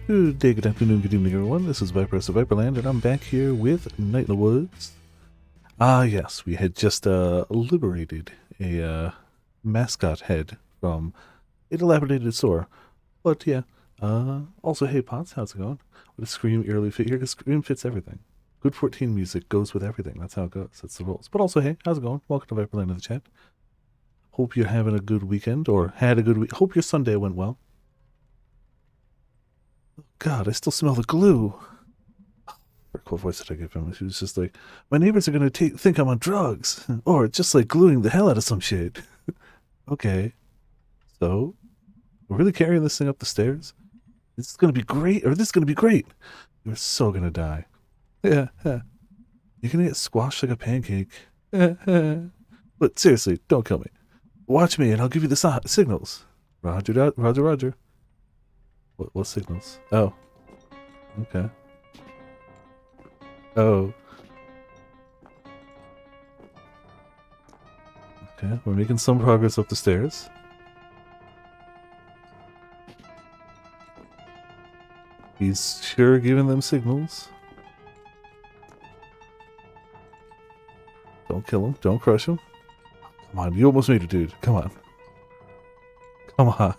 Good day, good afternoon, good evening, everyone. This is Viper of Viperland, and I'm back here with Night in the Woods. Ah, yes, we had just liberated a mascot head from a dilapidated store. But yeah, also, hey, Pots, how's it going? With a Scream eerily fit here, because Scream fits everything. Good 14 music goes with everything. That's how it goes. That's the rules. But also, hey, how's it going? Welcome to Viperland in the chat. Hope you're having a good weekend, or had a good week. Hope your Sunday went well. God, I still smell the glue. What voice did I give him? She was just like, my neighbors are going to think I'm on drugs. Or just like gluing the hell out of some shit. Okay. So, we're really carrying this thing up the stairs? This is going to be great, or this is going to be great. You're so going to die. Yeah. You're going to get squashed like a pancake. But seriously, don't kill me. Watch me and I'll give you the signals. Roger, roger, roger. What signals? Oh. Okay. Oh. Okay, we're making some progress up the stairs. He's sure giving them signals. Don't kill him. Don't crush him. Come on, you almost made it, dude. Come on. Come on.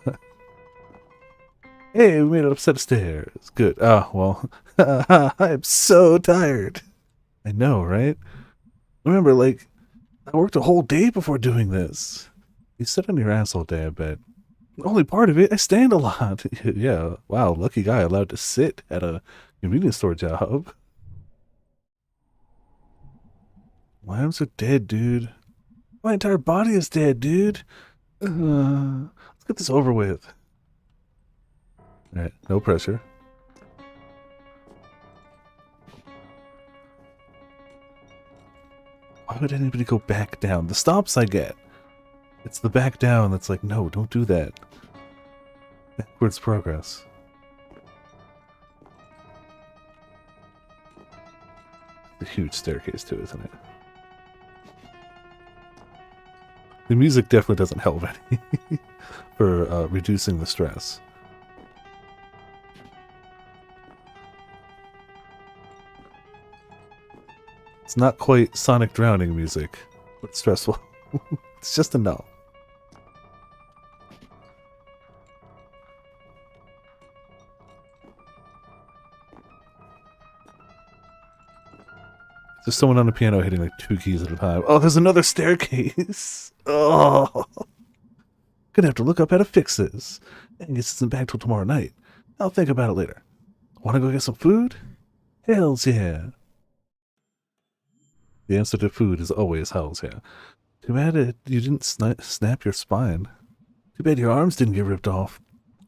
Hey, we made it up a set of stairs. Good. Oh, well. I'm so tired. I know, right? Remember, like, I worked a whole day before doing this. You sit on your ass all day, I bet. Only part of it, I stand a lot. Yeah, wow, lucky guy allowed to sit at a convenience store job. My arms are dead, dude. My entire body is dead, dude. Let's get this over with. Alright, no pressure. Why would anybody go back down? The stops I get. It's the back down that's like, no, don't do that. Backwards progress. It's a huge staircase too, isn't it? The music definitely doesn't help any for reducing the stress. It's not quite Sonic drowning music, but stressful. It's just enough. There's someone on the piano hitting like 2 keys at a time. Oh, there's another staircase. Oh, gonna have to look up how to fix this. I guess isn't back till tomorrow night. I'll think about it later. Want to go get some food? Hells yeah. The answer to food is always hells yeah. Too bad you didn't snap your spine. Too bad your arms didn't get ripped off.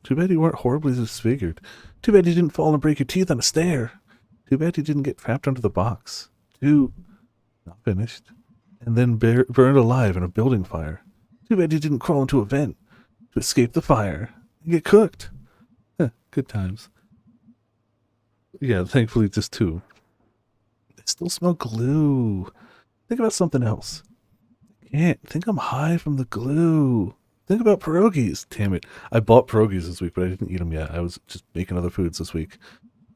Too bad you weren't horribly disfigured. Too bad you didn't fall and break your teeth on a stair. Too bad you didn't get trapped under the box. Not finished. And then burned alive in a building fire. Too bad you didn't crawl into a vent to escape the fire and get cooked. Good times. Yeah, thankfully just 2. I still smell glue. Think about something else. I can't. Think I'm high from the glue. Think about pierogies. Damn it. I bought pierogies this week, but I didn't eat them yet. I was just making other foods this week.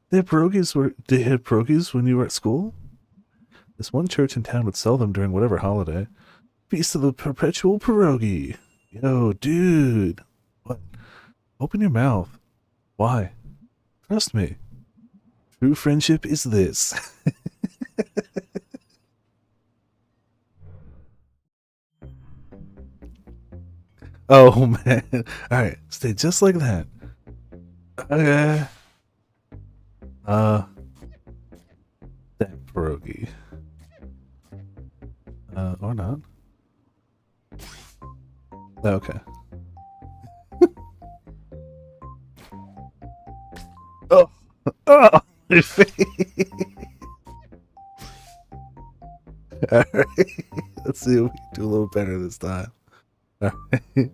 They had pierogies when you were at school? This one church in town would sell them during whatever holiday. Feast of the Perpetual Pierogi. Yo, dude. What? Open your mouth. Why? Trust me. True friendship is this. Oh, man. Alright, stay just like that. Okay. That pierogi. Or not. Okay. Oh! Oh! My face! Alright. Let's see if we can do a little better this time. Alright.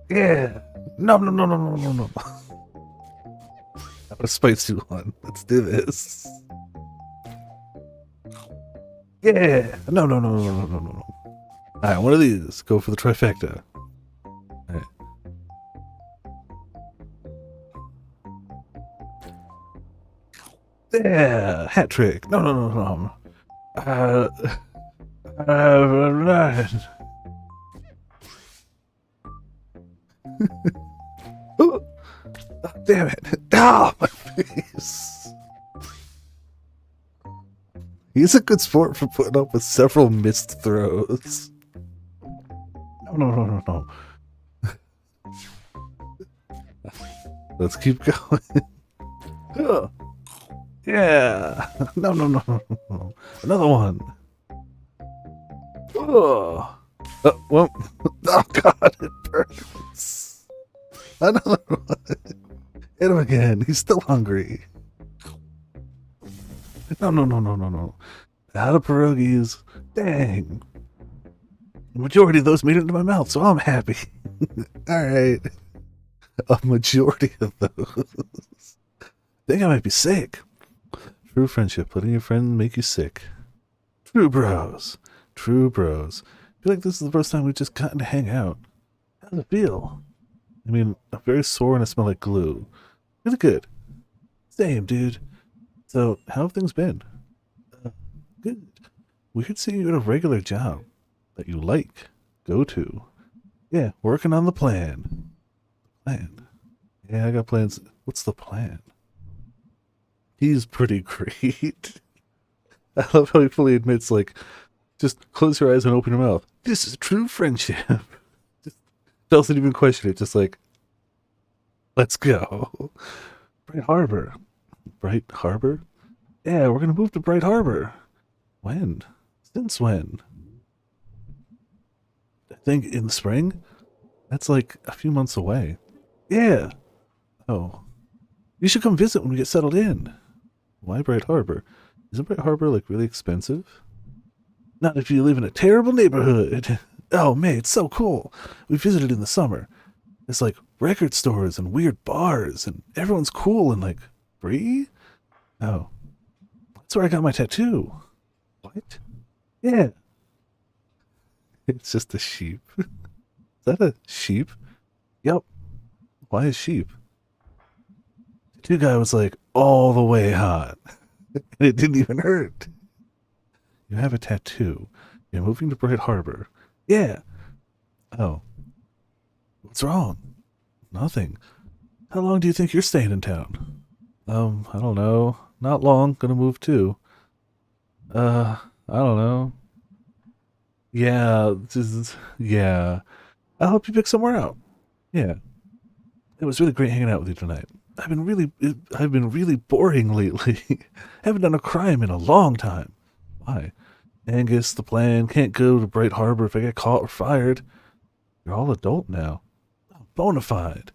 Yeah! No, no, no, no, no, no, no. I'm a spicy one. Let's do this. Yeah! No, no, no, no, no, no, no, no. Alright, one of these. Go for the trifecta. Alright. Yeah, hat trick. No, no, no, no. Uh, right. Oh, damn it. Ah, my face. He's a good sport for putting up with several missed throws. No, no, no, no, no. Let's keep going. Oh, yeah. No, no, no, no, no. Another one. Oh. Well. Oh, God, it burns. Another one. Hit him again. He's still hungry. No, no, no, no, no, no. Out of pierogies. Dang. The majority of those made it into my mouth, so I'm happy. All right. A majority of those. I think I might be sick. True friendship, letting your friend make you sick. True bros. True bros. I feel like this is the first time we've just gotten to hang out. How does it feel? I mean, I'm very sore and I smell like glue. Really good. Same, dude. So, how have things been? Good. Weird seeing you at a regular job that you like. Go to. Yeah, working on the plan. Plan. Yeah, I got plans. What's the plan? He's pretty great. I love how he fully admits, like, just close your eyes and open your mouth. This is true friendship. Just doesn't even question it. Just like, let's go. Bright Harbor. Bright Harbor? Yeah, we're gonna move to Bright Harbor. When? Since when? I think in the spring? That's like a few months away. Yeah. Oh. You should come visit when we get settled in. Why Bright Harbor? Isn't Bright Harbor like really expensive? Not if you live in a terrible neighborhood. Oh man, it's so cool. We visited in the summer. It's like record stores and weird bars, and everyone's cool and like free. Oh, that's where I got my tattoo. What? Yeah, it's just a sheep. Is that a sheep? Yep. Why a sheep? The tattoo guy was like all the way hot, and it didn't even hurt. You have a tattoo. You're moving to Bright Harbor. Yeah. Oh, what's wrong? Nothing. How long do you think you're staying in town? I don't know. Not long. Gonna move too. I don't know. Yeah, yeah. I'll help you pick somewhere out. Yeah. It was really great hanging out with you tonight. I've been really boring lately. Haven't done a crime in a long time. Why? Angus, the plan, can't go to Bright Harbor if I get caught or fired. You're all adult now. Bona fide.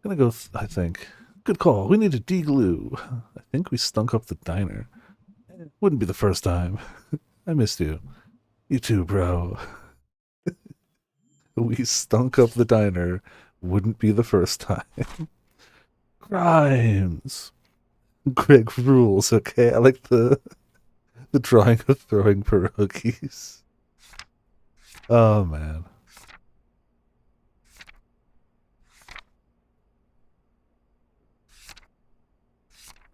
Gonna go, I think. Good call. We need to de-glue. I think we stunk up the diner. Wouldn't be the first time. I missed you. You too, bro. We stunk up the diner. Wouldn't be the first time. Crimes. Greg rules, okay? I like the drawing of throwing pierogies. Oh, man.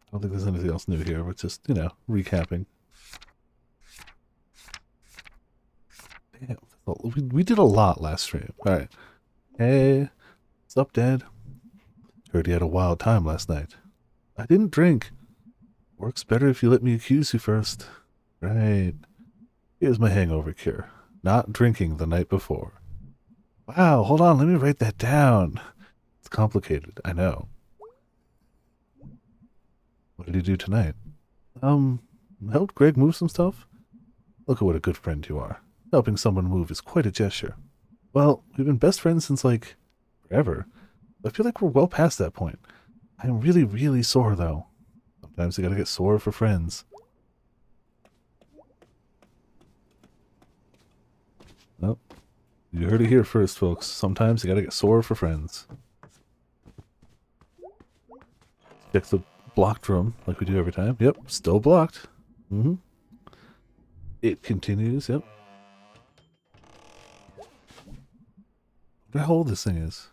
I don't think there's anything else new here, but just, recapping. Damn, we did a lot last stream. Alright. Hey, what's up, Dad? Heard you had a wild time last night. I didn't drink. Works better if you let me accuse you first. Right. Here's my hangover cure. Not drinking the night before. Wow, hold on, let me write that down. It's complicated, I know. What did you do tonight? Helped Greg move some stuff? Look at what a good friend you are. Helping someone move is quite a gesture. Well, we've been best friends since, like, forever. I feel like we're well past that point. I'm really, really sore, though. Sometimes you gotta get sore for friends. Well, you heard it here first, folks. Sometimes you gotta get sore for friends. Check the blocked room, like we do every time. Yep, still blocked. Mm-hmm. It continues, yep. What the hell this thing is?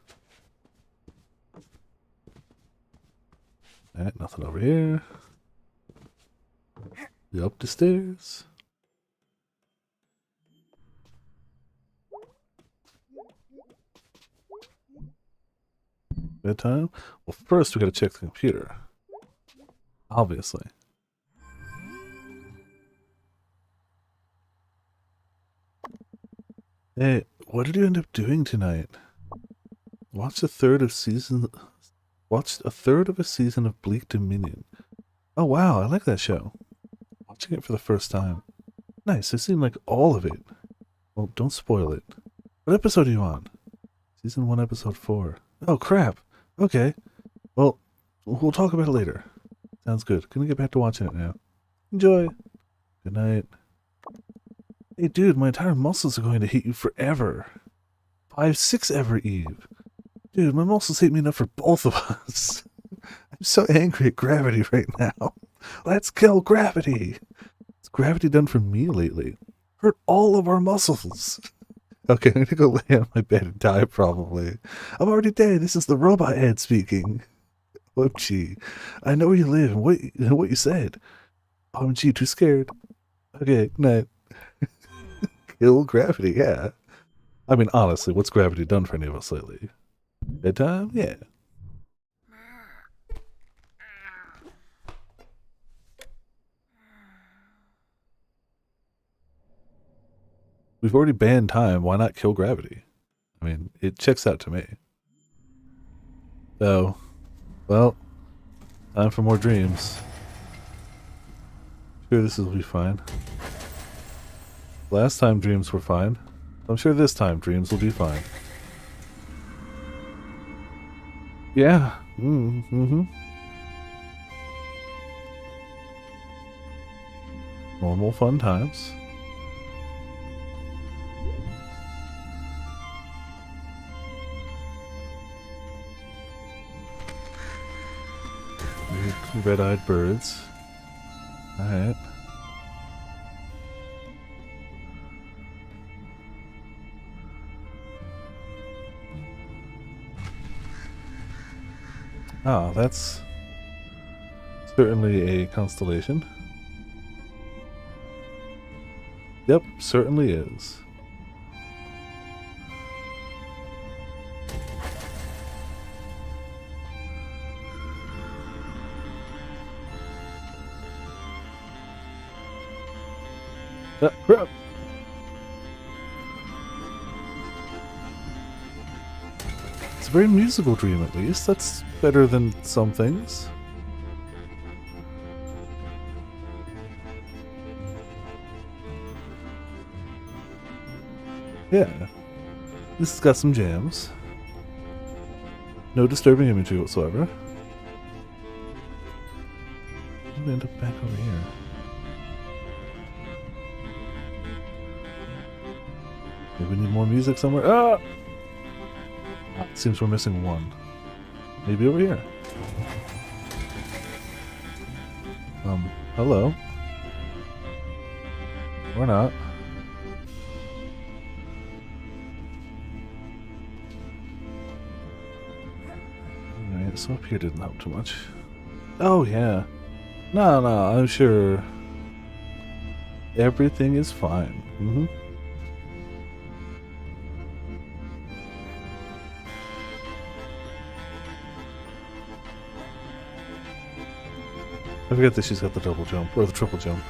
Alright, nothing over here. Up the stairs. Bedtime? Well, first we gotta check the computer. Obviously. Hey, what did you end up doing tonight? Watched a third of a season of Bleak Dominion. Oh wow, I like that show. Watching it for the first time. Nice, I've seen like all of it. Well, don't spoil it. What episode are you on? Season 1, episode 4. Oh crap. Okay. Well, we'll talk about it later. Sounds good. Gonna get back to watching it now. Enjoy. Good night. Hey dude, my entire muscles are going to hate you forever. 5-6 ever, Eve. Dude, my muscles hate me enough for both of us. I'm so angry at gravity right now. Let's kill gravity. What's gravity done for me lately? Hurt all of our muscles. Okay, I'm gonna go lay on my bed and die probably. I'm already dead. This is the robot head speaking. OMG. I know where you live and what you said. OMG, too scared. Okay, night. Kill gravity, yeah. I mean, honestly, what's gravity done for any of us lately? Bedtime? Yeah. We've already banned time. Why not kill gravity? I mean, it checks out to me. So, well, time for more dreams. Sure, this will be fine. Last time dreams were fine. I'm sure this time dreams will be fine. Yeah. Mm-hmm. Normal fun times. Red-eyed birds. Alright. Ah, that's certainly a constellation. Yep, certainly is. Crap! It's a very musical dream, at least. That's better than some things. Yeah. This has got some jams. No disturbing imagery whatsoever. I'm gonna end up back over here. Maybe we need more music somewhere. Ah! Seems we're missing one. Maybe over here. Hello? Or not. Alright, so up here didn't help too much. Oh, yeah. No, I'm sure everything is fine. Mm-hmm. I forget that she's got the double jump, or the triple jump.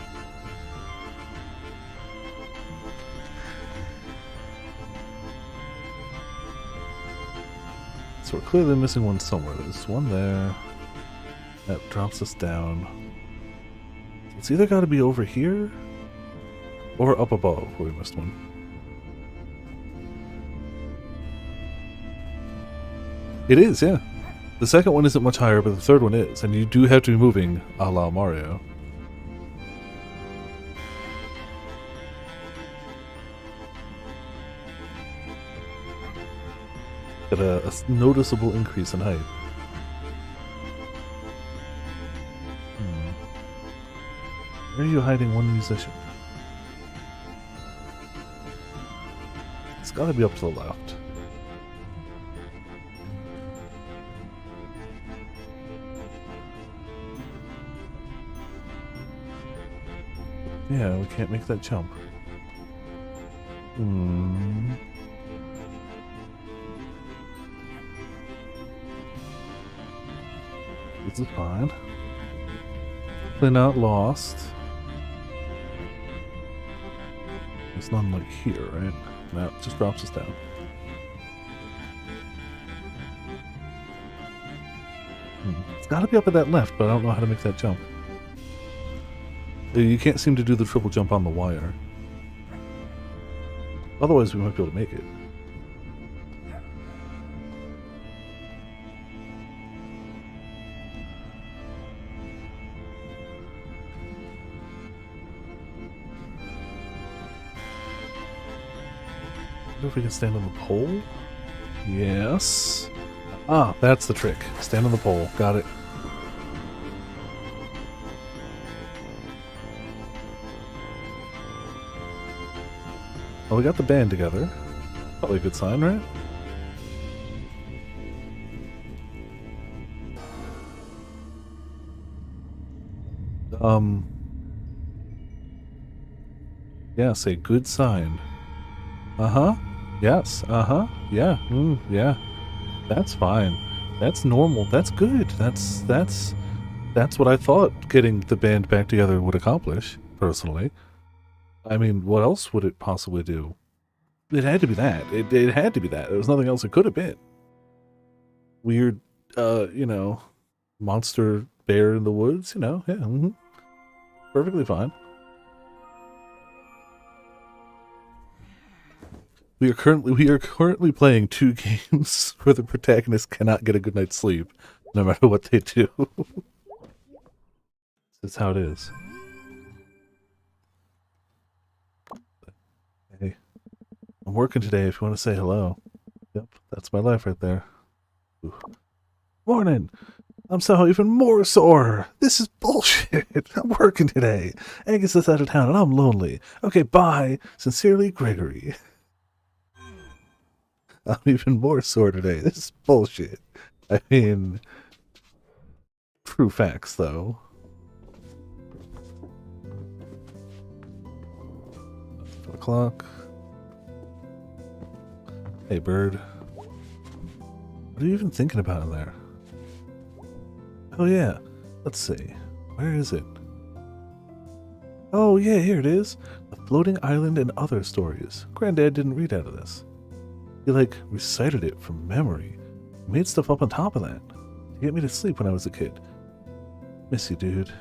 So we're clearly missing one somewhere. There's one there. That drops us down. It's either got to be over here, or up above where we missed one. It is, yeah. The second one isn't much higher, but the third one is, and you do have to be moving a la Mario. Got a noticeable increase in height. Where are you hiding one musician? It's gotta be up to the left. Yeah, we can't make that jump. Hmm. This is fine. They're not lost. There's none like here, right? No, it just drops us down. It's gotta be up at that left, but I don't know how to make that jump. You can't seem to do the triple jump on the wire. Otherwise, we might be able to make it. I wonder if we can stand on the pole? Yes. Ah, that's the trick. Stand on the pole. Got it. Well, we got the band together. Probably a good sign, right? Yeah, say good sign. Uh-huh. Yes. Uh-huh. Yeah. Yeah. That's fine. That's normal. That's good. That's what I thought getting the band back together would accomplish, personally. I mean, what else would it possibly do? It had to be that. It had to be that. There was nothing else it could have been. Weird, you know, monster bear in the woods, you know, yeah. Perfectly fine. We are currently playing 2 games where the protagonist cannot get a good night's sleep, no matter what they do. That's how it is. Hey, I'm working today if you want to say hello. Yep, that's my life right there. Ooh. Morning! I'm somehow even more sore! This is bullshit! I'm working today! Angus is out of town and I'm lonely. Okay, bye! Sincerely, Gregory. I'm even more sore today. This is bullshit. I mean, true facts, though. O'clock. Hey, bird. What are you even thinking about in there? Oh, yeah. Let's see. Where is it? Oh, yeah, here it is. The Floating Island and Other Stories. Granddad didn't read out of this. He, like, recited it from memory. He made stuff up on top of that. To get me to sleep when I was a kid. Miss you, dude.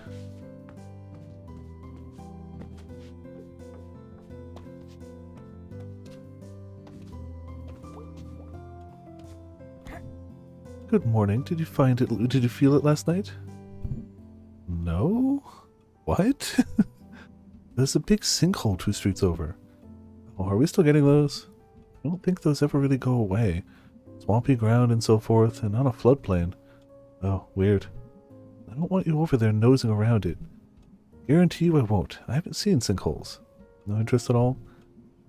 Good morning. Did you find it? Did you feel it last night? No? What? There's a big sinkhole 2 streets over. Oh, are we still getting those? I don't think those ever really go away. Swampy ground and so forth, and on a floodplain. Oh, weird. I don't want you over there nosing around it. Guarantee you I won't. I haven't seen sinkholes. No interest at all?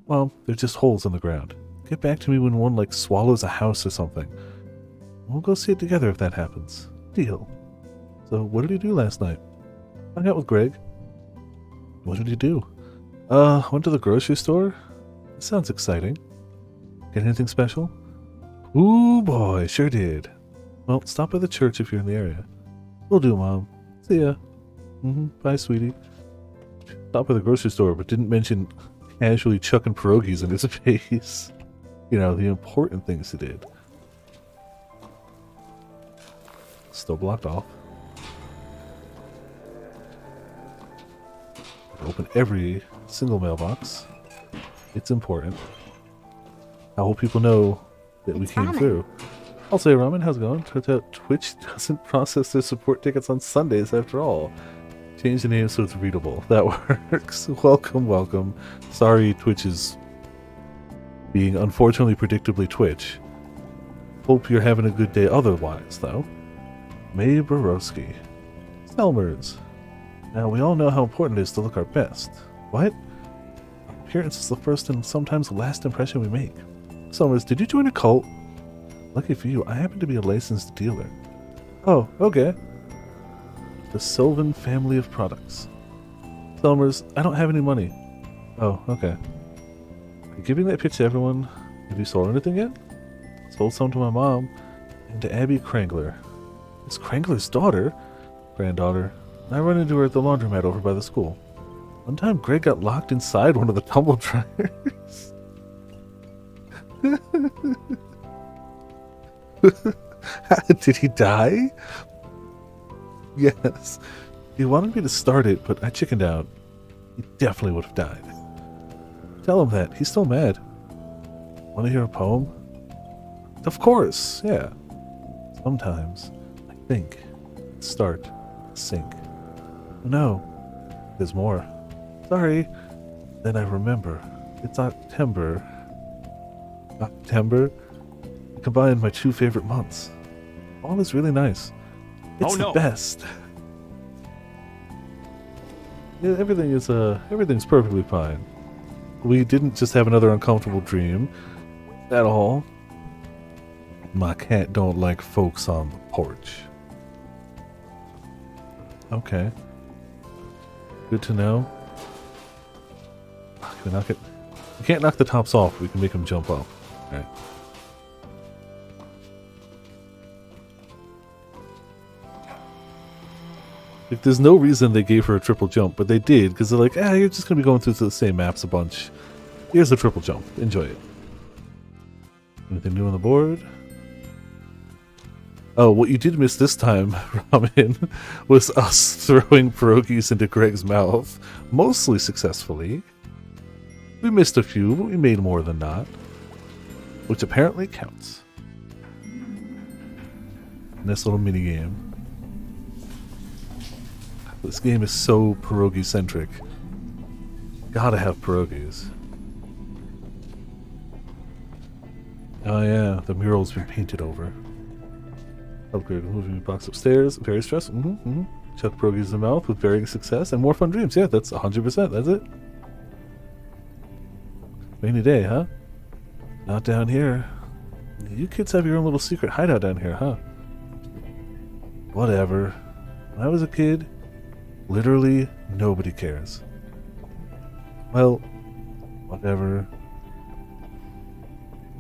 Well, they're just holes in the ground. Get back to me when one, like, swallows a house or something. We'll go see it together if that happens. Deal. So, what did you do last night? Hung out with Greg. What did you do? Went to the grocery store? That sounds exciting. Get anything special? Ooh boy, sure did. Well, stop by the church if you're in the area. Will do, Mom. See ya. Bye, sweetie. Stopped by the grocery store, but didn't mention casually chucking pierogies in his face. You know, the important things he did. Still blocked off. Open every single mailbox. It's important. I hope people know that we came through. I'll say, Ramen, how's it going? Turns out Twitch doesn't process their support tickets on Sundays after all. Change the name so it's readable. That works. Welcome, welcome. Sorry Twitch is being unfortunately predictably Twitch. Hope you're having a good day otherwise, though. May Borowski. Selmers. Now, we all know how important it is to look our best. What? Appearance is the first and sometimes the last impression we make. Selmers, did you join a cult? Lucky for you, I happen to be a licensed dealer. Oh, okay. The Sylvan family of products. Selmers, I don't have any money. Oh, okay. You're giving that pitch to everyone. Have you sold anything yet? Sold some to my mom and to Abby Krangler. It's Krangler's daughter? Granddaughter. I run into her at the laundromat over by the school. One time Greg got locked inside one of the tumble dryers. Did he die? Yes. He wanted me to start it, but I chickened out. He definitely would have died. Tell him that. He's still mad. Want to hear a poem? Of course, yeah. Sometimes I think, start, sink. Oh, no, there's more. Sorry. Then I remember. It's October. October? I combined my 2 favorite months. All is really nice. It's the best. Yeah, everything's perfectly fine. We didn't just have another uncomfortable dream at all. My cat don't like folks on the porch. Okay. Good to know. Can we knock it? We can't knock the tops off. We can make them jump up. Alright. Like, there's no reason they gave her a triple jump, but they did, because they're like, you're just going to be going through the same maps a bunch. Here's a triple jump. Enjoy it. Anything new on the board? Oh, what you did miss this time, Ramen, was us throwing pierogies into Greg's mouth, mostly successfully. We missed a few, but we made more than not, which apparently counts. Nice little mini game. This game is so pierogi-centric. Gotta have pierogies. Oh yeah, the mural's been painted over. Upgrade the moving box upstairs. Very stressful. Chuck pierogies in the mouth with varying success and more fun dreams. Yeah, that's 100%. That's it. Rainy day, huh? Not down here. You kids have your own little secret hideout down here, huh? Whatever. When I was a kid, literally nobody cares. Well, whatever.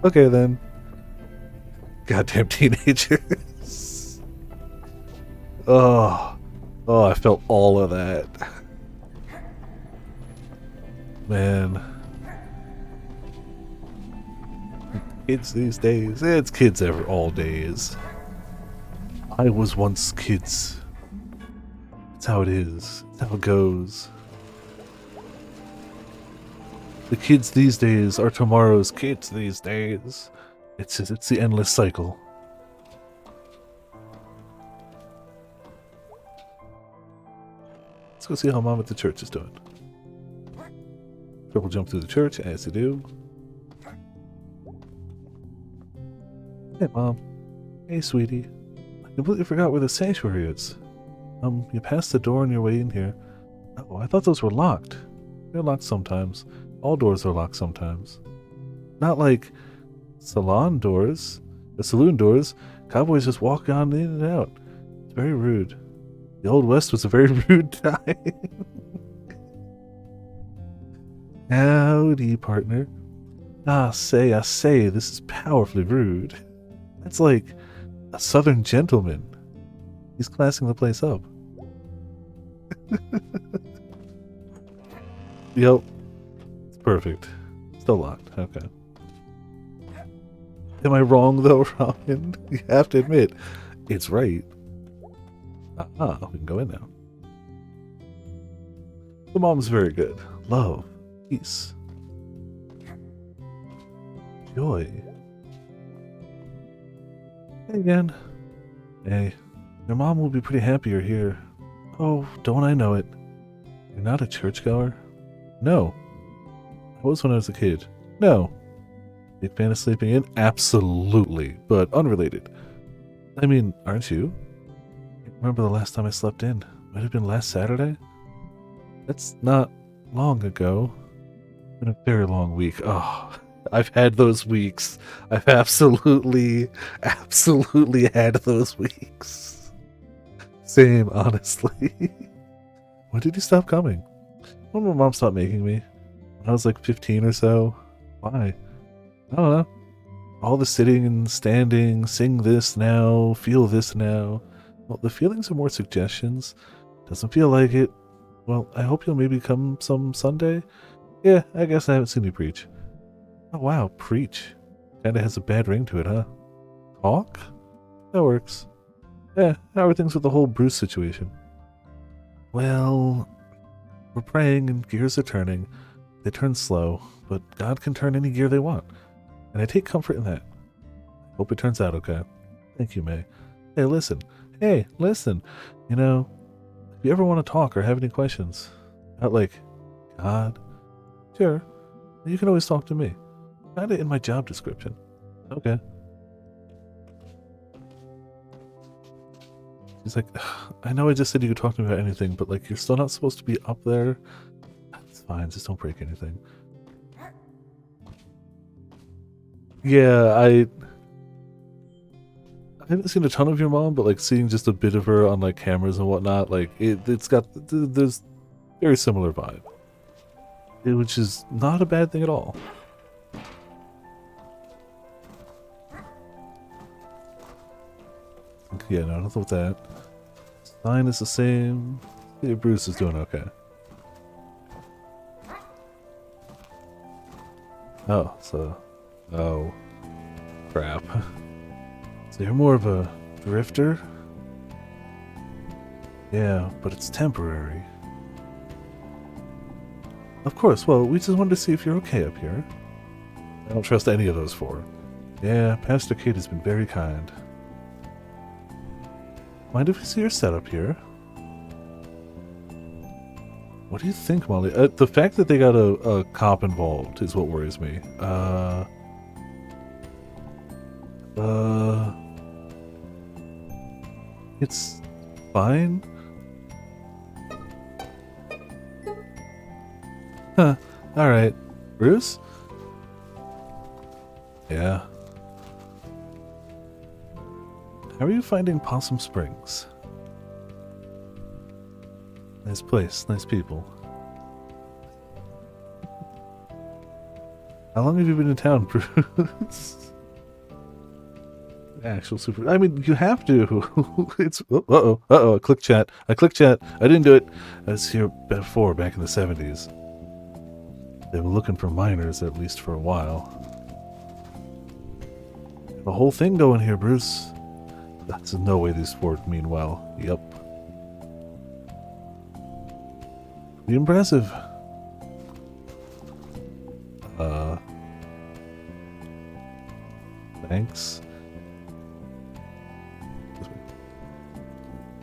Okay then. Goddamn teenagers. Oh, I felt all of that. Man. Kids these days. It's kids all days. I was once kids. That's how it is. That's how it goes. The kids these days are tomorrow's kids these days. It's the endless cycle. Let's go see how Mom at the church is doing. Triple jump through the church, as you do. Hey, Mom. Hey, sweetie. I completely forgot where the sanctuary is. You passed the door on your way in here. Oh, I thought those were locked. They're locked sometimes. All doors are locked sometimes. Not like saloon doors. Cowboys just walk on in and out. It's very rude. The Old West was a very rude time. Howdy, partner. I say, this is powerfully rude. That's like a southern gentleman. He's classing the place up. Yep. It's perfect. Still locked. Okay. Am I wrong, though, Robin? You have to admit, it's right. We can go in now. The mom's very good. Love. Peace. Joy. Hey again. Hey. Your mom will be pretty happy you're here. Oh, don't I know it. You're not a churchgoer? No. I was when I was a kid. No. Big fan of sleeping in? Absolutely, but unrelated. I mean, aren't you? I remember the last time I slept in. Might have been last Saturday? That's not long ago. It's been a very long week. Oh, I've had those weeks. I've absolutely had those weeks. Same, honestly. When did you stop coming? When my mom stopped making me, when I was like 15 or so. Why? I don't know. All the sitting and standing, sing this now, feel this now. Well, the feelings are more suggestions. Doesn't feel like it. Well, I hope you'll maybe come some Sunday. Yeah, I guess I haven't seen you preach. Oh wow, preach. Kinda has a bad ring to it, huh? Talk? That works. Yeah, how are things with the whole Bruce situation? Well, we're praying and gears are turning. They turn slow, but God can turn any gear they want. And I take comfort in that. Hope it turns out okay. Thank you, May. Hey, listen. You know, if you ever want to talk or have any questions about, like, God, sure, you can always talk to me. Found it in my job description. Okay. He's like, I know I just said you could talk to me about anything, but, like, you're still not supposed to be up there. It's fine, just don't break anything. Yeah, I haven't seen a ton of your mom, but like seeing just a bit of her on like cameras and whatnot, like it's got there's very similar vibe, which is not a bad thing at all. Yeah, no, nothing with that. Sign is the same. Yeah, Bruce is doing okay. Oh, so oh crap. So you're more of a drifter? Yeah, but it's temporary. Of course, well, we just wanted to see if you're okay up here. I don't trust any of those four. Yeah, Pastor Kate has been very kind. Mind if we see your setup here? What do you think, Molly? The fact that they got a cop involved is what worries me. It's fine. Huh. Alright. Bruce? Yeah. How are you finding Possum Springs? Nice place, nice people. How long have you been in town, Bruce? Actual super. I mean, you have to. It's uh-oh. I click chat. I didn't do it. I was here before, back in the 70s. They were looking for miners, at least for a while. The whole thing going here, Bruce. That's in no way these four mean well. Yep. Pretty impressive. Thanks.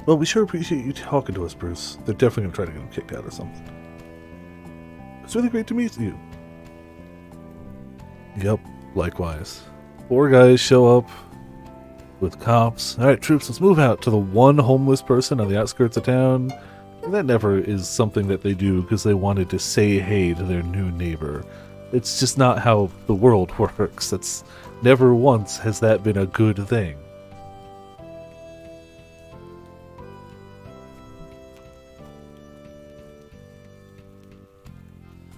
Well, we sure appreciate you talking to us, Bruce. They're definitely going to try to get him kicked out or something. It's really great to meet you. Yep, likewise. Four guys show up with cops. Alright, troops, let's move out to the one homeless person on the outskirts of town. That never is something that they do because they wanted to say hey to their new neighbor. It's just not how the world works. That's never once has that been a good thing.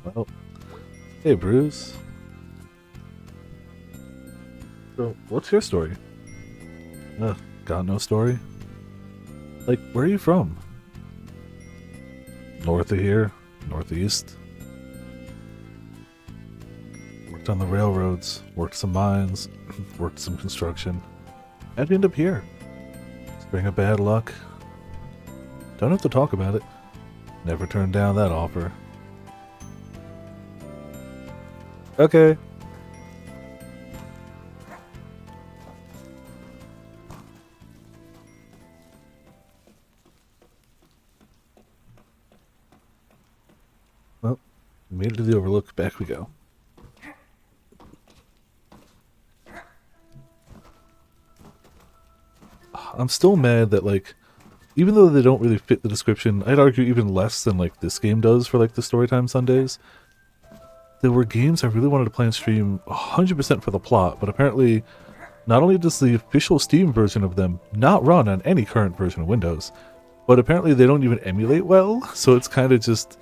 Well, hey Bruce. So, what's your story? Got no story? Like, where are you from? North of here? Northeast? Worked on the railroads, worked some mines, worked some construction. How'd you end up here? Spring of bad luck? Don't have to talk about it. Never turned down that offer. Okay. Well, made it to the Overlook. Back we go. I'm still mad that, like, even though they don't really fit the description, I'd argue even less than, like, this game does for, like, the Storytime Sundays. There were games I really wanted to play on stream 100% for the plot, but apparently not only does the official Steam version of them not run on any current version of Windows, but apparently they don't even emulate well, so it's kind of just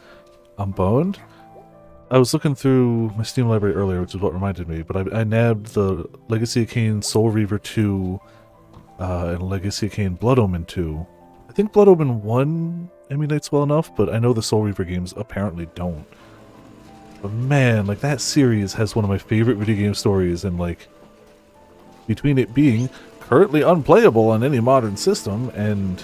I'm boned? I was looking through my Steam library earlier, which is what reminded me, but I nabbed the Legacy of Kain Soul Reaver 2 and Legacy of Kain Blood Omen 2. I think Blood Omen 1 emulates well enough, but I know the Soul Reaver games apparently don't. But man, like that series has one of my favorite video game stories, and like between it being currently unplayable on any modern system and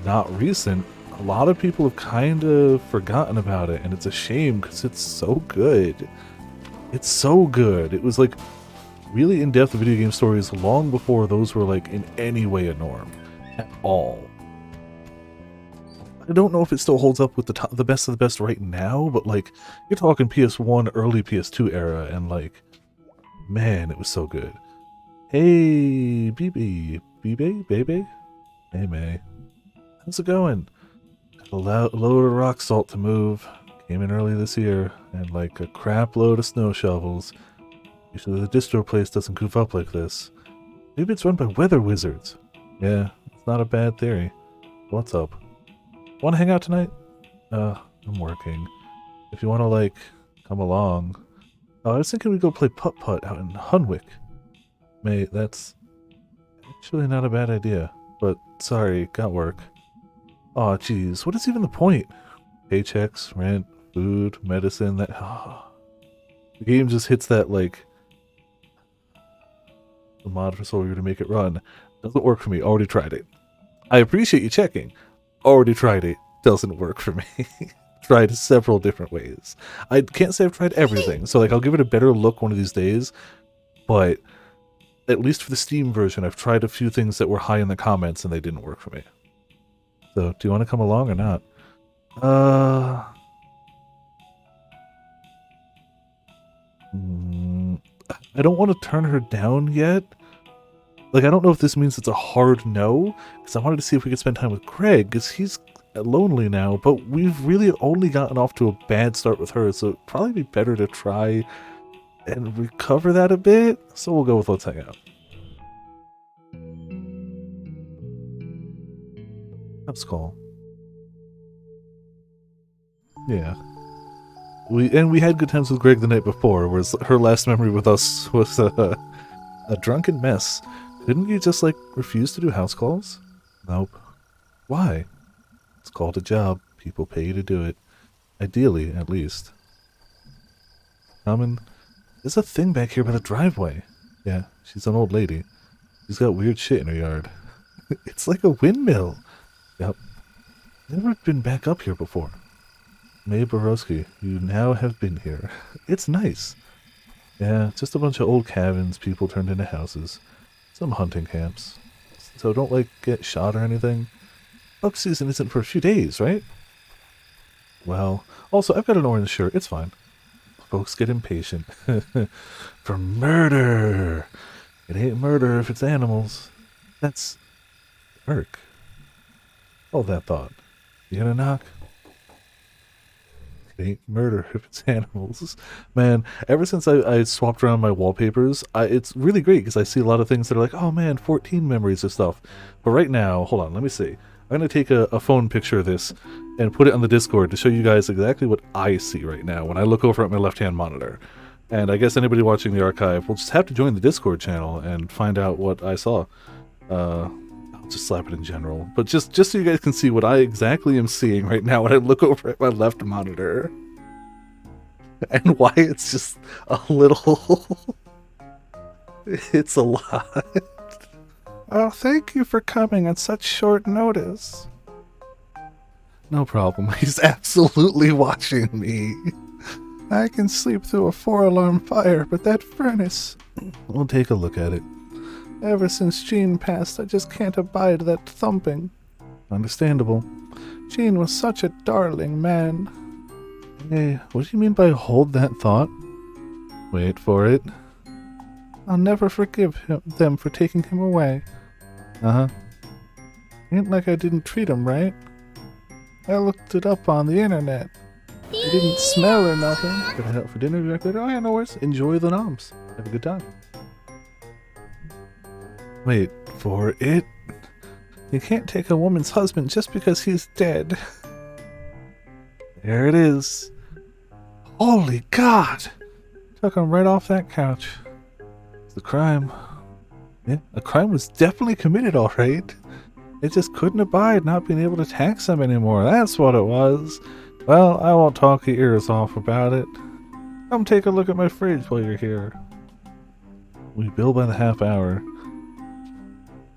not recent, a lot of people have kind of forgotten about it, and it's a shame because it's so good. It's so good. It was like really in-depth video game stories long before those were like in any way a norm at all. I don't know if it still holds up with the best of the best right now, but like you're talking PS1, early PS2 era, and like, man, it was so good. Hey, BB, baby, hey May, how's it going? Got a load of rock salt to move. Came in early this year, and like a crap load of snow shovels. Usually the distro place doesn't goof up like this. Maybe it's run by weather wizards. Yeah, it's not a bad theory. What's up? Want to hang out tonight? I'm working. If you want to, like, come along. Oh, I was thinking we'd go play putt-putt out in Hunwick. Mate, that's actually not a bad idea. But, sorry, got work. Aw, geez, what is even the point? Paychecks, rent, food, medicine, that... The game just hits that, like... The mod for Soul Reaver to make it run. Doesn't work for me, already tried it. I appreciate you checking. Already tried it. Doesn't work for me. Tried several different ways. I can't say I've tried everything, so like I'll give it a better look one of these days, but at least for the Steam version, I've tried a few things that were high in the comments and they didn't work for me. So, do you want to come along or not? I don't want to turn her down yet. Like, I don't know if this means it's a hard no, because I wanted to see if we could spend time with Craig, because he's lonely now, but we've really only gotten off to a bad start with her, so it'd probably be better to try and recover that a bit. So we'll go with let's hang out. That's cool. Yeah. We had good times with Greg the night before, whereas her last memory with us was a drunken mess. Didn't you just, like, refuse to do house calls? Nope. Why? It's called a job. People pay you to do it. Ideally, at least. Common. There's a thing back here by the driveway. Yeah, she's an old lady. She's got weird shit in her yard. It's like a windmill. Yep. Never been back up here before. May Borowski, you now have been here. It's nice. Yeah, just a bunch of old cabins people turned into houses. Some hunting camps. So don't, like, get shot or anything. Elk season isn't for a few days, right? Well, also, I've got an orange shirt. It's fine. Folks get impatient. For murder! It ain't murder if it's animals. That's... Irk. Hold that thought. You gonna knock? It ain't murder if it's animals. Man, ever since I swapped around my wallpapers, it's really great because I see a lot of things that are like, oh man, 14 memories of stuff. But right now, hold on, let me see. I'm going to take a phone picture of this and put it on the Discord to show you guys exactly what I see right now when I look over at my left-hand monitor. And I guess anybody watching the archive will just have to join the Discord channel and find out what I saw. I'll just slap it in general. But just so you guys can see what I exactly am seeing right now when I look over at my left monitor. And why it's just a little... It's a lot. Oh, thank you for coming on such short notice. No problem. He's absolutely watching me. I can sleep through a 4-alarm fire, but that furnace... We'll take a look at it. Ever since Jean passed, I just can't abide that thumping. Understandable. Jean was such a darling man. Hey, what do you mean by hold that thought? Wait for it. I'll never forgive them for taking him away. Uh-huh. Ain't like I didn't treat him right. I looked it up on the internet. It didn't smell or nothing. Gonna head out for dinner directly? Oh yeah, no worries. Enjoy the noms. Have a good time. Wait for it. You can't take a woman's husband just because he's dead. There it is. Holy God! Took him right off that couch. The crime. Yeah, a crime was definitely committed, alright. They just couldn't abide not being able to tax him anymore. That's what it was. Well, I won't talk your ears off about it. Come take a look at my fridge while you're here. We bill by the half hour.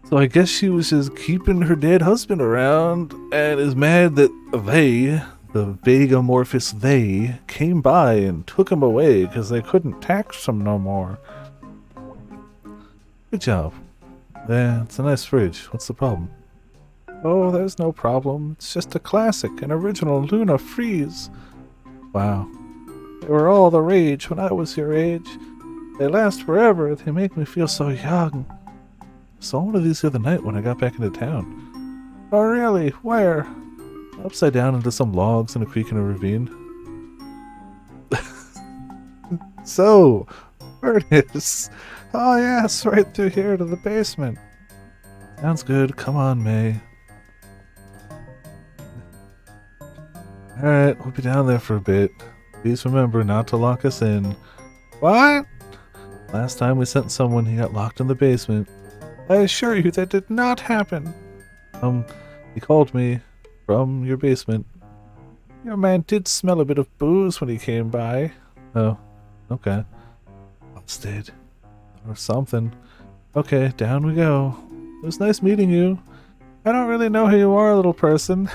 So I guess she was just keeping her dead husband around and is mad that they, the vague amorphous they, came by and took him away because they couldn't tax him no more. Good job. Yeah, it's a nice fridge. What's the problem? Oh, there's no problem. It's just a classic, an original Luna Freeze. Wow. They were all the rage when I was your age. They last forever. They make me feel so young. Saw one of these the other night when I got back into town. Oh, really? Where? Upside down into some logs in a creek in a ravine. So, furnace. Oh, yes, right through here to the basement. Sounds good. Come on, May. Alright, we'll be down there for a bit. Please remember not to lock us in. What? Last time we sent someone, he got locked in the basement. I assure you that did not happen. He called me from your basement. Your man did smell a bit of booze when he came by. Oh, okay. Busted. Or something. Okay, down we go. It was nice meeting you. I don't really know who you are, little person.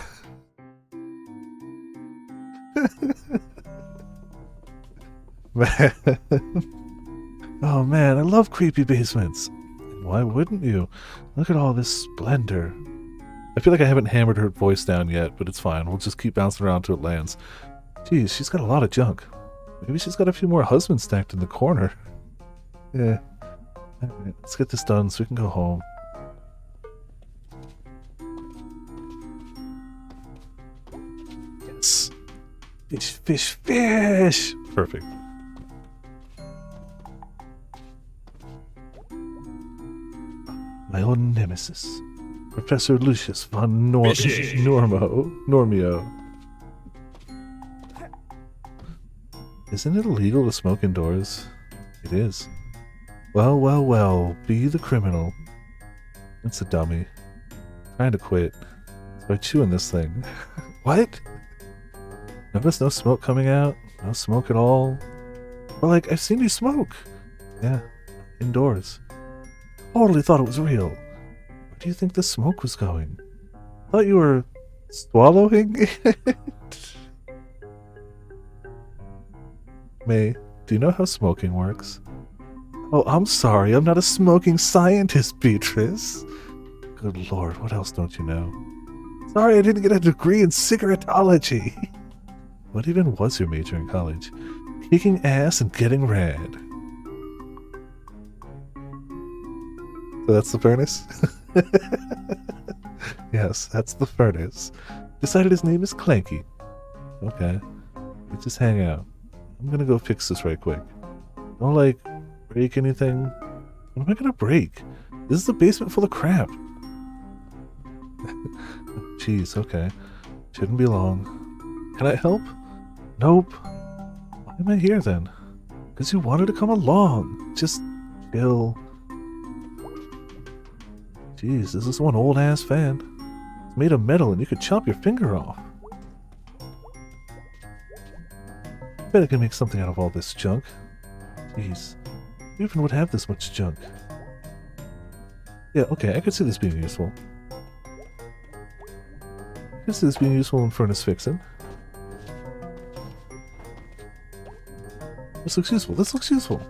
Oh man, I love creepy basements. Why wouldn't you? Look at all this splendor. I feel like I haven't hammered her voice down yet, but it's fine. We'll just keep bouncing around till it lands. Geez, she's got a lot of junk. Maybe she's got a few more husbands stacked in the corner. Yeah. Alright, let's get this done so we can go home. Yes. Fish, fish, fish! Perfect. My own nemesis, Professor Lucius von Normio. Isn't it illegal to smoke indoors? It is. Well, well, well, be the criminal. It's a dummy. Trying to quit. By chewing this thing. What? Notice no smoke coming out? No smoke at all? Well, like, I've seen you smoke. Yeah, indoors. Totally thought it was real. Where do you think the smoke was going? Thought you were swallowing it? May, do you know how smoking works? Oh, I'm sorry, I'm not a smoking scientist, Beatrice. Good lord, what else don't you know? Sorry, I didn't get a degree in cigarettology. What even was your major in college? Kicking ass and getting rad. So that's the furnace? Yes, that's the furnace. Decided his name is Clanky. Okay. Let's just hang out. I'm gonna go fix this right quick. Don't, like, break anything. What am I gonna break? This is a basement full of crap. Jeez, okay. Shouldn't be long. Can I help? Nope. Why am I here then? Because you wanted to come along. Just chill. Jeez, this is one old-ass fan. It's made of metal and you could chop your finger off. I bet I can make something out of all this junk. Jeez. Who even would have this much junk? Yeah, okay, I could see this being useful. I could see this being useful in furnace fixing. This looks useful. This looks useful.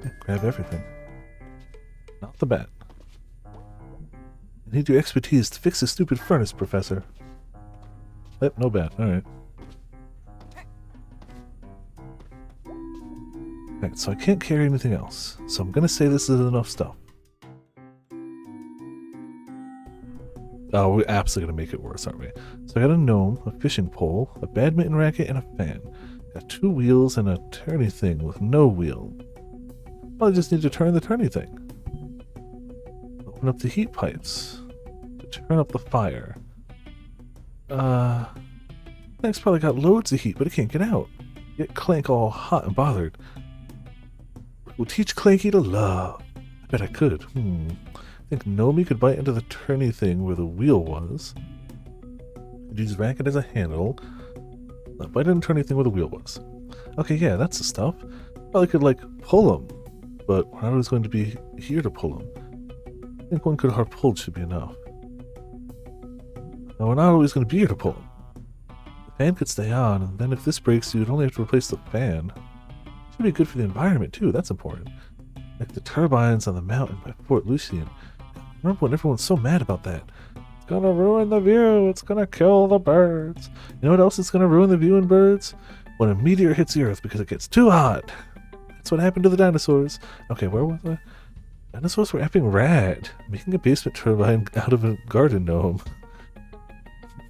Yeah, grab everything. Not the bat. I need your expertise to fix this stupid furnace, Professor. Yep, no bat. Alright. Alright, so I can't carry anything else. So I'm gonna say this is enough stuff. Oh, we're absolutely gonna make it worse, aren't we? So I got a gnome, a fishing pole, a badminton racket, and a fan. Got 2 wheels and a turny thing with no wheel. Well, I just need to turn the turny thing. Open up the heat pipes. To turn up the fire. Thing's probably got loads of heat, but it can't get out. Get Clank all hot and bothered. We'll teach Clanky to love. I bet I could. I think Nomi could bite into the turny thing where the wheel was. Could use Racket as a handle. Bite into the turny thing where the wheel was. Okay, yeah, that's the stuff. Probably could, like, pull him. But we're not always going to be here to pull him. I think one good hard pull should be enough. Now, we're not always going to be here to pull him. The fan could stay on, and then if this breaks, you'd only have to replace the fan. Should be good for the environment, too. That's important. Like the turbines on the mountain by Fort Lucian. Remember when everyone's so mad about that? It's gonna ruin the view. It's gonna kill the birds. You know what else is gonna ruin the view and birds? When a meteor hits the Earth because it gets too hot. That's what happened to the dinosaurs. Okay, where was I? Dinosaurs were effing rad. Making a basement turbine out of a garden gnome.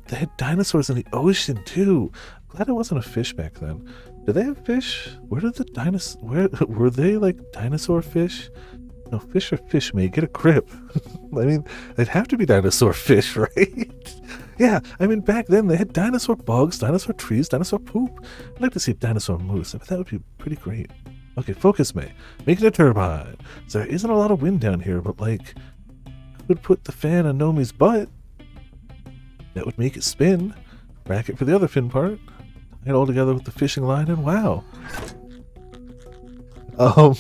They had dinosaurs in the ocean, too. Glad it wasn't a fish back then. Did they have fish? Where did the dinosaurs... Were they, like, dinosaur fish? No, fish are fish, mate. Get a grip. I mean, they'd have to be dinosaur fish, right? Yeah, I mean, back then they had dinosaur bugs, dinosaur trees, dinosaur poop. I'd like to see a dinosaur moose. I bet that would be pretty great. Okay, focus, May. Make it a turbine. So there isn't a lot of wind down here, but, like, I could put the fan on Nomi's butt. That would make it spin. Racket for the other fin part. Tie it all together with the fishing line, and wow. I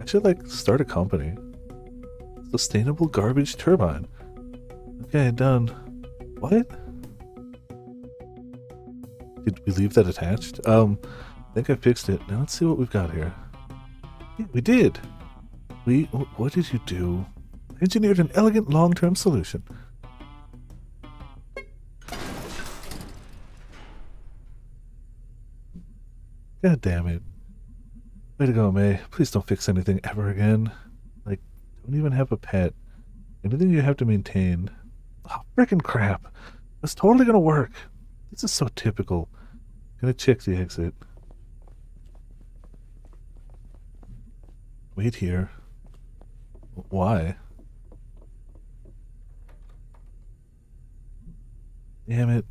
should, like, start a company. Sustainable garbage turbine. Okay, done. What? Did we leave that attached? I think I fixed it. Now let's see what we've got here. Yeah, we did! What did you do? Engineered an elegant long-term solution. God damn it. Way to go, May. Please don't fix anything ever again. Like, don't even have a pet. Anything you have to maintain. Oh, frickin' crap. It's totally gonna work. This is so typical. Gonna check the exit. Wait here. Why? Damn it.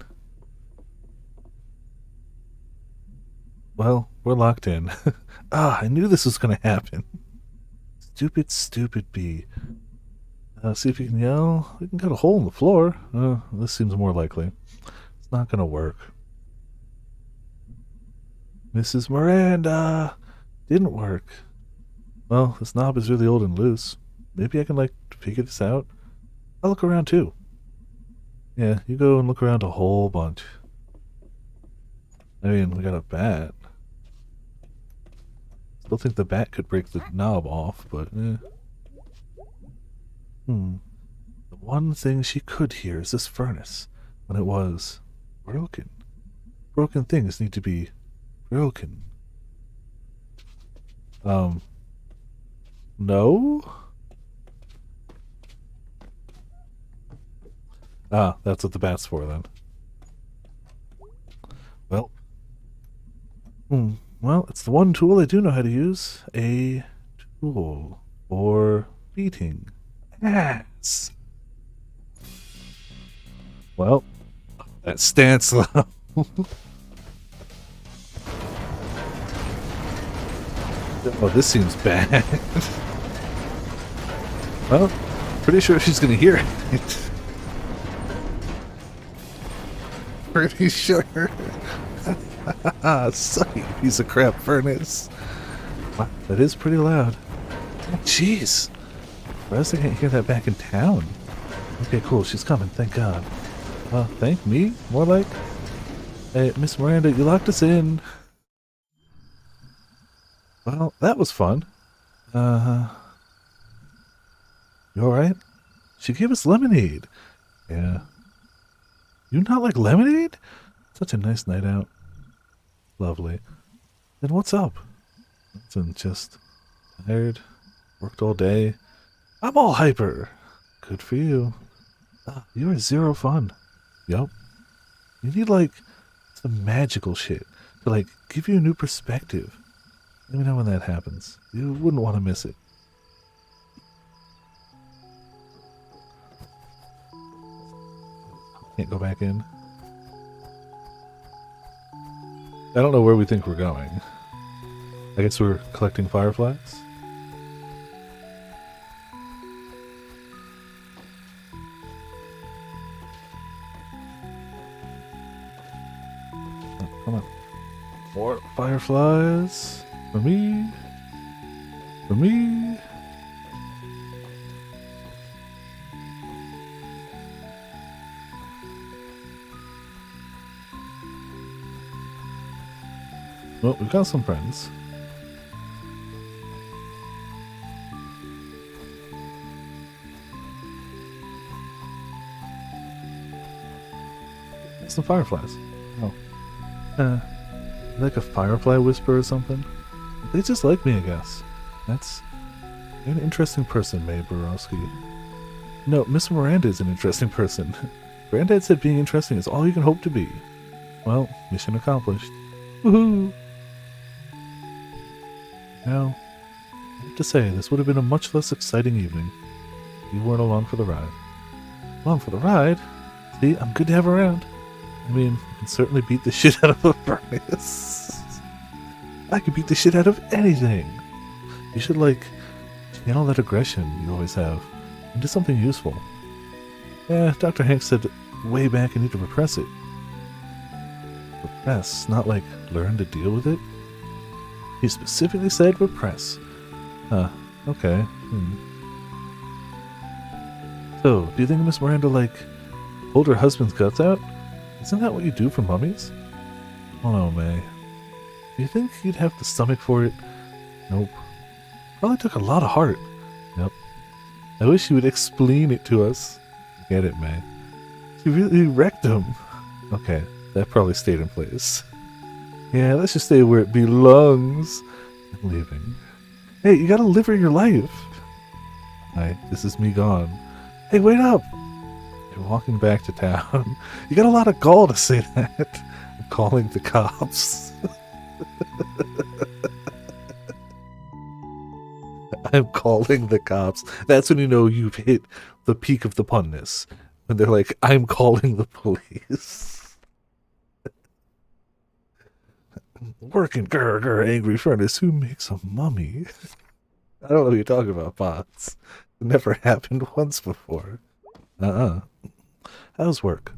Well, we're locked in. I knew this was gonna happen. Stupid, stupid bee. See if you can yell. We can cut a hole in the floor. This seems more likely. It's not gonna work. Mrs. Miranda! Didn't work. Well, this knob is really old and loose. Maybe I can, like, figure this out. I'll look around too. Yeah, you go and look around a whole bunch. I mean, we got a bat. Still think the bat could break the knob off, but eh. The one thing she could hear is this furnace, when it was broken. Broken things need to be broken. No? Ah, that's what the bat's for then. Well. Well, it's the one tool I do know how to use. A tool for beating ass. Well, that stance low. Oh, this seems bad. Well, pretty sure she's gonna hear it. Pretty sure. Suck you piece of crap furnace. Wow, that is pretty loud. Jeez. I was thinking I can't hear that back in town. Okay, cool. She's coming. Thank God. Well, thank me? More like? Hey, Miss Miranda, you locked us in. Well, that was fun. You alright? She gave us lemonade. Yeah. You not like lemonade? Such a nice night out. Lovely. Then what's up? Nothing, just tired. Worked all day. I'm all hyper. Good for you. You are zero fun. Yup. You need, like, some magical shit to, like, give you a new perspective. Let me know when that happens. You wouldn't want to miss it. Can't go back in. I don't know where we think we're going. I guess we're collecting fireflies? Oh, come on. More fireflies. For me. For me. Well, we've got some friends. Some fireflies. Oh. Like a firefly whisper or something? They just like me, I guess. You're an interesting person, Mae Borowski. No, Miss Miranda is an interesting person. Granddad said being interesting is all you can hope to be. Well, mission accomplished. Woohoo! Now, I have to say, this would have been a much less exciting evening if you weren't along for the ride. Along for the ride? See, I'm good to have around. I mean, you can certainly beat the shit out of a furnace. I could beat the shit out of anything. You should, like, channel that aggression you always have into something useful. Yeah, Dr. Hank said way back you need to repress it. Repress, not like learn to deal with it. He specifically said repress. Huh, okay. So, do you think Miss Miranda, like, pulled her husband's guts out? Isn't that what you do for mummies? Oh no, May. Do you think you'd have the stomach for it? Nope. Probably took a lot of heart. Yep. I wish you would explain it to us. Get it, May. She really wrecked him. Okay, that probably stayed in place. Yeah, let's just stay where it belongs. I'm leaving. Hey, you gotta live your life. Hi, this is me gone. Hey, wait up! You're walking back to town. You got a lot of gall to say that. I'm calling the cops. I'm calling the cops. That's when you know you've hit the peak of the punness. When they're like, I'm calling the police. Working, grr, angry furnace. Who makes a mummy? I don't know what you're talking about, bots. It never happened once before. How's work?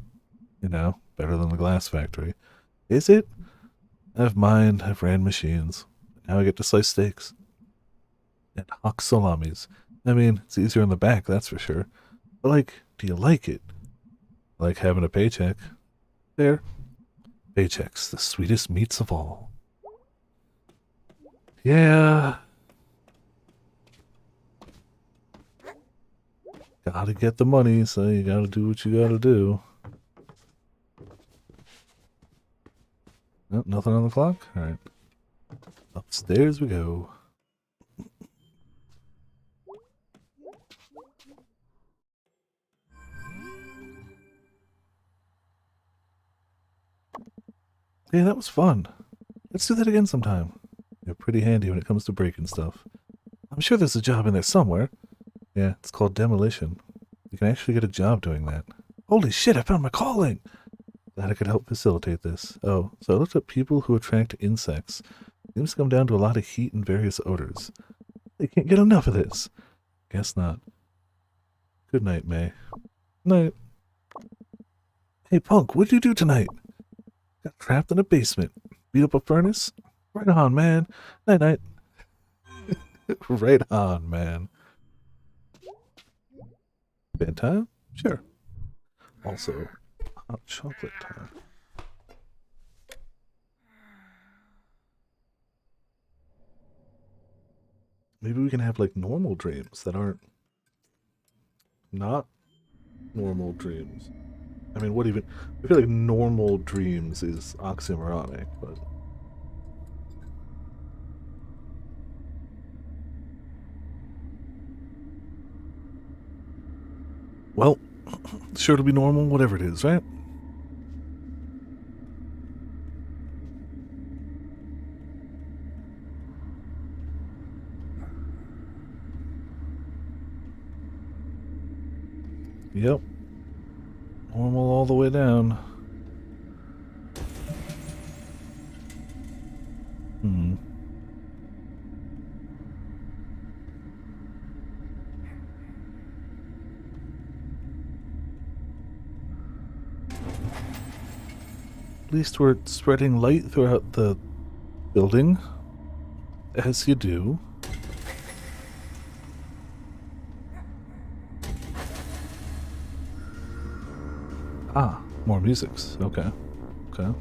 You know, better than the glass factory. Is it? I've mined, I've ran machines. Now I get to slice steaks. And hock salamis. I mean, it's easier in the back, that's for sure. But, like, do you like it? Like having a paycheck. There. Paychecks, the sweetest meats of all. Yeah. Gotta get the money, so you gotta do what you gotta do. Nope, nothing on the clock? Alright. Upstairs we go. Hey, that was fun. Let's do that again sometime. You're pretty handy when it comes to breaking stuff. I'm sure there's a job in there somewhere. Yeah, it's called demolition. You can actually get a job doing that. Holy shit, I found my calling! Glad I could help facilitate this. Oh, so I looked up people who attract insects. Seems to come down to a lot of heat and various odors. They can't get enough of this. Guess not. Good night, May. Night. Hey, punk, what'd you do tonight? Got trapped in a basement. Beat up a furnace? Right on, man. Night-night. Right on, man. Bedtime? Sure. Also, hot chocolate time. Maybe we can have, like, normal dreams that aren't not normal dreams. I mean, what even... I feel like normal dreams is oxymoronic, but... Well, sure to be normal, whatever it is, right? Yep. Normal all the way down. Hmm. At least we're spreading light throughout the building, as you do. Ah, more musics. Okay. Okay.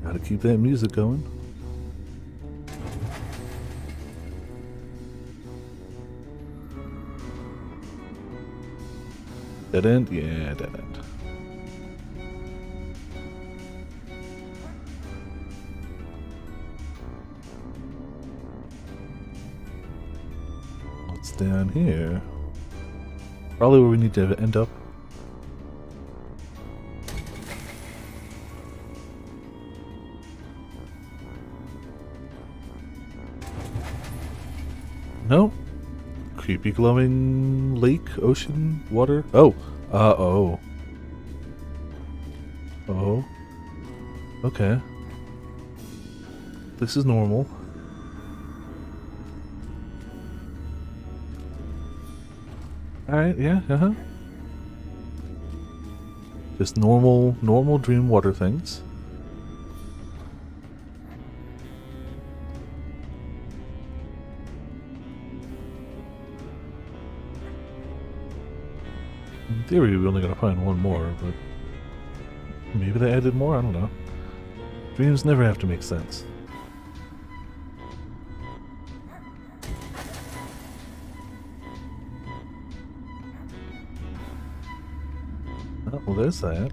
Gotta keep that music going. Dead end? Yeah, dead end. What's down here? Probably where we need to end up. No? Creepy glowing lake, ocean, water? Oh. Oh. Oh. Okay. This is normal. Alright, yeah, Just normal dream water things. In theory, we only gotta find one more, but maybe they added more? I don't know. Dreams never have to make sense. Oh, well, there's that.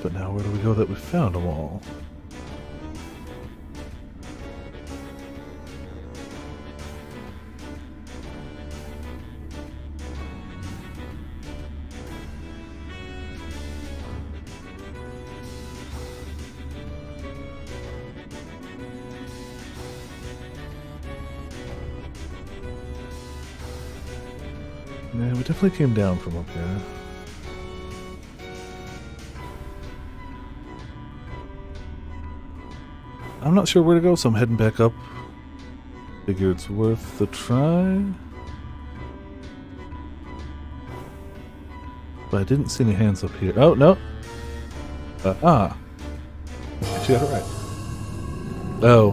But now where do we go that we found them all? Yeah, we definitely came down from up here. I'm not sure where to go, so I'm heading back up. Figure it's worth the try. But I didn't see any hands up here. Oh, no! She got it right. Oh,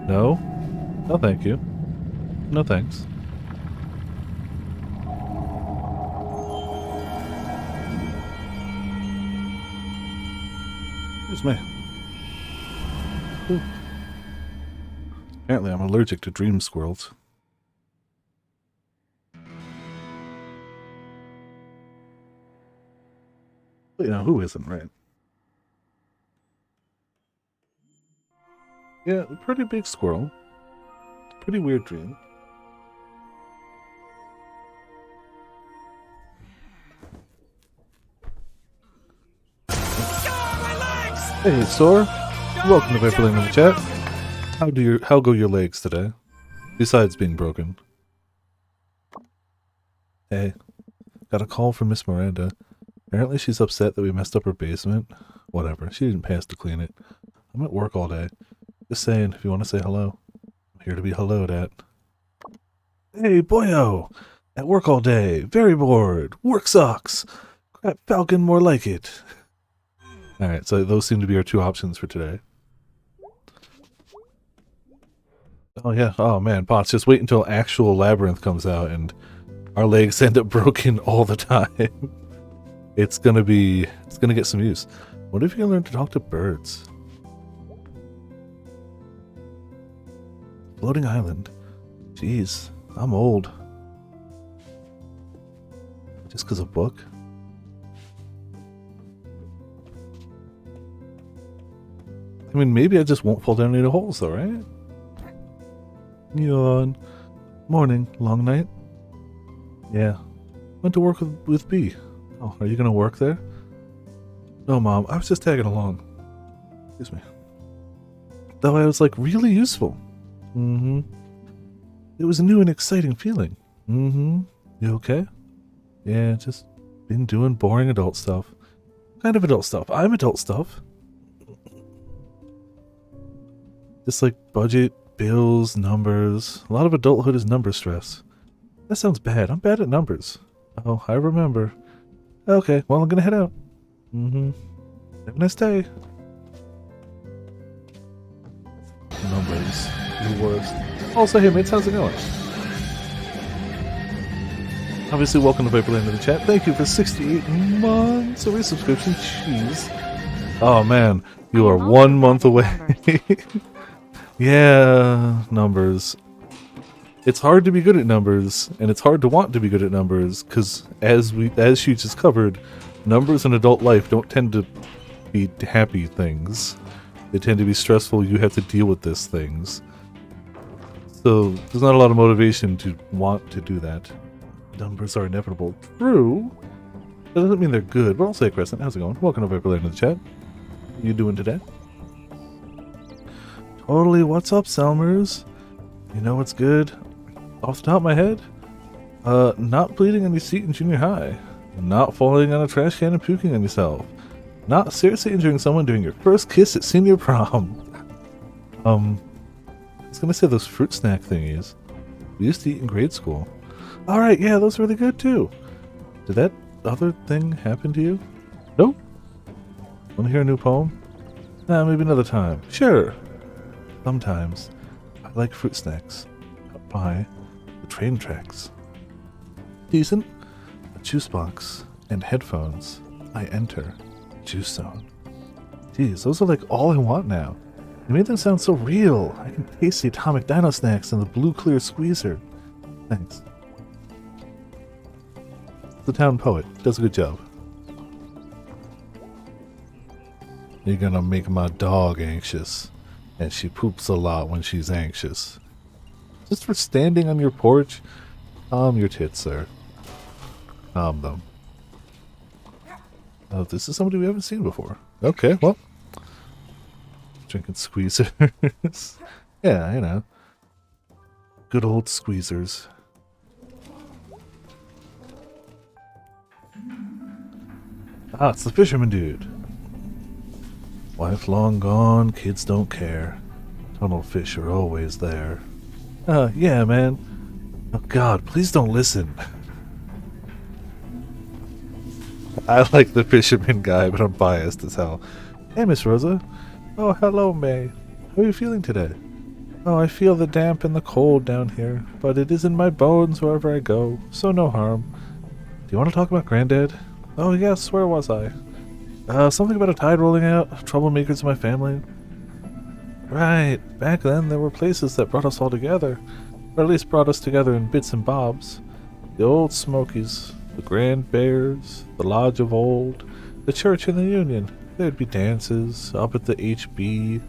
no? No thank you. No thanks. Excuse me. Ooh. Apparently I'm allergic to dream squirrels. But, you know, who isn't, right? Yeah, a pretty big squirrel. Pretty weird dream. Hey, Sor. Welcome to Vaporling in the chat. How go your legs today? Besides being broken. Hey, got a call from Miss Miranda. Apparently she's upset that we messed up her basement. Whatever, she didn't pay us to clean it. I'm at work all day. Just saying, if you want to say hello, I'm here to be helloed at. Hey, boyo! At work all day, very bored. Work sucks. Crap, Falcon, more like it. Alright, so those seem to be our two options for today. Oh yeah, oh man, Pots, just wait until actual Labyrinth comes out and our legs end up broken all the time. It's gonna get some use. What if you can learn to talk to birds? Floating Island. Jeez, I'm old. Just because of book? I mean, maybe I just won't fall down any holes though, right? Yawn. Morning, long night? Yeah. Went to work with B. Oh, are you gonna work there? No, Mom, I was just tagging along. Excuse me. Though I was like really useful. It was a new and exciting feeling. You okay? Yeah, just been doing boring adult stuff. Kind of adult stuff. I'm adult stuff. Just like budget, bills, numbers. A lot of adulthood is number stress. That sounds bad. I'm bad at numbers. Oh, I remember. Okay, well, I'm gonna head out. Have a nice day. Numbers. The worst. Also, hey mates, how's it going? Obviously, welcome to Viperland in the chat. Thank you for 68 months of resubscription. Jeez. Oh man, you are 1 month away. Yeah, numbers. It's hard to be good at numbers, and it's hard to want to be good at numbers, because as she just covered, numbers in adult life don't tend to be happy things. They tend to be stressful. You have to deal with these things. So there's not a lot of motivation to want to do that. Numbers are inevitable. True. That doesn't mean they're good, but I'll say, Crescent, how's it going? Welcome to Viperland in the chat. How you doing today? Totally, what's up, Selmers? You know what's good? Off the top of my head? Not bleeding on your seat in junior high. Not falling on a trash can and puking on yourself. Not seriously injuring someone during your first kiss at senior prom. I was gonna say those fruit snack thingies we used to eat in grade school. Alright, yeah, those are really good too. Did that other thing happen to you? Nope. Wanna hear a new poem? Nah, maybe another time. Sure. Sometimes I like fruit snacks out by the train tracks. Decent. A juice box and headphones. I enter Juice Zone. Geez, those are like all I want now. You made them sound so real. I can taste the atomic dino snacks and the blue clear squeezer. Thanks. The town poet does a good job. You're gonna make my dog anxious, and she poops a lot when she's anxious. Just for standing on your porch, calm your tits, sir. Calm them. Oh, this is somebody we haven't seen before. Okay, well. Drinking squeezers. Yeah, you know. Good old squeezers. Ah, it's the fisherman dude. Wife long gone, kids don't care. Tunnel fish are always there. Yeah, man. Oh god, please don't listen. I like the fisherman guy, but I'm biased as hell. Hey, Miss Rosa. Oh, hello, May. How are you feeling today? Oh, I feel the damp and the cold down here, but it is in my bones wherever I go, so no harm. Do you want to talk about Granddad? Oh, yes, where was I? Something about a tide rolling out, troublemakers in my family. Right, back then there were places that brought us all together, or at least brought us together in bits and bobs. The old Smokies, the Grand Bears, the Lodge of Old, the Church and the Union. There'd be dances up at the HB.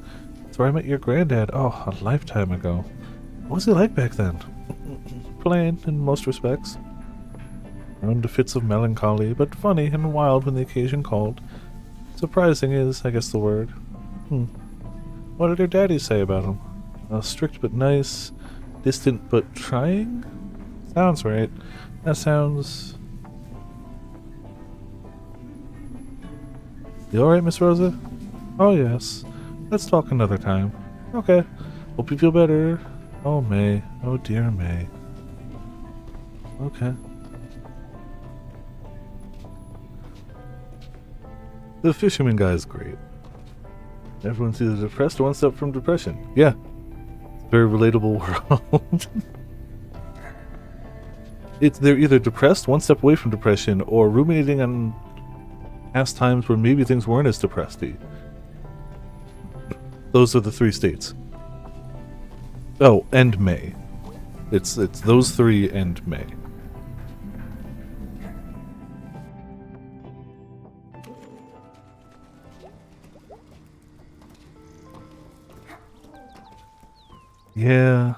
That's where I met your granddad, oh, a lifetime ago. What was he like back then? Plain in most respects. Prone to fits of melancholy, but funny and wild when the occasion called. Surprising is, I guess, the word. What did your daddy say about him? Strict but nice, distant but trying? Sounds right. That sounds... You alright, Miss Rosa? Oh, yes. Let's talk another time. Okay. Hope you feel better. Oh, May. Oh, dear May. Okay. The fisherman guy is great. Everyone's either depressed or one step from depression. Yeah. It's a very relatable world. They're either depressed, one step away from depression, or ruminating on past times where maybe things weren't as depressed-y. Those are the three states. Oh, and May. It's those three and May. Yeah.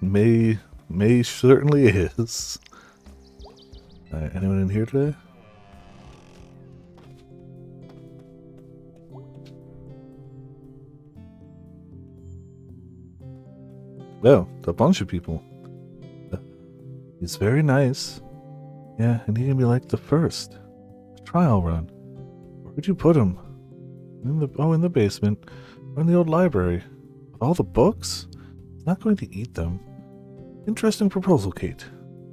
May certainly is. Anyone in here today? Well, a bunch of people. He's very nice. Yeah, and he can be like the first. Trial run. Where'd you put him? In the basement. Or in the old library. With all the books? He's not going to eat them. Interesting proposal, Kate.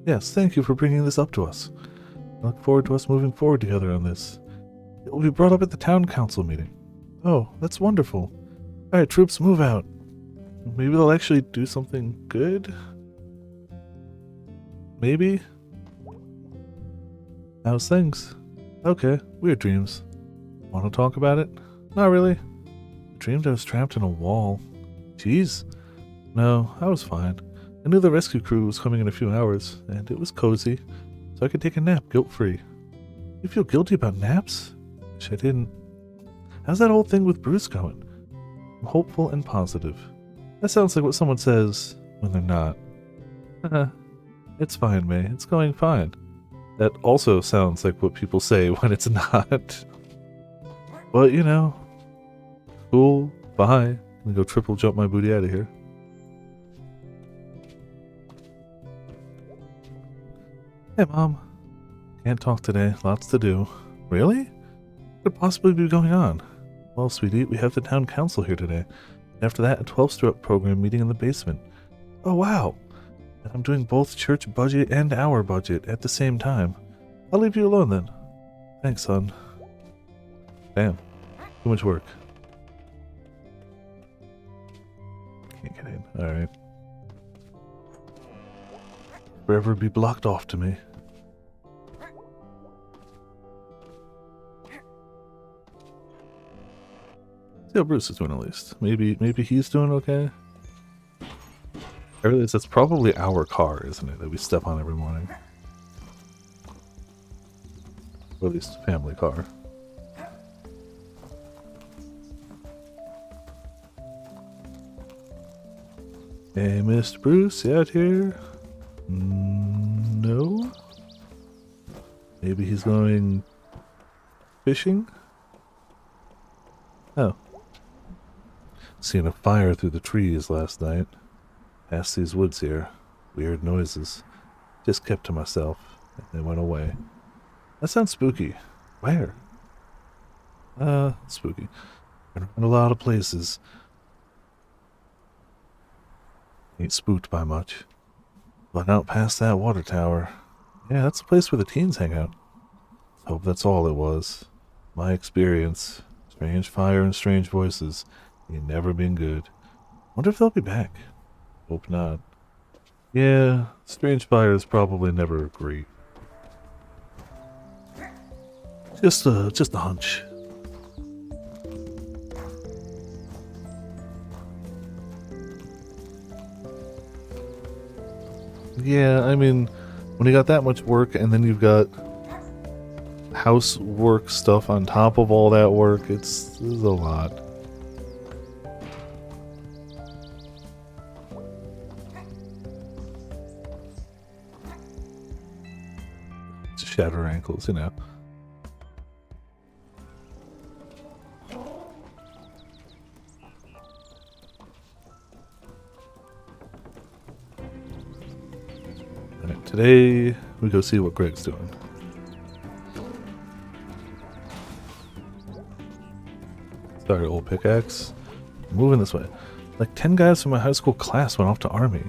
Yes, thank you for bringing this up to us. I look forward to us moving forward together on this. It will be brought up at the town council meeting. Oh, that's wonderful. Alright, troops, move out. Maybe they'll actually do something good? Maybe? How's things? Okay, weird dreams. Want to talk about it? Not really. I dreamed I was trapped in a wall. Jeez. No, I was fine. I knew the rescue crew was coming in a few hours, and it was cozy, so I could take a nap guilt-free. You feel guilty about naps? Wish I didn't. How's that whole thing with Bruce going? I'm hopeful and positive. That sounds like what someone says when they're not. It's fine, May. It's going fine. That also sounds like what people say when it's not. But, you know. Cool. Bye. I'm gonna go triple jump my booty out of here. Hey, Mom. Can't talk today. Lots to do. Really? What could possibly be going on? Well, sweetie, we have the town council here today. And after that, a 12-step program meeting in the basement. Oh, wow. And I'm doing both church budget and our budget at the same time. I'll leave you alone then. Thanks, son. Damn. Too much work. Can't get in. Alright. Forever be blocked off to me. See how Bruce is doing at least. Maybe he's doing okay. I realize that's probably our car, isn't it? That we step on every morning. Or at least family car. Hey, Mr. Bruce, you out here? No? Maybe he's going fishing? Oh. Seen a fire through the trees last night. Past these woods here. Weird noises. Just kept to myself, and they went away. That sounds spooky. Where? Spooky. Been around a lot of places. Ain't spooked by much. But out past that water tower. Yeah, that's the place where the teens hang out. Hope that's all it was. My experience. Strange fire and strange voices. Ain't never been good. Wonder if they'll be back. Hope not. Yeah, strange fire is probably never great. Just a hunch. Yeah, I mean, when you got that much work and then you've got housework stuff on top of all that work, it's a lot. Shatter ankles, you know. Alright, today we go see what Greg's doing. Sorry, old pickaxe. Moving this way. Like 10 guys from my high school class went off to army.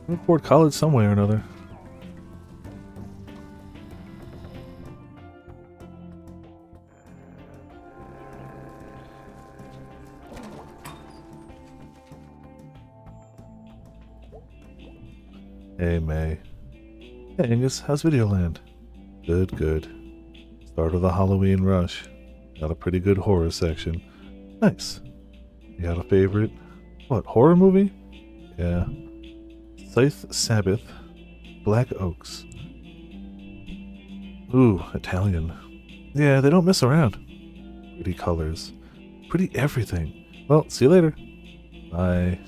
Went toward college some way or another. Hey, May. Hey, Angus, how's Videoland? Good, good. Start of the Halloween rush. Got a pretty good horror section. Nice. You got a favorite? What, horror movie? Yeah. Scythe Sabbath. Black Oaks. Ooh, Italian. Yeah, they don't mess around. Pretty colors. Pretty everything. Well, see you later. Bye.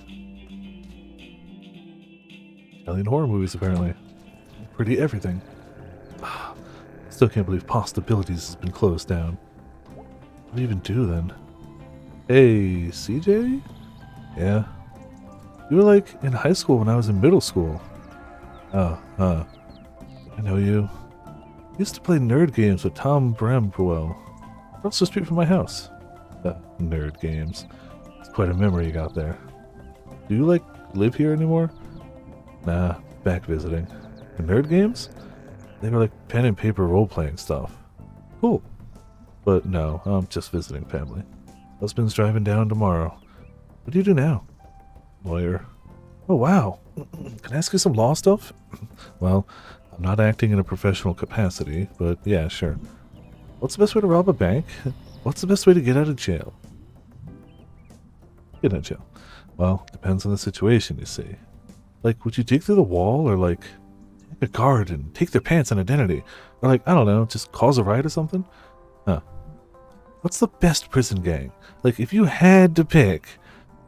Italian horror movies, apparently. Pretty everything. Still can't believe Possibilities has been closed down. What do you even do then? Hey, CJ? Yeah? You were like in high school when I was in middle school. Oh, I know you. I used to play nerd games with Tom Bramwell. Across the street from my house. Nerd games. It's quite a memory you got there. Do you, like, live here anymore? Nah, back visiting. The nerd games? They were like pen and paper role-playing stuff. Cool. But no, I'm just visiting family. Husband's driving down tomorrow. What do you do now? Lawyer. Oh, wow. Can I ask you some law stuff? Well, I'm not acting in a professional capacity, but yeah, sure. What's the best way to rob a bank? What's the best way to get out of jail? Get out of jail. Well, depends on the situation, you see. Like, would you dig through the wall, or like, take a guard and take their pants and identity? Or like, I don't know, just cause a riot or something? Huh. What's the best prison gang? Like, if you had to pick,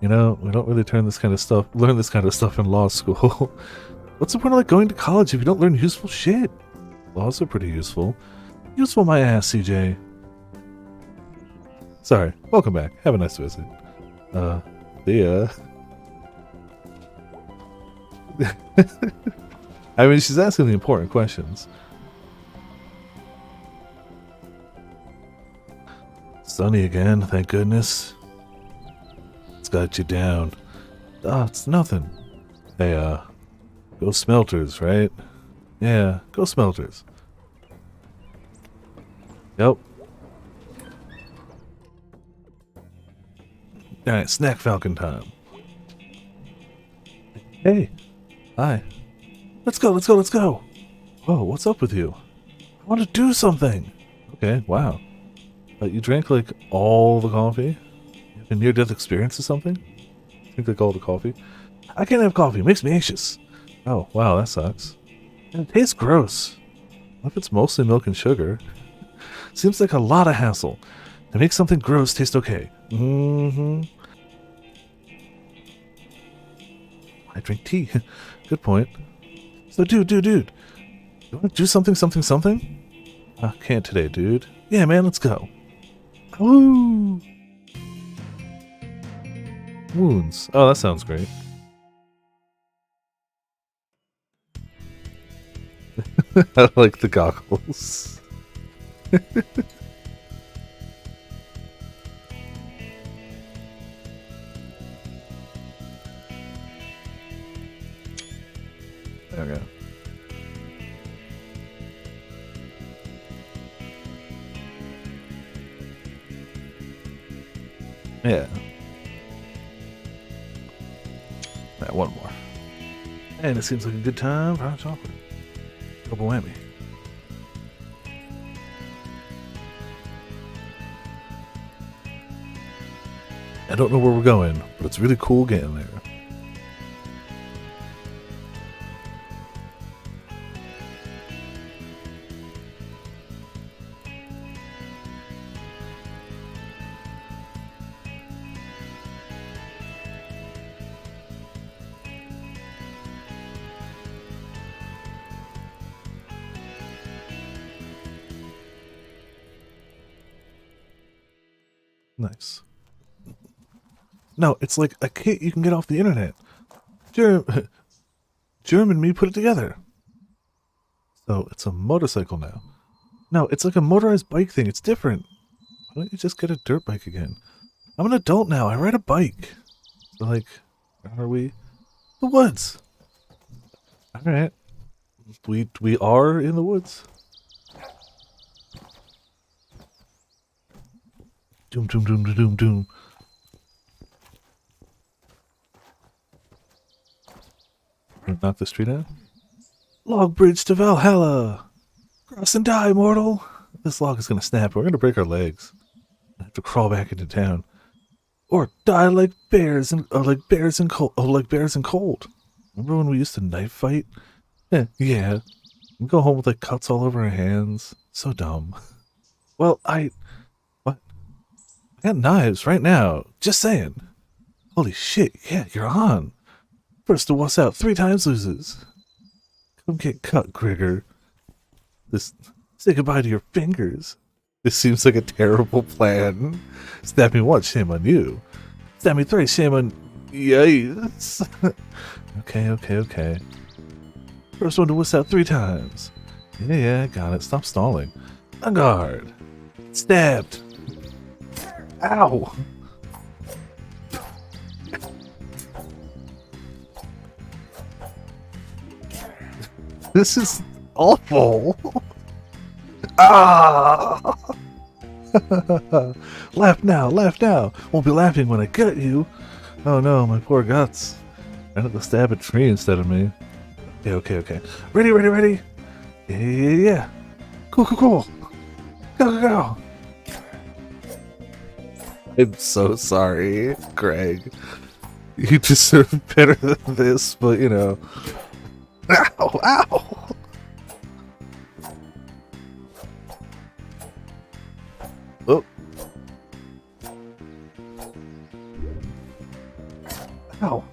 you know, we don't really learn this kind of stuff in law school. What's the point of like going to college if you don't learn useful shit? Laws are pretty useful. Useful my ass, CJ. Sorry, welcome back. Have a nice visit. Yeah. I mean, she's asking the important questions. Sunny again, thank goodness. It's got you down. Ah, it's nothing. Hey, go Smelters, right? Yeah, go Smelters. Yep. Alright, Snack Falcon time. Hey. Hi. Let's go, let's go, let's go! Whoa, what's up with you? I want to do something! Okay, wow. You drank, like, all the coffee? You have a near-death experience or something? Drink, like, all the coffee? I can't have coffee, it makes me anxious. Oh, wow, that sucks. And it tastes gross. What if it's mostly milk and sugar? Seems like a lot of hassle to make something gross taste okay. Mm-hmm. I drink tea. Good point. So, dude. You want to do something? Can't today, dude. Yeah, man, let's go. Woo! Wounds. Oh, that sounds great. I like the goggles. There we go. Yeah. Alright, one more. And it seems like a good time for hot chocolate. Double whammy. I don't know where we're going, but it's really cool getting there. Nice. No, it's like a kit you can get off the internet. Germ and me put it together. So it's a motorcycle now. No, it's like a motorized bike thing. It's different. Why don't you just get a dirt bike again? I'm an adult now. I ride a bike. So like, where are we? The woods. All right. We are in the woods. Doom, doom, doom, doom, doom, doom. Knock the street out. Log bridge to Valhalla. Cross and die, mortal. This log is gonna snap. We're gonna break our legs. I have to crawl back into town, or die like bears and cold. Remember when we used to knife fight? Yeah. We go home with like cuts all over our hands. So dumb. Well, what? I got knives right now. Just saying. Holy shit! Yeah, you're on. First to wuss out 3 times loses. Come get cut, Grigger. Say goodbye to your fingers. This seems like a terrible plan. Stab me once, shame on you. Stab me thrice, shame on... Yikes. Okay. First one to whist out 3 times. Yeah, got it. Stop stalling. On guard. Stabbed. Ow. This is awful. Ah! Laugh now. Won't be laughing when I get you. Oh no, my poor guts. I had to stab a tree instead of me. Okay. Ready. Yeah. Cool. Go. I'm so sorry, Greg. You deserve better than this, but you know. Ow! Oh. Ow.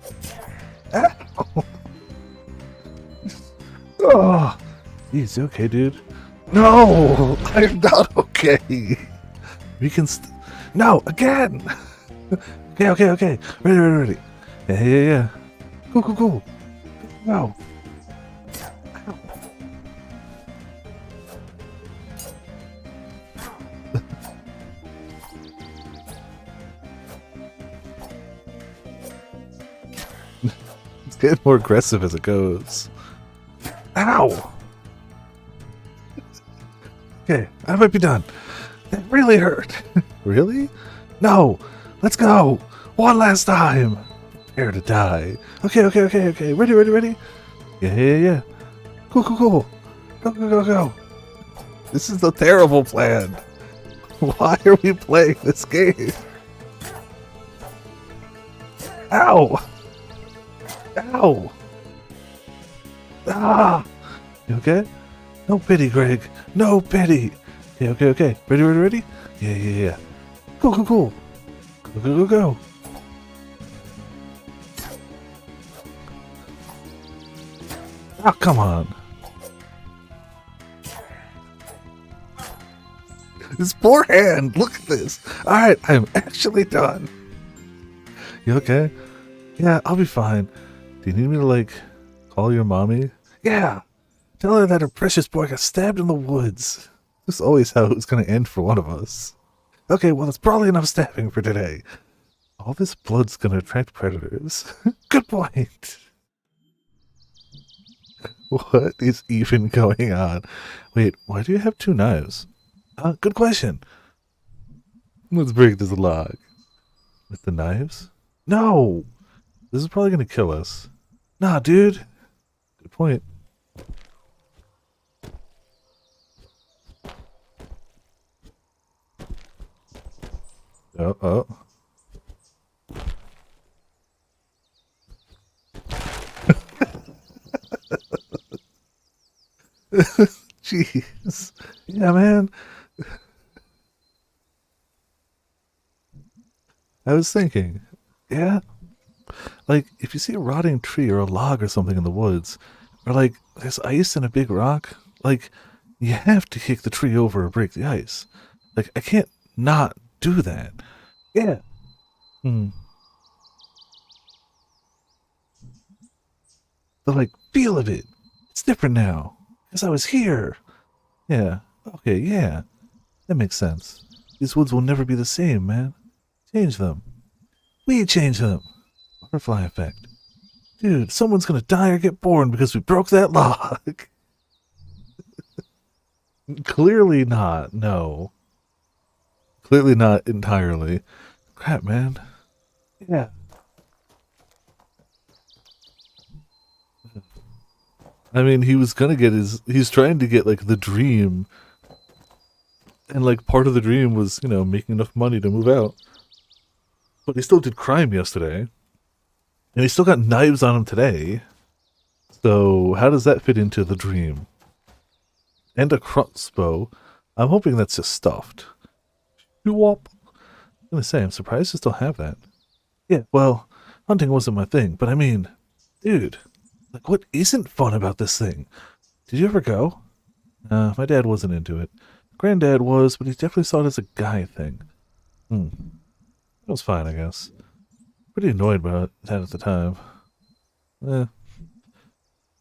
Oh. Jeez, you okay, dude? No! I'm not okay. We can No! Again! Okay. Ready. Yeah. Cool. No. It's getting more aggressive as it goes. Ow! Okay, I might be done. That really hurt. Really? No! Let's go! One last time! Prepare to die. Okay. Ready? Yeah. Cool. Go. This is a terrible plan. Why are we playing this game? Ow! Ah! You okay? No pity, Greg. No pity. Okay. Ready? Yeah. Cool. Go. Oh, come on. This poor hand. Look at this. Alright, I'm actually done. You okay? Yeah, I'll be fine. Do you need me to, like, call your mommy? Yeah. Tell her that her precious boy got stabbed in the woods. This is always how it's going to end for one of us. Okay, well, that's probably enough stabbing for today. All this blood's going to attract predators. Good point. What is even going on? Wait, why do you have 2 knives? Good question. Let's break this log. With the knives? No! This is probably going to kill us. Nah, dude. Good point. Oh. Jeez. Yeah, man. I was thinking, yeah, like if you see a rotting tree or a log or something in the woods, or like there's ice in a big rock, like you have to kick the tree over or break the ice. Like I can't not do that. Yeah. The like feel of it. It's different now. Because I was here. Yeah. Okay, yeah. That makes sense. These woods will never be the same, man. Change them. We change them. Butterfly effect. Dude, someone's gonna die or get born because we broke that log. Clearly not, no. Clearly not entirely. Crap, man. Yeah. I mean, he was gonna get he's trying to get, like, the dream. And, like, part of the dream was, you know, making enough money to move out. But he still did crime yesterday. And he still got knives on him today. So, how does that fit into the dream? And a crossbow. I'm hoping that's just stuffed. Whoop. I'm gonna say, I'm surprised to still have that. Yeah, well, hunting wasn't my thing, but I mean, dude, like, what isn't fun about this thing? Did you ever go? My dad wasn't into it. Granddad was, but he definitely saw it as a guy thing. It was fine, I guess. Pretty annoyed about that at the time. You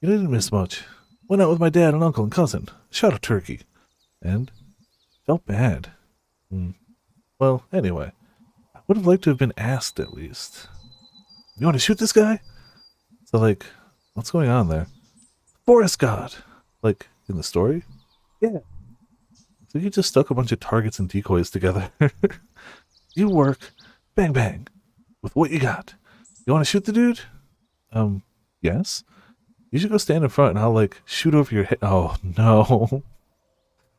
didn't miss much. Went out with my dad and uncle and cousin. Shot a turkey. And felt bad. Well, anyway. I would have liked to have been asked at least. You want to shoot this guy? So, like, what's going on there? Forest god! Like, in the story? Yeah. So you just stuck a bunch of targets and decoys together. You work, bang bang, with what you got. You want to shoot the dude? Yes? You should go stand in front and I'll, like, shoot over your head. Oh, no.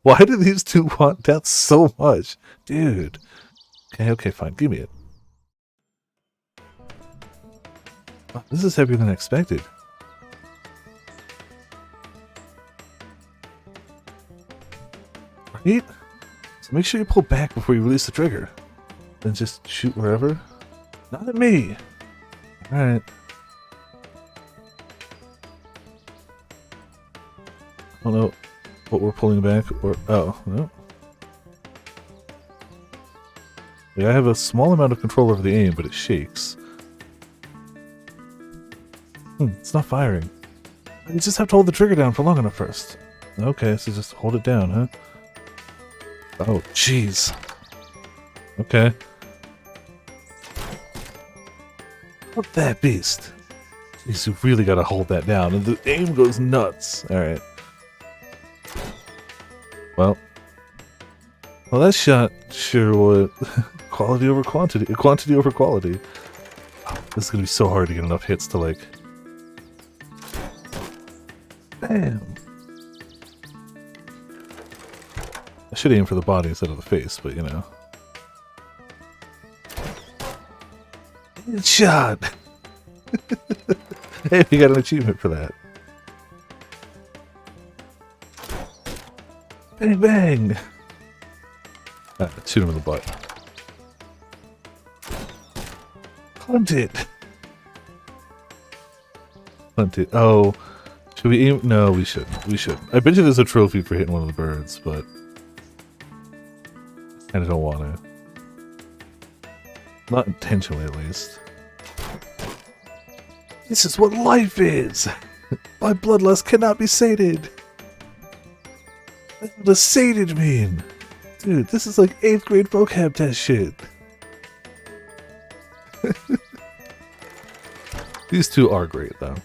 Why do these two want death so much? Dude. Okay, fine. Give me it. Oh, this is heavier than I expected. Right? So make sure you pull back before you release the trigger. Then just shoot wherever. Not at me! Alright. I don't know what we're pulling back or... Oh, no. Yeah, I have a small amount of control over the aim, but it shakes. It's not firing. You just have to hold the trigger down for long enough first. Okay, so just hold it down, huh? Oh, jeez. Okay. What that beast? Jeez, you really gotta hold that down, and the aim goes nuts. Alright. Well, that shot sure would. Quality over quantity. Quantity over quality. Oh, this is gonna be so hard to get enough hits to, like... Bam! I should aim for the body instead of the face, but you know. Headshot! Hey, we got an achievement for that. Bang bang! Shoot him in the butt. Hunt it! Hunt it. Oh. Should we aim? No, we shouldn't. We shouldn't. I bet you there's a trophy for hitting one of the birds, but... I kinda don't want to. Not intentionally, at least. This is what life is! My bloodlust cannot be sated! What does sated mean? Dude, this is like 8th grade vocab test shit. These two are great, though.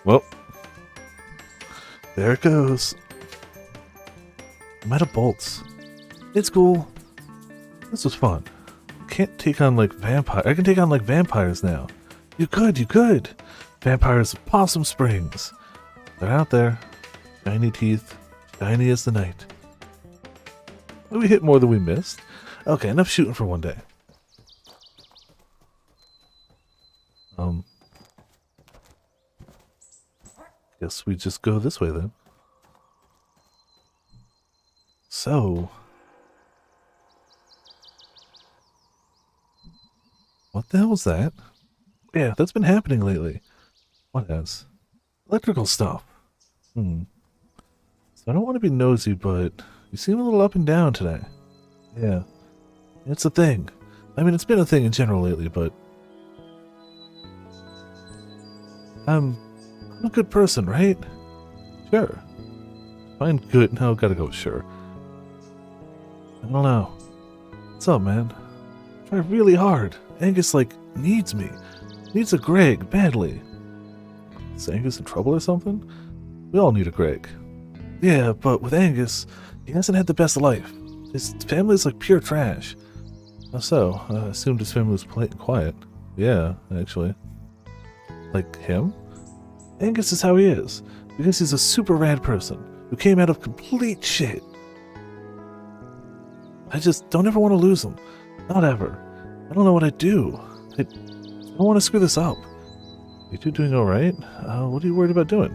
Well. There it goes. I'm out of bolts. It's cool. This was fun. Can't take on, like, vampire. I can take on, like, vampires now. You could! Vampires of Possum Springs. They're out there. Shiny teeth. Shiny as the night. We hit more than we missed. Okay, enough shooting for one day. Guess we just go this way then. So... What the hell was that? Yeah, that's been happening lately. What has? Electrical stuff. So I don't want to be nosy, but you seem a little up and down today. Yeah. It's a thing. I mean, it's been a thing in general lately, but... I'm a good person, right? Sure. Fine, good. No, gotta go, sure. I don't know. What's up, man? Try really hard. Angus, like, needs me. Needs a Greg, badly. Is Angus in trouble or something? We all need a Greg. Yeah, but with Angus, he hasn't had the best life. His family's like pure trash. How so? I assumed his family was quiet. Yeah, actually. Like him? Angus is how he is, because he's a super rad person who came out of complete shit. I just don't ever want to lose him. Not ever. I don't know what I'd do. I don't want to screw this up. You two doing alright? What are you worried about doing?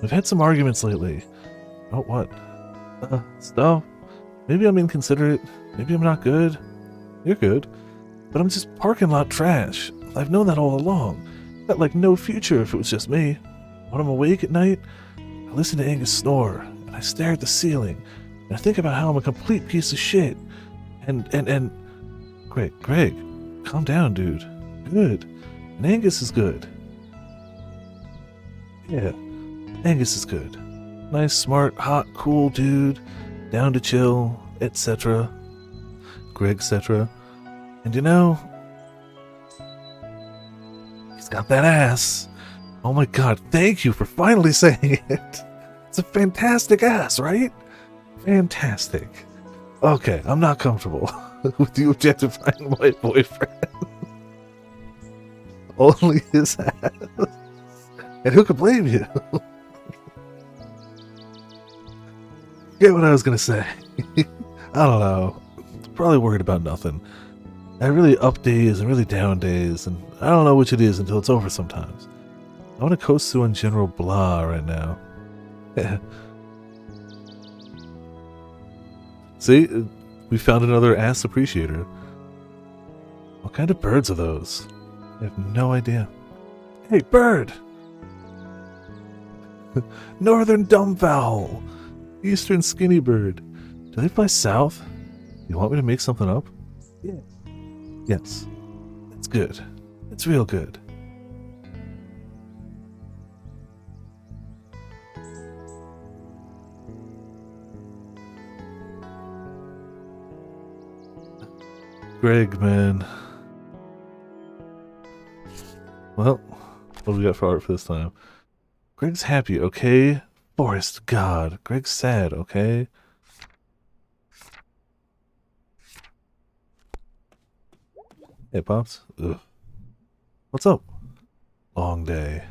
We've had some arguments lately. Oh, what? Stuff. Maybe I'm inconsiderate. Maybe I'm not good. You're good. But I'm just parking lot trash. I've known that all along. Got like no future if it was just me. When I'm awake at night, I listen to Angus snore, and I stare at the ceiling, and I think about how I'm a complete piece of shit. And Greg, calm down, dude. Good. And Angus is good. Yeah, Angus is good. Nice, smart, hot, cool dude. Down to chill, etc. Greg, etc. And you know, he's got that ass. Oh my god, thank you for finally saying it. It's a fantastic ass, right? Fantastic. Okay, I'm not comfortable with you objectifying my boyfriend. Only his ass. And who could blame you? Get what I was gonna say. I don't know. Probably worried about nothing. I have really up days and really down days, and I don't know which it is until it's over sometimes. I want to coast through on general blah right now. See? We found another ass appreciator. What kind of birds are those? I have no idea. Hey, bird! Northern dumbfowl! Eastern skinny bird. Do they fly south? You want me to make something up? Yeah. Yes. That's good. It's real good. Greg, man. Well, what do we got for art for this time? Greg's happy, okay? Forest God. Greg's sad, okay? Hey, Pops. Ugh. What's up? Long day.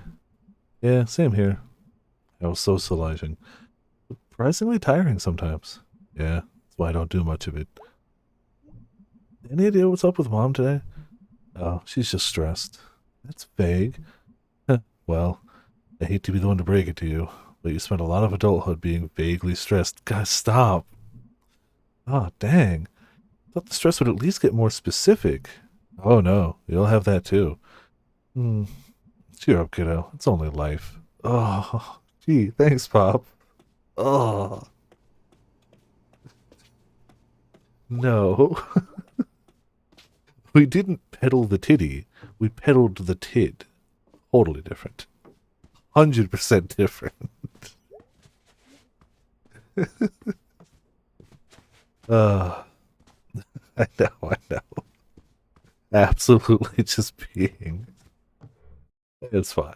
Yeah, same here. I was socializing. Surprisingly tiring sometimes. Yeah, that's why I don't do much of it. Any idea what's up with Mom today? Oh, she's just stressed. That's vague. Well, I hate to be the one to break it to you, but you spent a lot of adulthood being vaguely stressed. Guys, stop. Oh, dang. I thought the stress would at least get more specific. Oh no, you'll have that too. Cheer up, kiddo. It's only life. Oh, gee, thanks, Pop. Oh. No. We didn't pedal the titty. We pedaled the tid. Totally different. 100% different. I know. Absolutely just being. It's fine.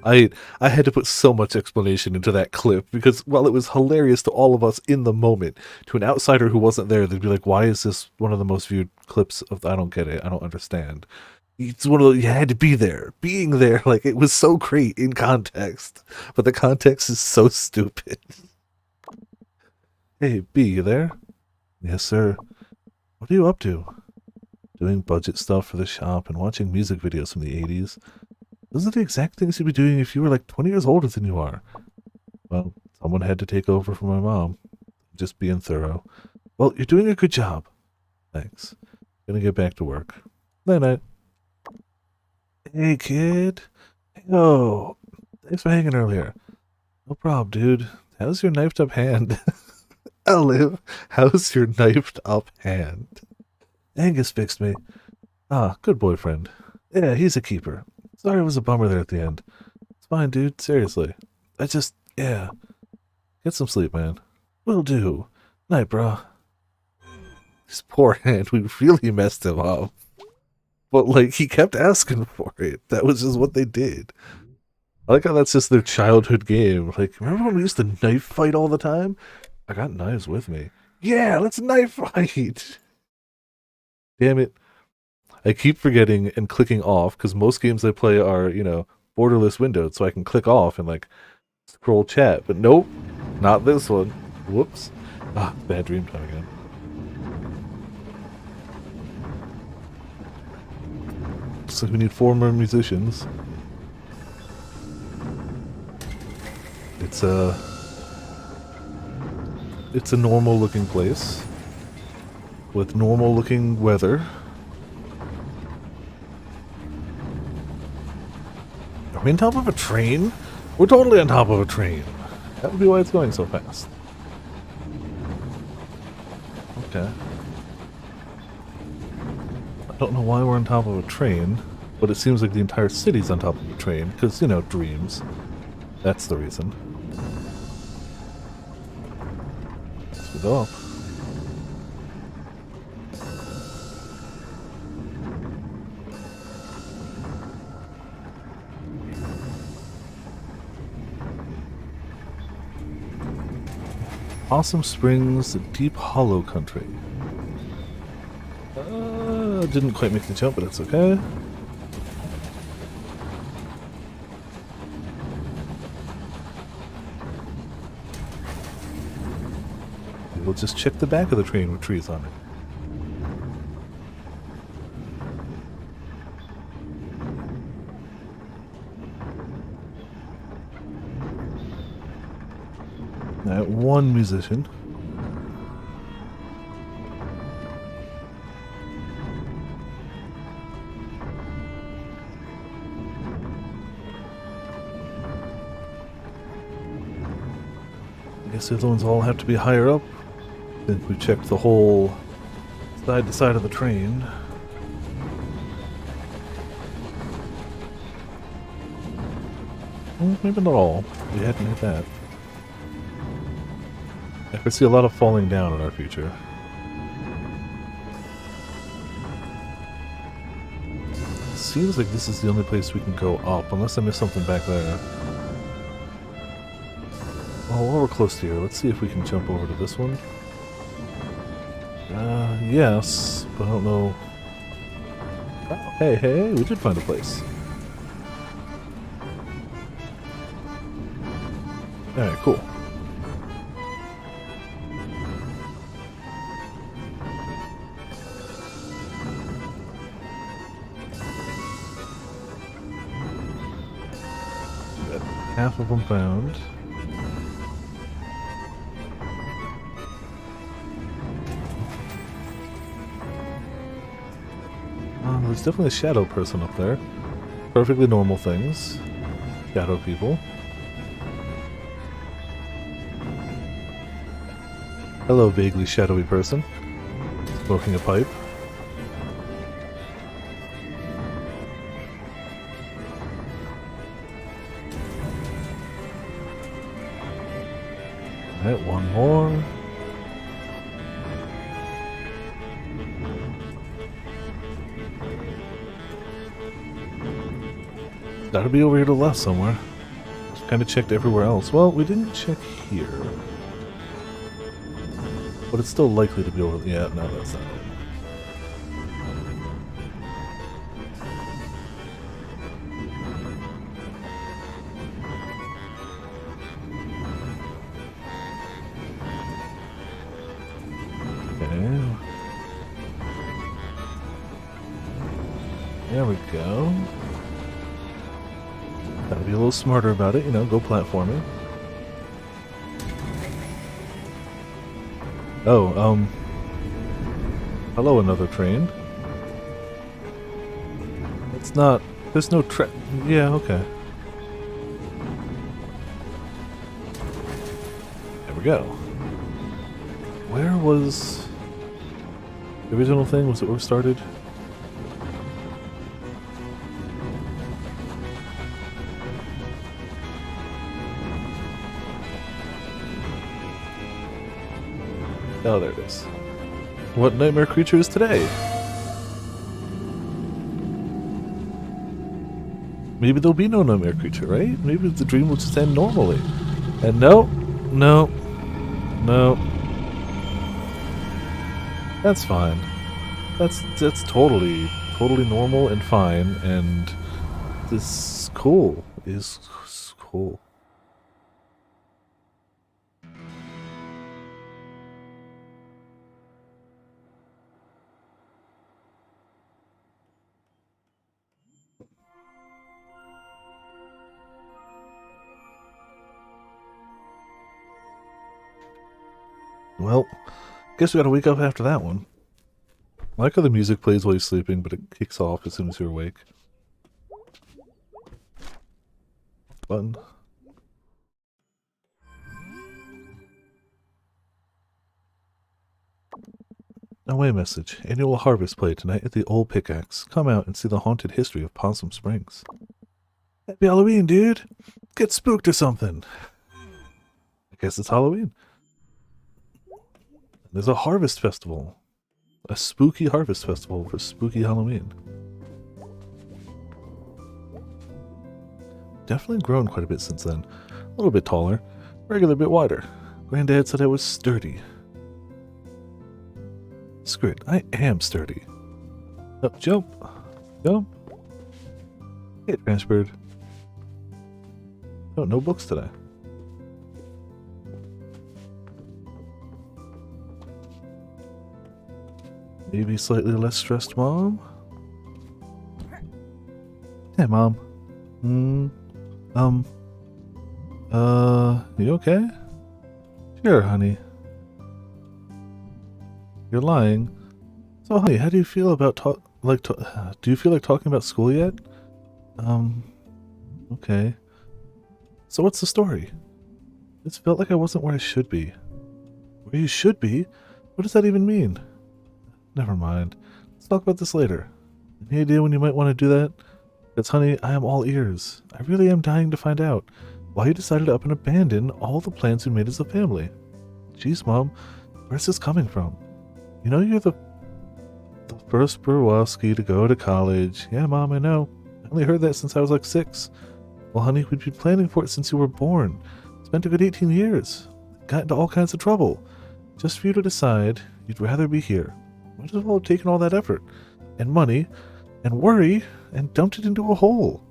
I had to put so much explanation into that clip because while it was hilarious to all of us in the moment, to an outsider who wasn't there, they'd be like, why is this one of the most viewed clips of I don't get it, I don't understand. It's one of those, you had to be there. Being there, like, it was so great in context, but the context is so stupid. Hey, B, you there? Yes, sir. What are you up to? Doing budget stuff for the shop and watching music videos from the 80s. Those are the exact things you'd be doing if you were like 20 years older than you are. Well, someone had to take over for my mom. Just being thorough. Well, you're doing a good job. Thanks. Gonna get back to work. Night-night. Hey, kid. Yo. Thanks for hanging earlier. No problem, dude. How's your knifed up hand? Olive, how's your knifed up hand? Angus fixed me. Ah, good boyfriend. Yeah, he's a keeper. Sorry it was a bummer there at the end. It's fine, dude. Seriously. Yeah. Get some sleep, man. Will do. Night, bro. His poor hand, we really messed him up. But, like, he kept asking for it. That was just what they did. I like how that's just their childhood game. Like, remember when we used to knife fight all the time? I got knives with me. Yeah, let's knife fight! Damn it. I keep forgetting and clicking off, because most games I play are, you know, borderless windowed, so I can click off and, like, scroll chat. But nope, not this one. Whoops. Ah, bad dream time again. So we need 4 more musicians. It's a normal looking place with normal looking weather. Are we on top of a train? We're totally on top of a train. That would be why it's going so fast. Okay. I don't know why we're on top of a train, but it seems like the entire city's on top of a train, because, you know, dreams. That's the reason. Let's go up. Awesome Springs, Deep Hollow Country. Didn't quite make the jump, but it's okay. We'll just check the back of the train with trees on it. Alright, one musician. I guess the other ones all have to be higher up. Since we checked the whole side to side of the train. Well, maybe not all. We hadn't hit that. I foresee a lot of falling down in our future. Seems like this is the only place we can go up, unless I missed something back there. Well, while we're close to here, let's see if we can jump over to this one. Yes, but I don't know. Oh, hey, we did find a place. Alright, cool. Got half of them found. There's definitely a shadow person up there. Perfectly normal things. Shadow people. Hello, vaguely shadowy person. Smoking a pipe. Alright, one more. Gotta be over here to the left somewhere. Kinda checked everywhere else. Well, we didn't check here. But it's still likely to be over... Yeah, no, that's not it. Okay. There we go. Gotta be a little smarter about it, you know, go platforming. Oh, hello, another train. It's not... There's no track... Yeah, okay. There we go. Where was... the original thing? Was it where we started? Oh, there it is. What nightmare creature is today? Maybe there'll be no nightmare creature, right? Maybe the dream will just end normally. And no. That's fine. That's totally normal and fine, and this is cool. Well, guess we gotta wake up after that one. I like how the music plays while you're sleeping, but it kicks off as soon as you're awake. Button. Away message. Annual harvest play tonight at the Old Pickaxe. Come out and see the haunted history of Possum Springs. Happy Halloween, dude! Get spooked or something. I guess it's Halloween. There's a harvest festival. A spooky harvest festival for spooky Halloween. Definitely grown quite a bit since then. A little bit taller, regular bit wider. Granddad said I was sturdy. Screw it, I am sturdy. Oh, jump. Jump. Hey, Transbird. Oh, no books today. Maybe slightly less stressed, Mom? Hey, Mom. You okay? Sure, honey. You're lying. So, honey, how do you feel about do you feel like talking about school yet? Okay. So what's the story? It's felt like I wasn't where I should be. Where you should be? What does that even mean? Never mind. Let's talk about this later. Any idea when you might want to do that? Because, honey, I am all ears. I really am dying to find out why you decided to up and abandon all the plans we made as a family. Jeez, Mom, where's this coming from? You know you're the first Burwoski to go to college. Yeah, Mom, I know. I only heard that since I was like 6. Well, honey, we've been planning for it since you were born. Spent a good 18 years. Got into all kinds of trouble. Just for you to decide you'd rather be here. Might as well have taken all that effort, and money, and worry, and dumped it into a hole.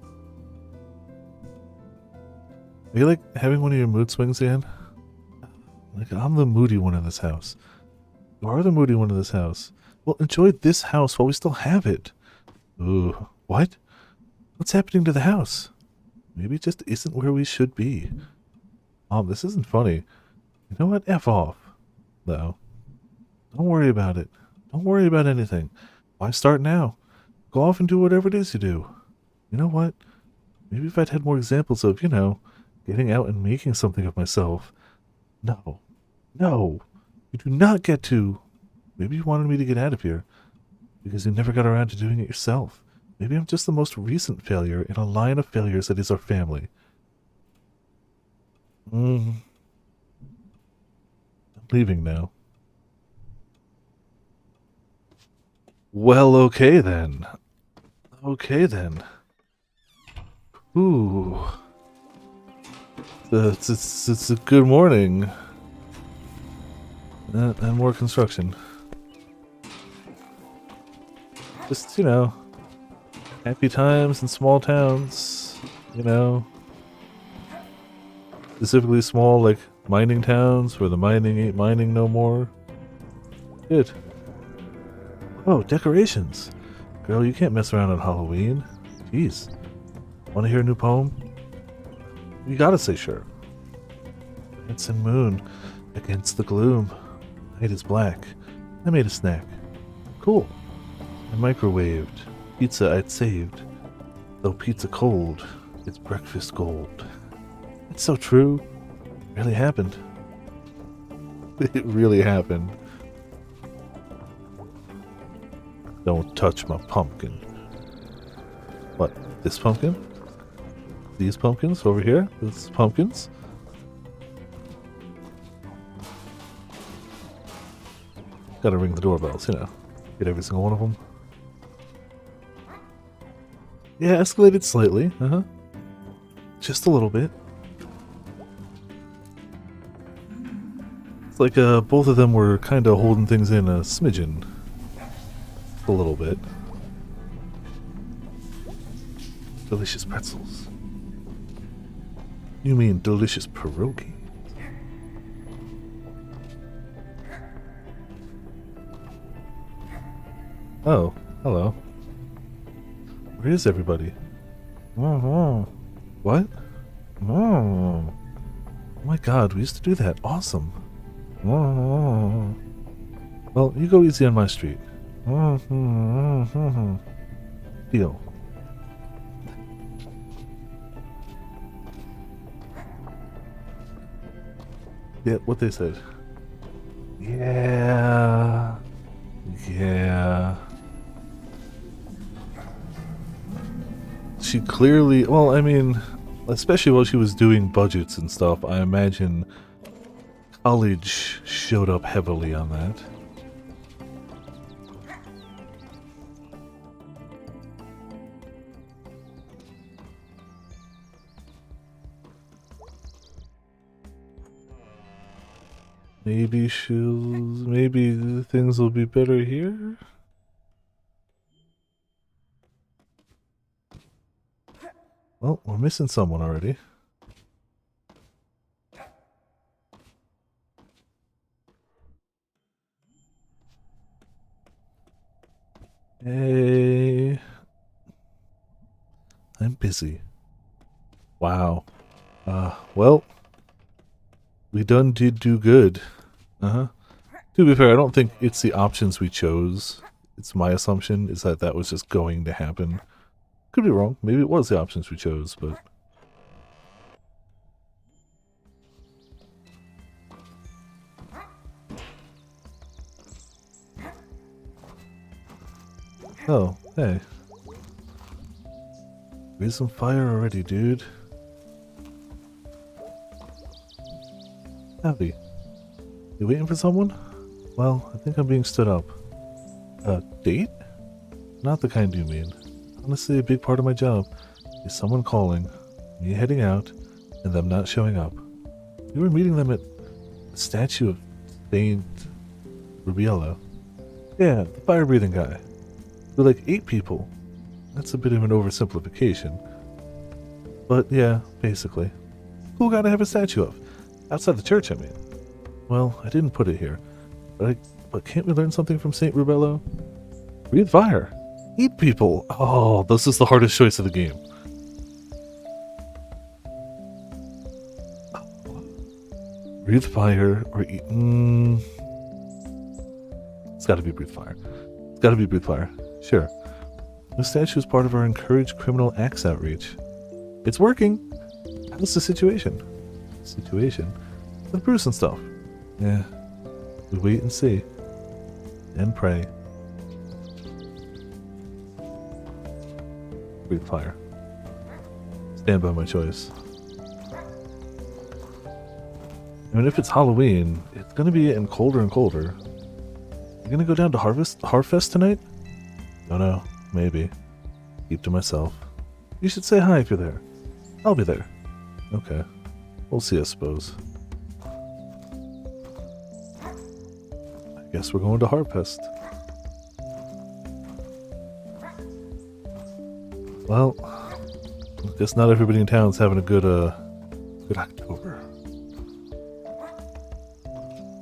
Are you like having one of your mood swings again? Like, I'm the moody one in this house. You are the moody one in this house. Well, enjoy this house while we still have it. Ooh, what? What's happening to the house? Maybe it just isn't where we should be. Mom, this isn't funny. You know what? F off. No. Don't worry about it. Don't worry about anything. Why start now? Go off and do whatever it is you do. You know what? Maybe if I'd had more examples of, getting out and making something of myself. No. No. You do not get to. Maybe you wanted me to get out of here because you never got around to doing it yourself. Maybe I'm just the most recent failure in a line of failures that is our family. I'm leaving now. Well, okay then. Okay then. Ooh. It's a good morning. And more construction. Just, happy times in small towns, Specifically small, like, mining towns where the mining ain't mining no more. Good. Oh, decorations. Girl, you can't mess around on Halloween. Jeez. Want to hear a new poem? You gotta say sure. Nights and moon against the gloom. Night is black. I made a snack. Cool. I microwaved. Pizza I'd saved. Though pizza cold, it's breakfast gold. It's so true. It really happened. It really happened. Don't touch my pumpkin. What? This pumpkin? These pumpkins over here? These pumpkins? Gotta ring the doorbells, Get every single one of them. Yeah, escalated slightly. Just a little bit. It's like both of them were kind of holding things in a smidgen. A little bit. Delicious pretzels. You mean delicious pierogi? Oh, hello. Where is everybody? What? Oh my god, we used to do that. Awesome. Well, you go easy on my street. Deal. Yeah, what they said. Yeah. Yeah. She clearly, well, I mean, especially while she was doing budgets and stuff, I imagine college showed up heavily on that. Maybe things will be better here? Well, we're missing someone already. Hey. I'm busy. Wow. Well, we did do good. Uh-huh. To be fair, I don't think it's the options we chose. It's my assumption is that was just going to happen. Could be wrong. Maybe it was the options we chose, but... Oh, hey. There's some fire already, dude. Howdy. You waiting for someone? Well, I think I'm being stood up. A date? Not the kind you mean. Honestly, a big part of my job is someone calling, me heading out, and them not showing up. You were meeting them at the statue of Saint Rubiello. Yeah, the fire-breathing guy. There were like 8 people. That's a bit of an oversimplification. But yeah, basically. Cool guy to have a statue of. Outside the church, I mean. Well, I didn't put it here. But can't we learn something from Saint Rubello? Breathe fire. Eat people. Oh, this is the hardest choice of the game. Breathe fire or eat... It's gotta be breathe fire. It's gotta be breathe fire. Sure. The statue is part of our Encourage Criminal Acts outreach. It's working. How's the situation? Situation? With Bruce and stuff. Yeah. We wait and see. And pray. Breathe fire. Stand by my choice. I mean, if it's Halloween, it's gonna be getting colder and colder. You gonna go down to Harfest tonight? Don't know. Maybe. Keep to myself. You should say hi if you're there. I'll be there. Okay. We'll see, I suppose. I guess we're going to Harfest. Well, I guess not everybody in town's having a good October.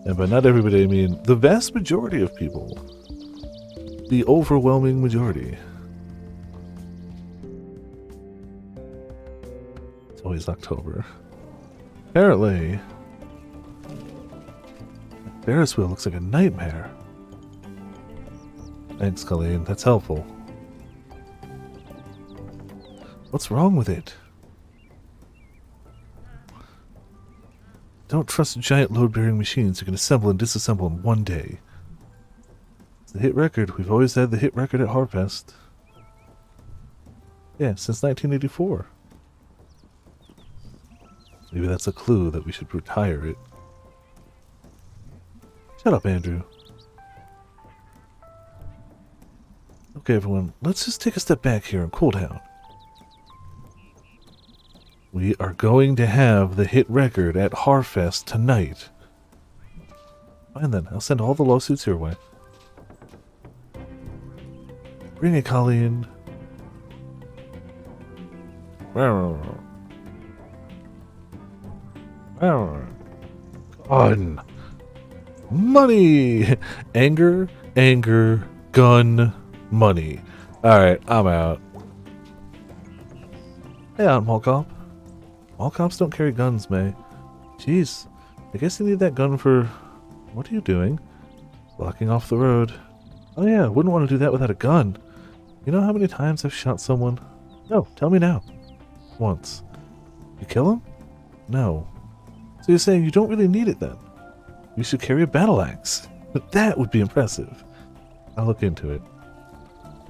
And by not everybody, I mean the vast majority of people. The overwhelming majority. It's always October. Apparently, the Ferris wheel looks like a nightmare. Thanks, Colleen. That's helpful. What's wrong with it? Don't trust giant load-bearing machines you can assemble and disassemble in one day. It's the hit record. We've always had the hit record at Harfest. Yeah, since 1984. Maybe that's a clue that we should retire it. Shut up, Andrew. Okay, everyone, let's just take a step back here and cool down. We are going to have the hit record at Harfest tonight. Fine then, I'll send all the lawsuits your way. Bring it, Colleen. Gun. Money! Anger, anger, gun, money. Alright, I'm out. Hey, I'm Mall Cop. All cops don't carry guns, May. Jeez, I guess you need that gun for... What are you doing? Blocking off the road. Oh yeah, wouldn't want to do that without a gun. You know how many times I've shot someone? No, tell me now. Once. You kill him? No. So you're saying you don't really need it then? You should carry a battle axe. But that would be impressive. I'll look into it.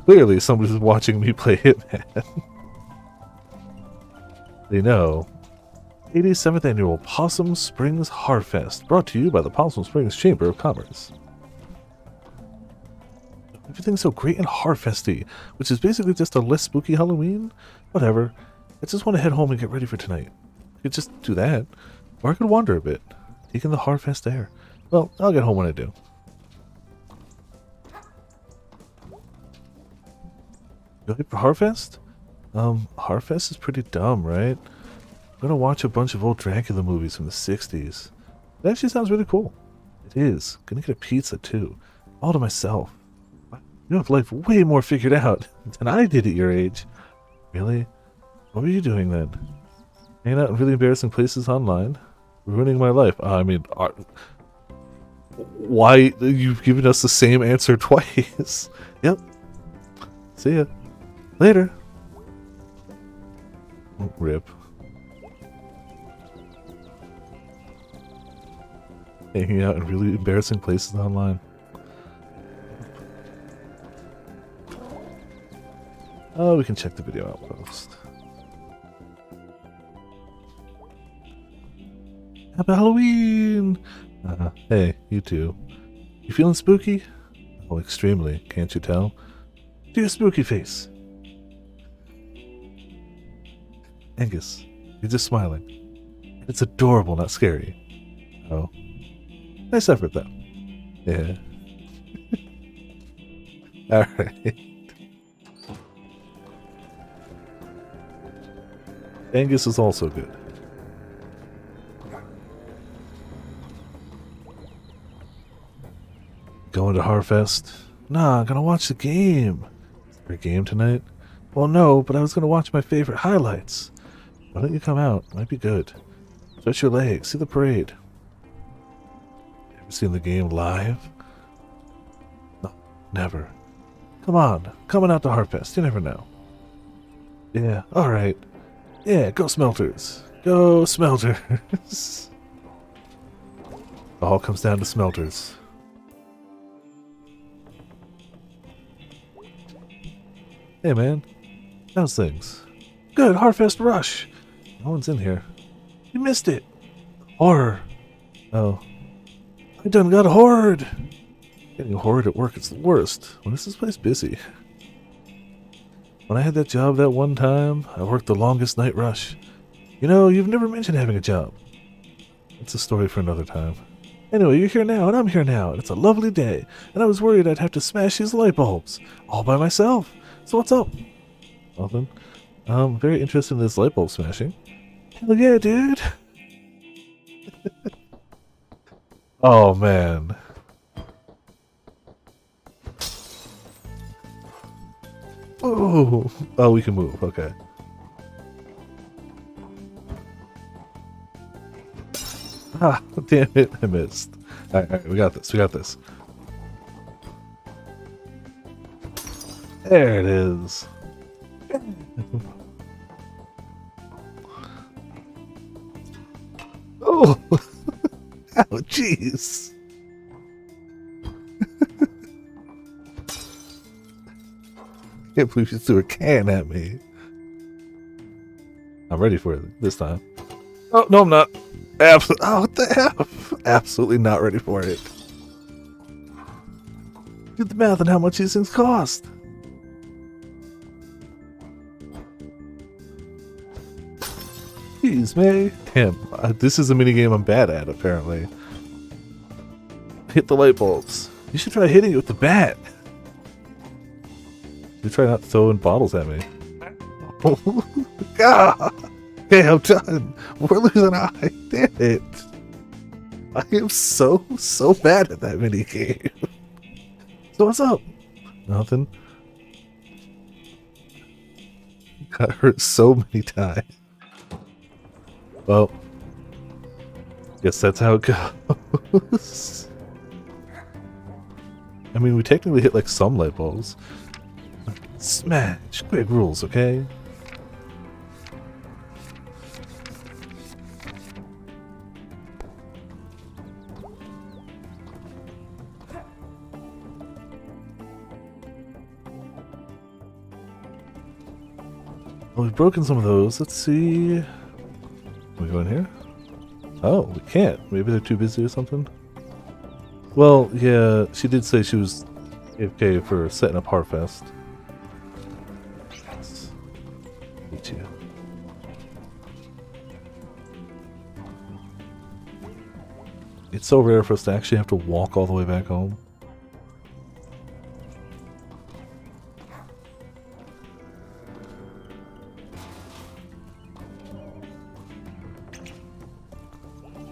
Clearly, somebody's watching me play Hitman. They know. 87th Annual Possum Springs Harfest, brought to you by the Possum Springs Chamber of Commerce. Everything's so great and Harfesty, which is basically just a less spooky Halloween. Whatever. I just want to head home and get ready for tonight. I could just do that. Or I could wander a bit, taking the Harfest air. Well, I'll get home when I do. You hyped for Harfest? Harfest is pretty dumb, right? I'm gonna watch a bunch of old Dracula movies from the 60s. It actually sounds really cool. It is. Gonna get a pizza too. All to myself. You have life way more figured out than I did at your age. Really? What were you doing then? Hanging out in really embarrassing places online? Ruining my life. I mean, why? You've given us the same answer twice. Yep. See ya. Later. Oh, rip. Hanging out in really embarrassing places online. Oh, we can check the video outpost. Happy Halloween! Hey, you two. You feeling spooky? Oh, extremely, can't you tell? Do your spooky face. Angus, you're just smiling. It's adorable, not scary. Oh. Nice effort, though. Yeah. Alright. Angus is also good. Going to Harfest? Nah, gonna watch the game. Is there a game tonight? Well, no, but I was gonna watch my favorite highlights. Why don't you come out? Might be good. Stretch your legs, see the parade. Ever seen the game live? No, never. Come on, coming out to Harfest, you never know. Yeah, alright. Yeah, go Smelters. Go Smelters. It all comes down to Smelters. Hey man, how's things? Good, Harfest Rush. No one's in here. You missed it. Horror. Oh. I done got horrored. Getting horrored at work is the worst. When is this place busy? When I had that job that one time, I worked the longest night rush. You know, you've never mentioned having a job. It's a story for another time. Anyway, you're here now, and I'm here now, and it's a lovely day, and I was worried I'd have to smash these light bulbs, all by myself. So what's up? Nothing. I'm very interested in this light bulb smashing. Hell yeah, dude! Oh, man. Oh, we can move. Okay. Ah, damn it! I missed. All right, we got this. We got this. There it is. Oh, oh, jeez. Can't believe you threw a can at me. I'm ready for it this time. Oh, no, I'm not. Oh, what the F? Absolutely not ready for it. Do the math on how much these things cost. Jeez, man. Damn, this is a minigame I'm bad at, apparently. Hit the light bulbs. You should try hitting it with the bat. You try not throwing bottles at me. Ah! Okay, I'm done. We're losing an eye. Damn it. I am so bad at that minigame. So what's up? Nothing. Got hurt so many times. Well, guess that's how it goes. I mean, we technically hit like some light bulbs. Smash! Quick rules, okay? Well, we've broken some of those. Let's see. Can we go in here? Oh, we can't. Maybe they're too busy or something. Well, yeah, she did say she was AFK for setting up Harfest. Meet you. It's so rare for us to actually have to walk all the way back home.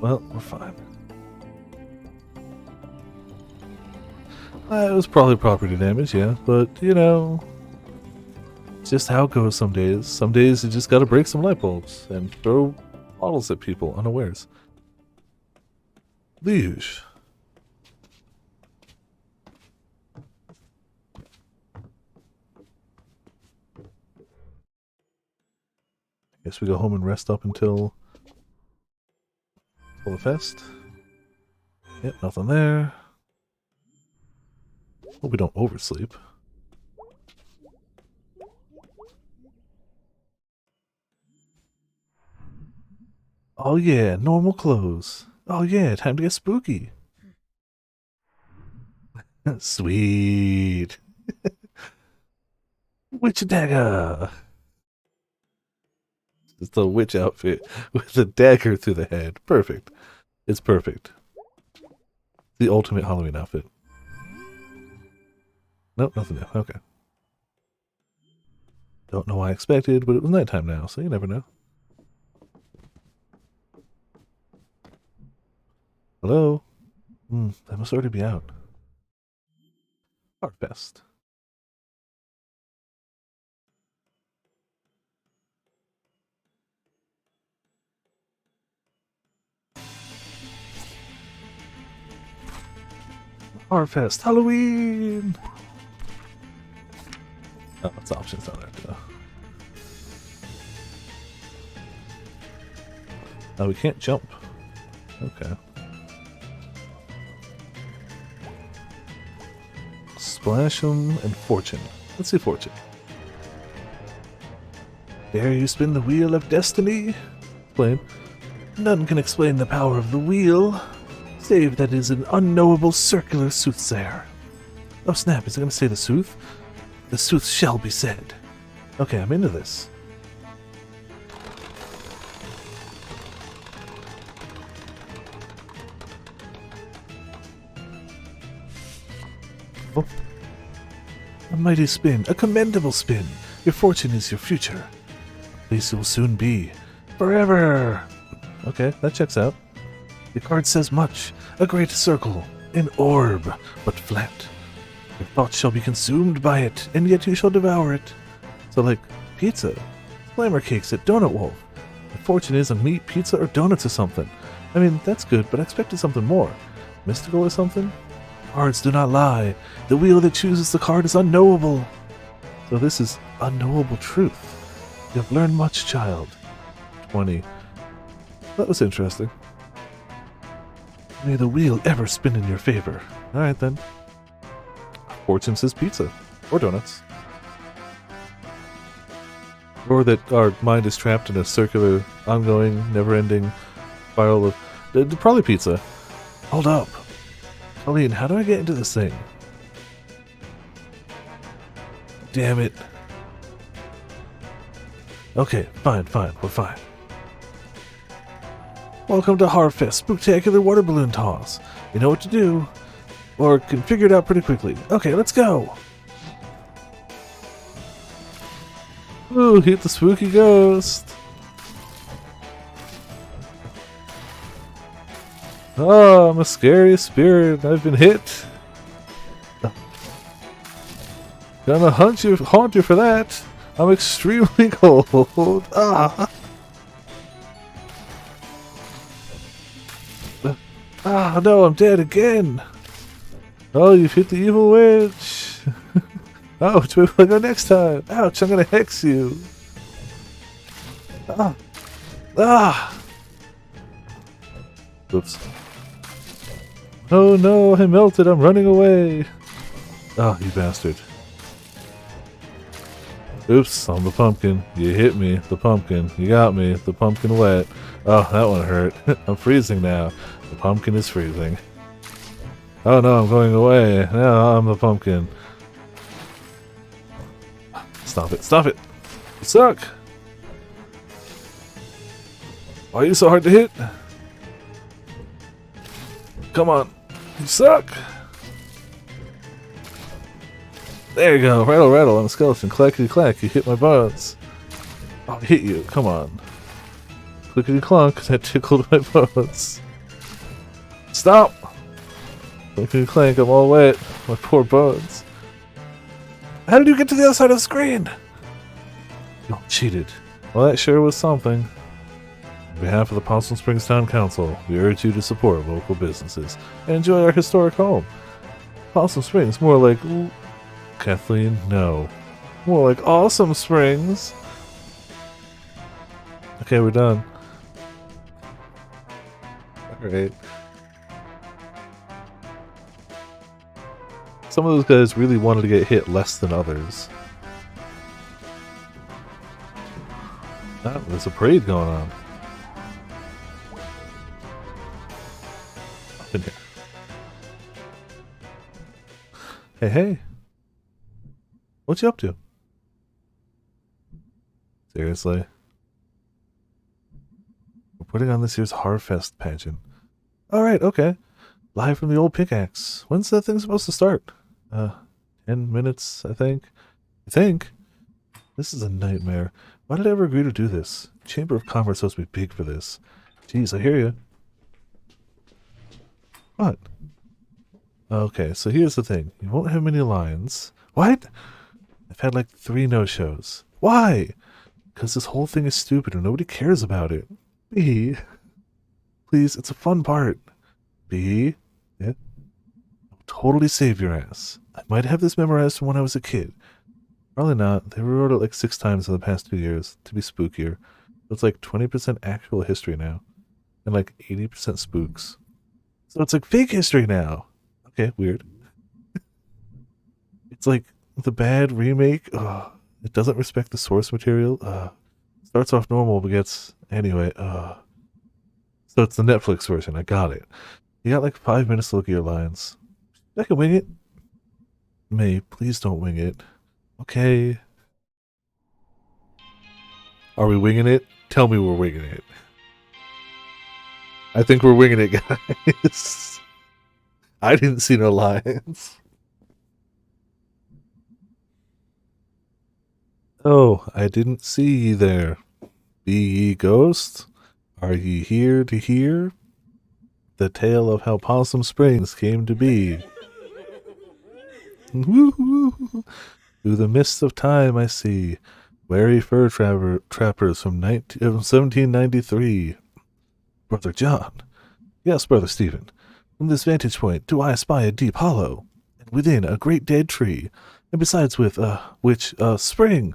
Well, we're fine. It was probably property damage, yeah, but, you know, it's just how it goes some days. Some days you just gotta break some light bulbs and throw bottles at people unawares. Liege. Guess we go home and rest up until the fest. Yep, nothing there. Hope we don't oversleep. Oh yeah, normal clothes. Oh yeah, time to get spooky. Sweet. Witch dagger. It's the witch outfit with a dagger through the head. Perfect. It's perfect. The ultimate Halloween outfit. Nope, nothing new. Okay. Don't know why I expected, but it was nighttime now, so you never know. Hello? That must already be out. Harfest. Harfest. Halloween! Oh, it's options on there, though. Oh, we can't jump. Okay. Splash'em and Fortune. Let's see Fortune. Dare you spin the wheel of destiny? Explain. None can explain the power of the wheel, save that it is an unknowable circular soothsayer. Oh snap, is it going to say the sooth? The sooth shall be said. Okay, I'm into this. Oh. A mighty spin, a commendable spin. Your fortune is your future. At least it will soon be. Forever! Okay, that checks out. The card says much. A great circle, an orb, but flat. Your thoughts shall be consumed by it, and yet you shall devour it. So like, pizza. Slammer cakes at Donut Wolf. The fortune is a meat, pizza, or donuts or something. I mean, that's good, but I expected something more. Mystical or something? Cards do not lie. The wheel that chooses the card is unknowable. So this is unknowable truth. You have learned much, child. 20. That was interesting. May the wheel ever spin in your favor. Alright then. Fortune says pizza. Or donuts. Or that our mind is trapped in a circular, ongoing, never-ending spiral of... probably pizza. Hold up. Colleen, how do I get into this thing? Damn it. Okay, fine, we're fine. Welcome to Harfest, Spooktacular Water Balloon Toss. You know what to do. Or can figure it out pretty quickly. Okay, let's go! Ooh, hit the spooky ghost! Oh, I'm a scary spirit. I've been hit. Gonna haunt you for that. I'm extremely cold. Ah! Ah, no, I'm dead again. Oh, you've hit the evil witch. Ouch, where will I go next time? Ouch, I'm gonna hex you. Ah. Ah. Oops. Oh no, I melted, I'm running away. Oh, you bastard. Oops, I'm the pumpkin. You hit me, the pumpkin. You got me, the pumpkin wet. Oh, that one hurt. I'm freezing now. The pumpkin is freezing. Oh no, I'm going away. No, I'm the pumpkin. Stop it, stop it! You suck! Why are you so hard to hit? Come on. You suck! There you go. Rattle, rattle. I'm a skeleton. Clackety clack. You hit my bones. I'll hit you. Come on. Clickety clunk. That tickled my bones. Stop! Clickety clank. I'm all wet. My poor bones. How did you get to the other side of the screen? You cheated. Well, that sure was something. On behalf of the Possum Springs Town Council, we urge you to support local businesses and enjoy our historic home. Possum Springs, more like... Kathleen, no. More like Awesome Springs. Okay, we're done. Alright. Some of those guys really wanted to get hit less than others. Ah, there's a parade going on. Up in here. Hey, hey. What you up to? Seriously? We're putting on this year's Harfest pageant. Alright, okay. Live from the old pickaxe. When's that thing supposed to start? 10 minutes, I think. This is a nightmare. Why did I ever agree to do this? Chamber of Commerce supposed to be big for this. Jeez, I hear you. What? Okay, so here's the thing. You won't have many lines. What? I've had like 3 no-shows. Why? Because this whole thing is stupid and nobody cares about it. B. Please, it's a fun part. B. Yeah. I'll totally save your ass. I might have this memorized from when I was a kid. Probably not. They rewrote it like 6 times in the past 2 years to be spookier. So it's like 20% actual history now. And like 80% spooks. So it's like fake history now. Okay, weird. It's like the bad remake. It doesn't respect the source material. Starts off normal but gets... Anyway, so it's the Netflix version. I got it. You got like 5 minutes to look at your lines. I can wing it. May, please don't wing it. Okay. Are we winging it? Tell me we're winging it. I think we're winging it, guys. I didn't see no lines. Oh, I didn't see ye there. Be ye ghost? Are ye here to hear the tale of how Possum Springs came to be? Woo-hoo. Through the mists of time I see wary fur trappers from 1793. Brother John. Yes, Brother Stephen. From this vantage point do I espy a deep hollow, and within a great dead tree, and besides with spring.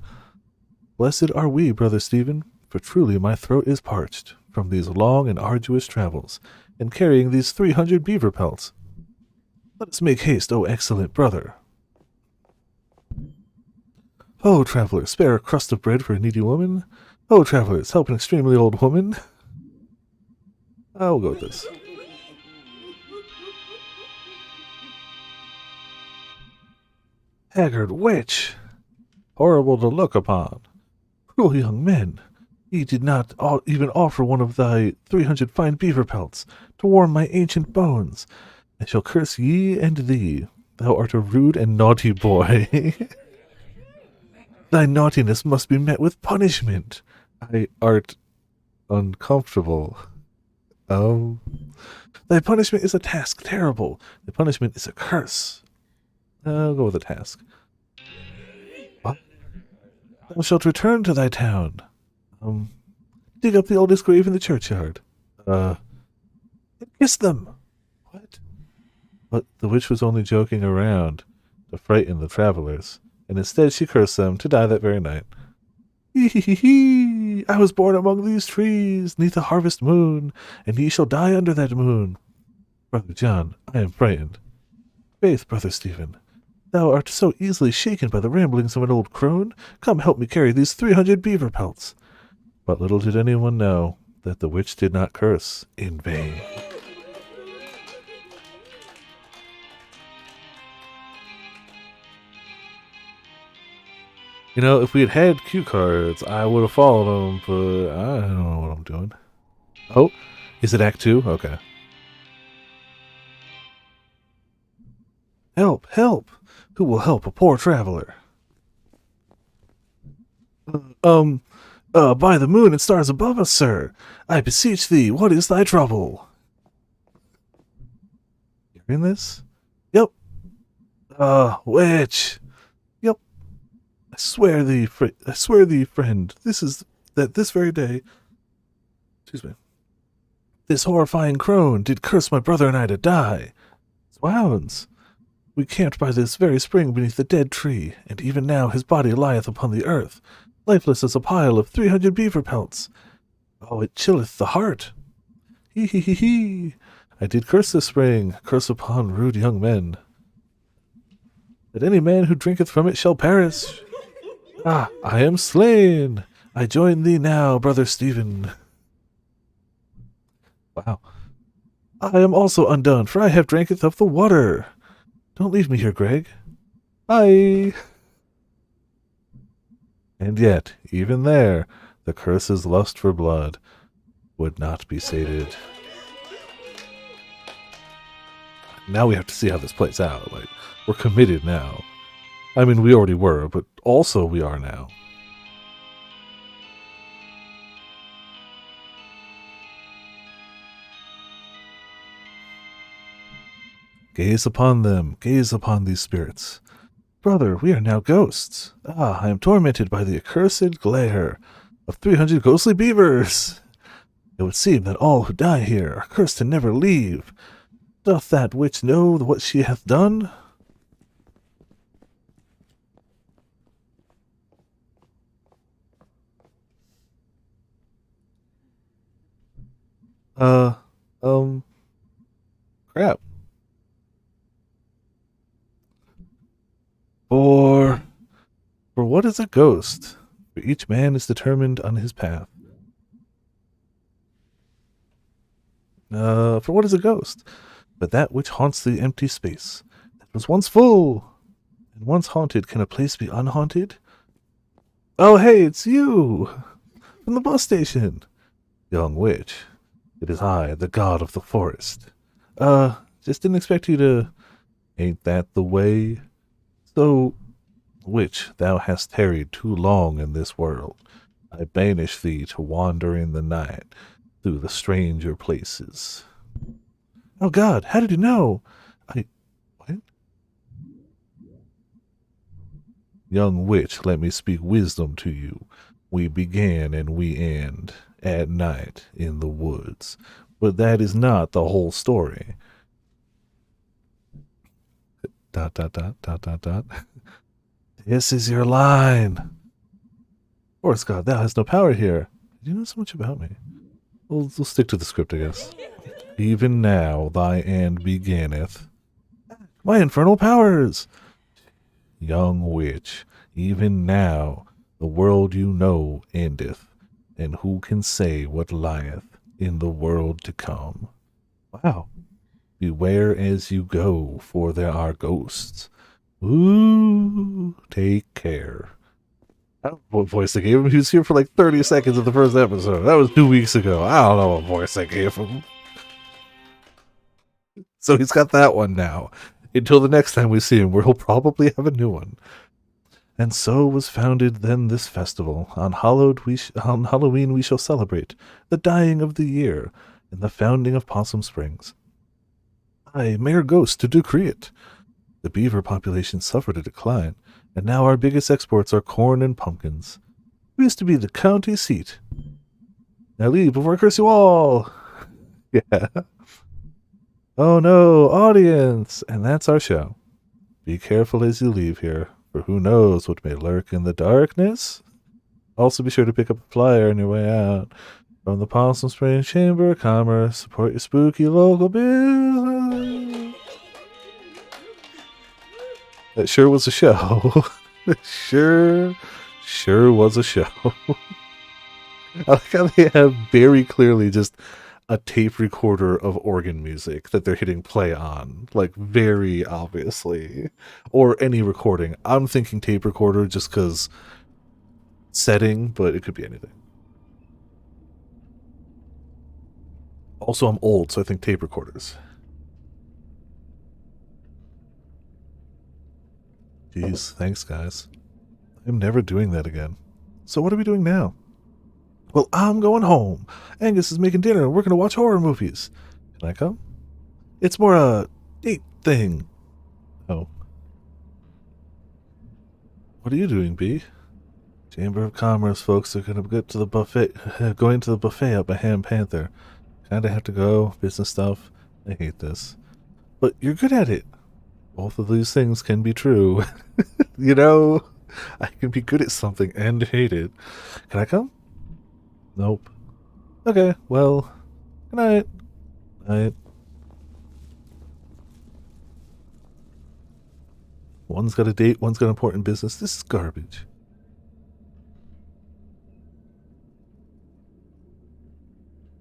Blessed are we, Brother Stephen, for truly my throat is parched from these long and arduous travels, and carrying these 300 beaver pelts. Let us make haste, O excellent brother. Oh, traveler, spare a crust of bread for a needy woman. Oh, travelers, help an extremely old woman. I'll go with this. Haggard witch! Horrible to look upon. Cruel young men! Ye did not even offer one of thy 300 fine beaver pelts to warm my ancient bones. I shall curse ye and thee. Thou art a rude and naughty boy. Thy naughtiness must be met with punishment. I art uncomfortable. Thy punishment is a task terrible. Thy punishment is a curse. I'll go with a task. What? Thou shalt return to thy town. Dig up the oldest grave in the churchyard. And kiss them. What? But the witch was only joking around to frighten the travelers, and instead she cursed them to die that very night. Hee! I was born among these trees, neath a harvest moon, and ye shall die under that moon. Brother John, I am frightened. Faith, Brother Stephen, Thou art so easily shaken by the ramblings of an old crone. Come help me carry these 300 beaver pelts. But little did anyone know that the witch did not curse in vain. You know, if we had had cue cards, I would have followed them, but I don't know what I'm doing. Oh, is it Act 2? Okay. Help, help! Who will help a poor traveler? By the moon and stars above us, sir, I beseech thee, what is thy trouble? You hearing this? Yep. Witch! Yep. I swear thee, friend, this very day, excuse me, this horrifying crone did curse my brother and I to die. Wounds! We camped by this very spring beneath the dead tree, and even now his body lieth upon the earth, lifeless as a pile of 300 beaver pelts. Oh, it chilleth the heart. Hee hee hee hee. I did curse this spring, curse upon rude young men, that any man who drinketh from it shall perish. Ah, I am slain. I join thee now, brother Stephen. Wow. I am also undone, for I have dranketh of the water. Don't leave me here, Greg. Bye. And yet, even there, the curse's lust for blood would not be sated. Now we have to see how this plays out. Like, we're committed now. I mean, we already were, but also we are now. Gaze upon them, gaze upon these spirits. Brother, we are now ghosts. Ah, I am tormented by the accursed glare of 300 ghostly beavers. It would seem that all who die here are cursed to never leave. Doth that witch know what she hath done? Crap. For what is a ghost? For each man is determined on his path. For what is a ghost? But that which haunts the empty space that was once full, and once haunted. Can a place be unhaunted? Oh, hey, it's you! From the bus station! Young witch, it is I, the god of the forest. Just didn't expect you to... Ain't that the way? So, witch, thou hast tarried too long in this world. I banish thee to wander in the night through the stranger places. Oh God, how did you know? What? Young witch, let me speak wisdom to you. We began and we end at night in the woods. But that is not the whole story. ... This is your line. Forest God, thou hast no power here. Did you know so much about me? We'll stick to the script, I guess. Even now thy end beginneth. My infernal powers! Young witch, even now the world you know endeth, and who can say what lieth in the world to come? Wow. Beware as you go, for there are ghosts. Ooh, take care. I don't know what voice I gave him. He was here for like 30 seconds of the first episode. That was 2 weeks ago. I don't know what voice I gave him. So he's got that one now. Until the next time we see him, where he'll probably have a new one. And so was founded then this festival. On Halloween we shall celebrate the dying of the year and the founding of Possum Springs. I, Mayor Ghost, to decree it. The beaver population suffered a decline, and now our biggest exports are corn and pumpkins. We used to be the county seat. Now leave before I curse you all! Yeah. Oh no, audience! And that's our show. Be careful as you leave here, for who knows what may lurk in the darkness? Also be sure to pick up a flyer on your way out. From the Possum Springs Chamber of Commerce, support your spooky local business. That sure was a show. Sure was a show. I like how they have very clearly just a tape recorder of organ music that they're hitting play on, like very obviously, or any recording. I'm thinking tape recorder just because setting, but it could be anything. Also, I'm old, so I think tape recorders. Jeez, thanks, guys. I'm never doing that again. So what are we doing now? Well, I'm going home. Angus is making dinner and we're going to watch horror movies. Can I come? It's more a date thing. Oh. What are you doing, B? Chamber of Commerce folks are going to get to the buffet, going to the buffet up at Ham Panther. Kinda have to go, business stuff. I hate this. But you're good at it. Both of these things can be true. You know, I can be good at something and hate it. Can I come? Nope. Okay, well, good night. Night. One's got a date, one's got important business. This is garbage.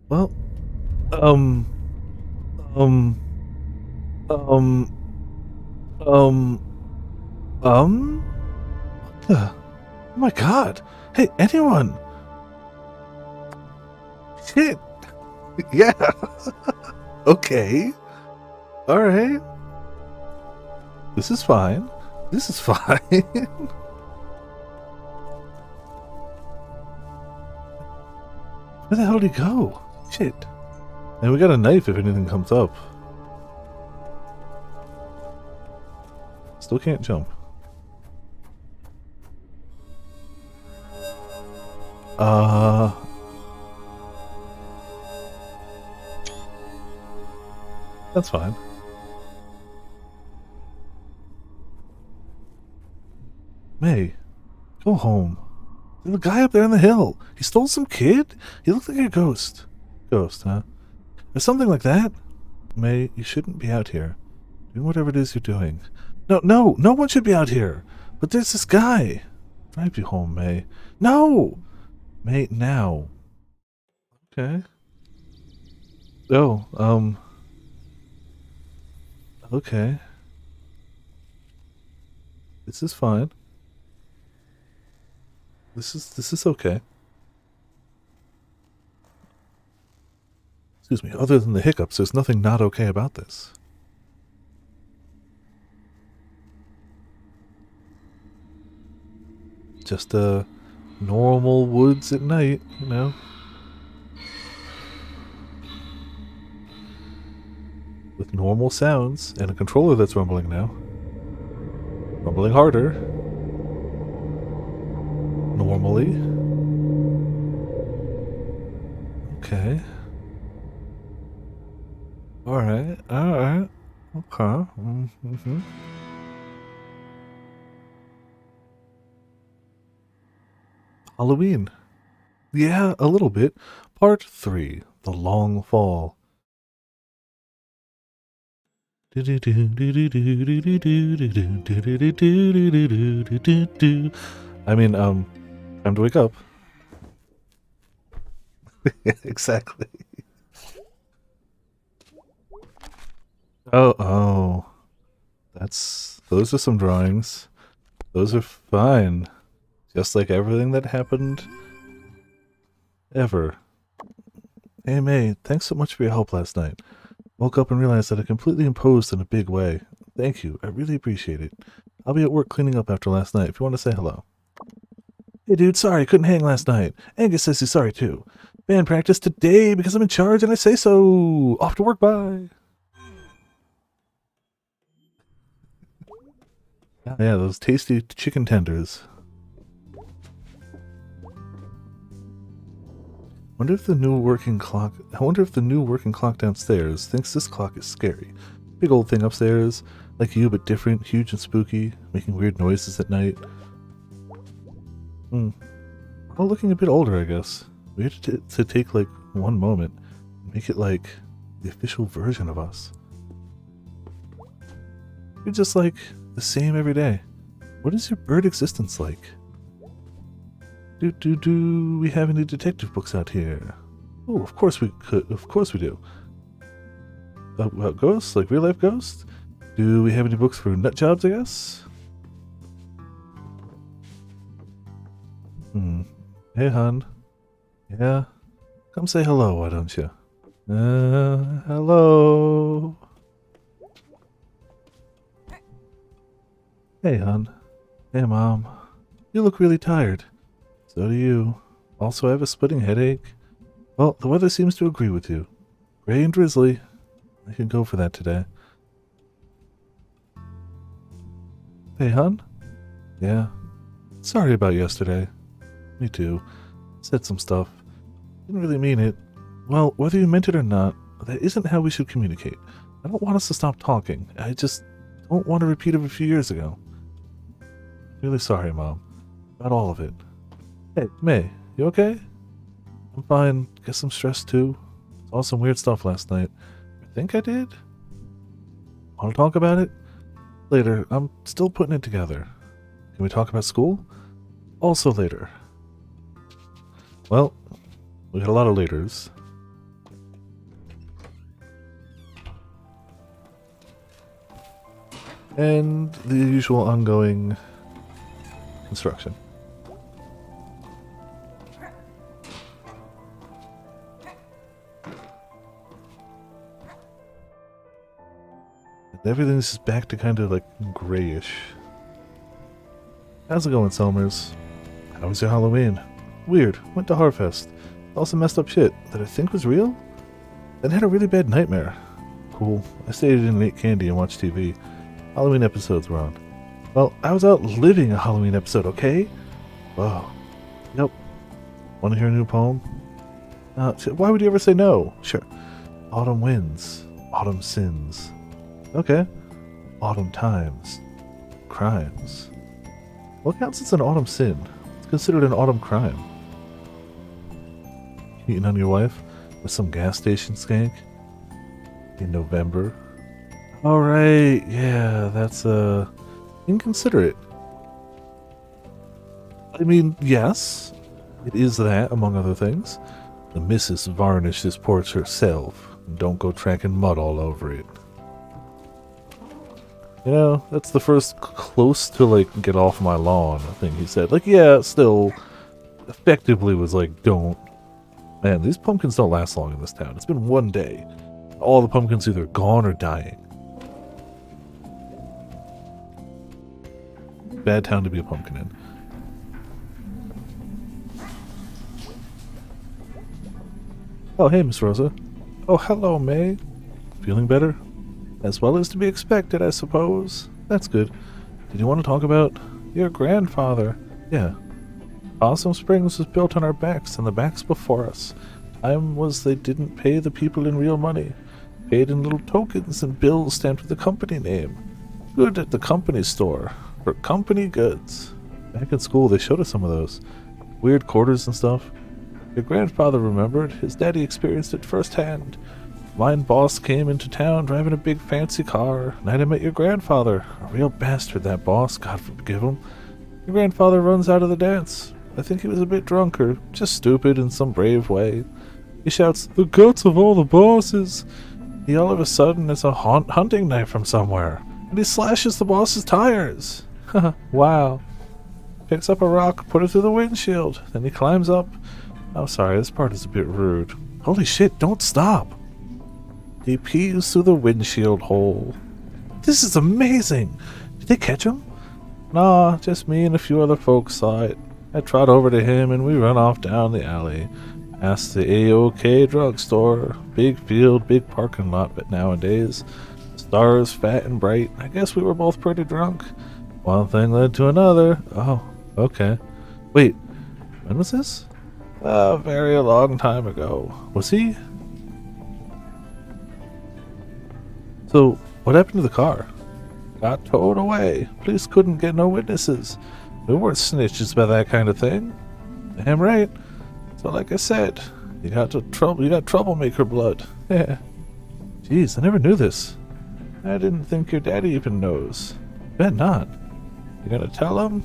Well, um, um, um, what the? Oh my god. Hey, anyone? Shit. Yeah. Okay. Alright. This is fine. This is fine. Where the hell did he go? Shit. And we got a knife if anything comes up. Still can't jump. That's fine. May, go home. There's a guy up there on the hill. He stole some kid? He looked like a ghost. Ghost, huh? Or something like that? May, you shouldn't be out here. Do whatever it is you're doing. No one should be out here. But there's this guy. Drive you home, May. No! May, now. Okay. Oh, okay. This is fine. This is okay. Excuse me, other than the hiccups, there's nothing not okay about this. Just normal woods at night, you know. With normal sounds and a controller that's rumbling now. Rumbling harder. Normally. Okay. Alright. Okay. Mm-hmm. Halloween. Yeah, a little bit. Part 3. The Long Fall. I mean, time to wake up. Exactly. Oh. Those are some drawings. Those are fine. Just like everything that happened ever. Hey May, thanks so much for your help last night. Woke up and realized that I completely imposed in a big way. Thank you, I really appreciate it. I'll be at work cleaning up after last night if you want to say hello. Hey dude, sorry I couldn't hang last night. Angus says he's sorry too. Band practice today because I'm in charge and I say so. Off to work, bye. Yeah, those tasty chicken tenders. I wonder if the new working clock downstairs thinks this clock is scary. Big old thing upstairs, like you but different, huge and spooky, making weird noises at night. We're all looking a bit older, I guess. We had to take like one moment and make it like the official version of us. You're just like the same every day. What is your bird existence like? Do we have any detective books out here? Oh, of course we could. Of course we do. About ghosts? Like real life ghosts? Do we have any books for nut jobs, I guess? Hey, hon. Yeah? Come say hello, why don't you? Hello? Hey, hon. Hey, Mom. You look really tired. So do you. Also, I have a splitting headache. Well, the weather seems to agree with you. Gray and drizzly. I can go for that today. Hey, hon? Yeah. Sorry about yesterday. Me too. Said some stuff. Didn't really mean it. Well, whether you meant it or not, that isn't how we should communicate. I don't want us to stop talking. I just don't want to repeat of a few years ago. Really sorry, Mom. About all of it. Hey, May, you okay? I'm fine. Guess I'm stressed too. Saw some weird stuff last night. I think I did? Want to talk about it? Later. I'm still putting it together. Can we talk about school? Also later. Well, we got a lot of laters. And the usual ongoing construction. And everything's just back to kind of like grayish. How's it going, Selmers? How was your Halloween? Weird. Went to Harfest. Saw some messed up shit that I think was real. Then had a really bad nightmare. Cool. I stayed in and ate candy and watched TV. Halloween episodes were on. Well, I was out living a Halloween episode, okay? Whoa. Yep. Want to hear a new poem? Why would you ever say no? Sure. Autumn winds. Autumn sins. Okay. Autumn times. Crimes. What counts as an autumn sin? It's considered an autumn crime. Cheating on your wife with some gas station skank in November. Alright, yeah, that's inconsiderate. I mean, yes, it is that, among other things. The missus varnished this porch herself, and don't go tracking mud all over it. You know, that's the first close to, like, get off my lawn thing he said. Like, yeah, still, effectively was like, don't. Man, these pumpkins don't last long in this town. It's been one day. All the pumpkins either gone or dying. Bad town to be a pumpkin in. Oh, hey, Miss Rosa. Oh, hello, May. Feeling better? As well as to be expected, I suppose. That's good. Did you want to talk about your grandfather? Yeah. Possum Springs was built on our backs and the backs before us. Time was they didn't pay the people in real money. Paid in little tokens and bills stamped with the company name. Good at the company store. For company goods. Back in school, they showed us some of those. Weird quarters and stuff. Your grandfather remembered. His daddy experienced it firsthand. Mine boss came into town driving a big fancy car. Night I met your grandfather. A real bastard, that boss. God forgive him. Your grandfather runs out of the dance. I think he was a bit drunk or just stupid in some brave way. He shouts, "The guts of all the bosses!" He all of a sudden has a hunting knife from somewhere. And he slashes the boss's tires. Wow. Picks up a rock, put it through the windshield. Then he climbs up. Oh, sorry, this part is a bit rude. Holy shit, don't stop. He pees through the windshield hole. This is amazing. Did they catch him? Nah, just me and a few other folks saw it. I trot over to him and we run off down the alley. Past the A-OK drugstore. Big field, big parking lot, but nowadays. Stars fat and bright. I guess we were both pretty drunk. One thing led to another. Oh, okay. Wait, when was this? A very long time ago. Was he? So, what happened to the car? Got towed away. Police couldn't get no witnesses. We weren't snitches about that kind of thing. Damn right. So, like I said, you got troublemaker blood. Yeah. Jeez, I never knew this. I didn't think your daddy even knows. Bet not. You gonna tell him?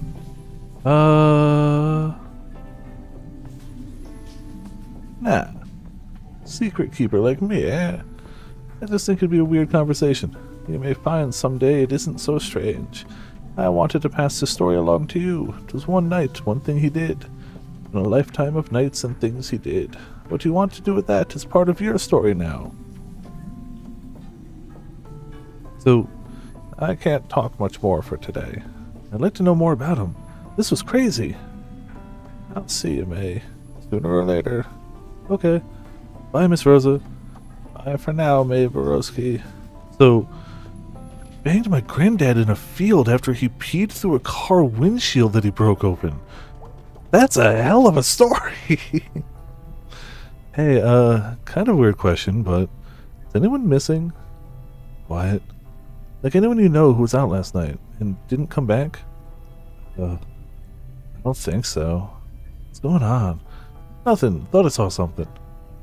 Nah. Secret keeper like me, eh? I just think it'd be a weird conversation. You may find someday it isn't so strange. I wanted to pass the story along to you. It was one night, one thing he did. In a lifetime of nights and things he did. What you want to do with that is part of your story now. So, I can't talk much more for today. I'd like to know more about him. This was crazy. I'll see you, May. Sooner or later. Okay. Bye, Miss Rosa. Bye for now, May Borowski. So, banged my granddad in a field after he peed through a car windshield that he broke open. That's a hell of a story. Hey, kind of weird question, but is anyone missing? What? Like anyone you know who was out last night and didn't come back? I don't think so. What's going on? Nothing. Thought I saw something.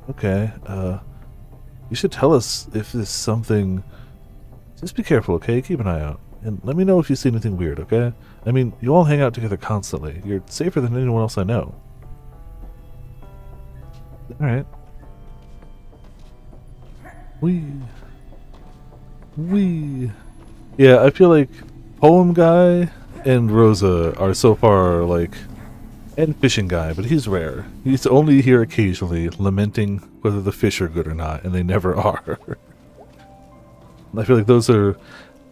Okay, you should tell us if there's something. Just be careful, okay? Keep an eye out. And let me know if you see anything weird, okay? I mean, you all hang out together constantly. You're safer than anyone else I know. Alright. Wee. Yeah, I feel like Poem Guy and Rosa are so far, like... And Fishing Guy, but he's rare. He's only here occasionally, lamenting whether the fish are good or not, and they never are. I feel like those are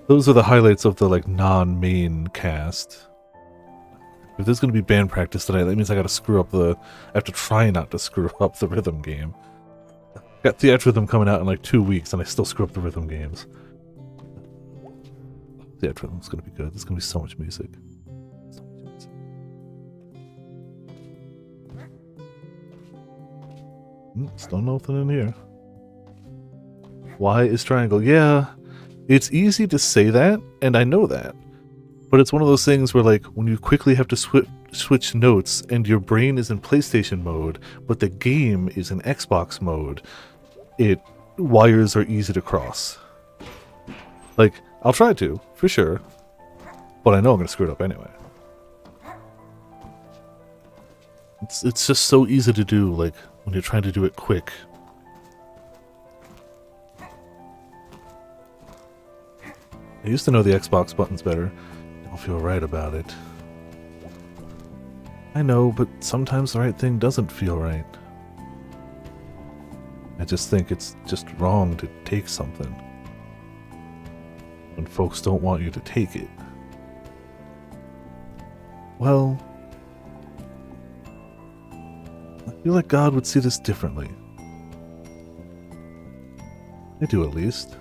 the highlights of the like non-main cast. If there's gonna be band practice tonight, that means I have to try not to screw up the rhythm game. Got Theatrhythm coming out in like 2 weeks and I still screw up the rhythm games. Theatrhythm's gonna be good. There's gonna be so much music. Still nothing in here. Why is triangle? Yeah, it's easy to say that, and I know that. But it's one of those things where, like, when you quickly have to switch notes and your brain is in PlayStation mode, but the game is in Xbox mode, wires are easy to cross. Like, I'll try to, for sure. But I know I'm going to screw it up anyway. It's just so easy to do, like, when you're trying to do it quick. I used to know the Xbox buttons better. I don't feel right about it. I know, but sometimes the right thing doesn't feel right. I just think it's just wrong to take something when folks don't want you to take it. Well, I feel like God would see this differently. I do, at least.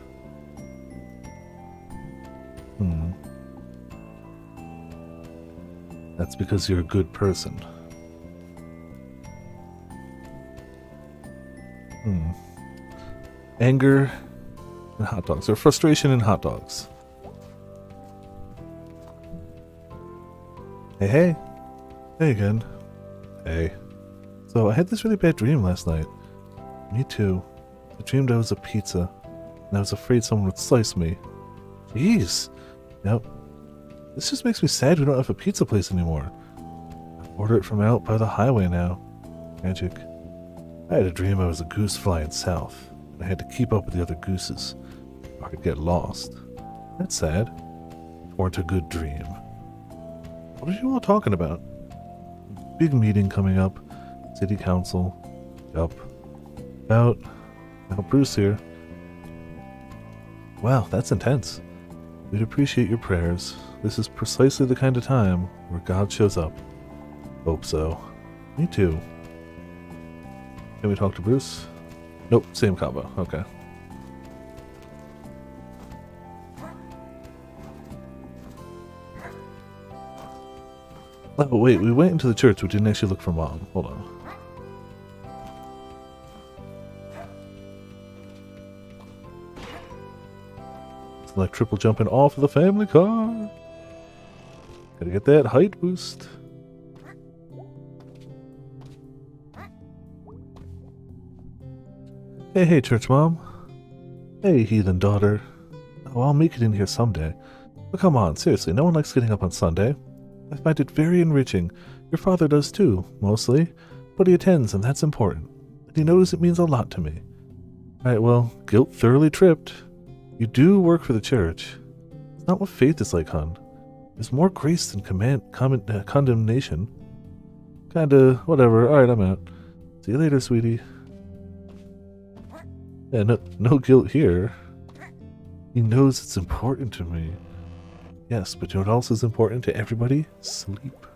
That's because you're a good person. Anger and hot dogs, or frustration and hot dogs. Hey. Hey again. Hey. So I had this really bad dream last night. Me too. I dreamed I was a pizza, and I was afraid someone would slice me. Jeez. Yep. This just makes me sad we don't have a pizza place anymore. I order it from out by the highway now. Magic. I had a dream I was a goose flying south, and I had to keep up with the other gooses, or I'd get lost. That's sad. It weren't a good dream. What are you all talking about? Big meeting coming up. City council. Yup. About Bruce here. Wow, that's intense. We'd appreciate your prayers. This is precisely the kind of time where God shows up. Hope so. Me too. Can we talk to Bruce? Nope, same combo. Okay. Oh, wait, we went into the church. We didn't actually look for Mom. Hold on. It's like triple jumping off of the family car. Gotta get that height boost. Hey, church mom. Hey, heathen daughter. Oh, I'll make it in here someday. But come on, seriously, no one likes getting up on Sunday. I find it very enriching. Your father does too, mostly. But he attends, and that's important. And he knows it means a lot to me. Alright, well, guilt thoroughly tripped. You do work for the church. It's not what faith is like, hon. There's more grace than condemnation. Kinda, whatever. Alright, I'm out. See you later, sweetie. Yeah, no guilt here. He knows it's important to me. Yes, but you know what else is important to everybody? Sleep.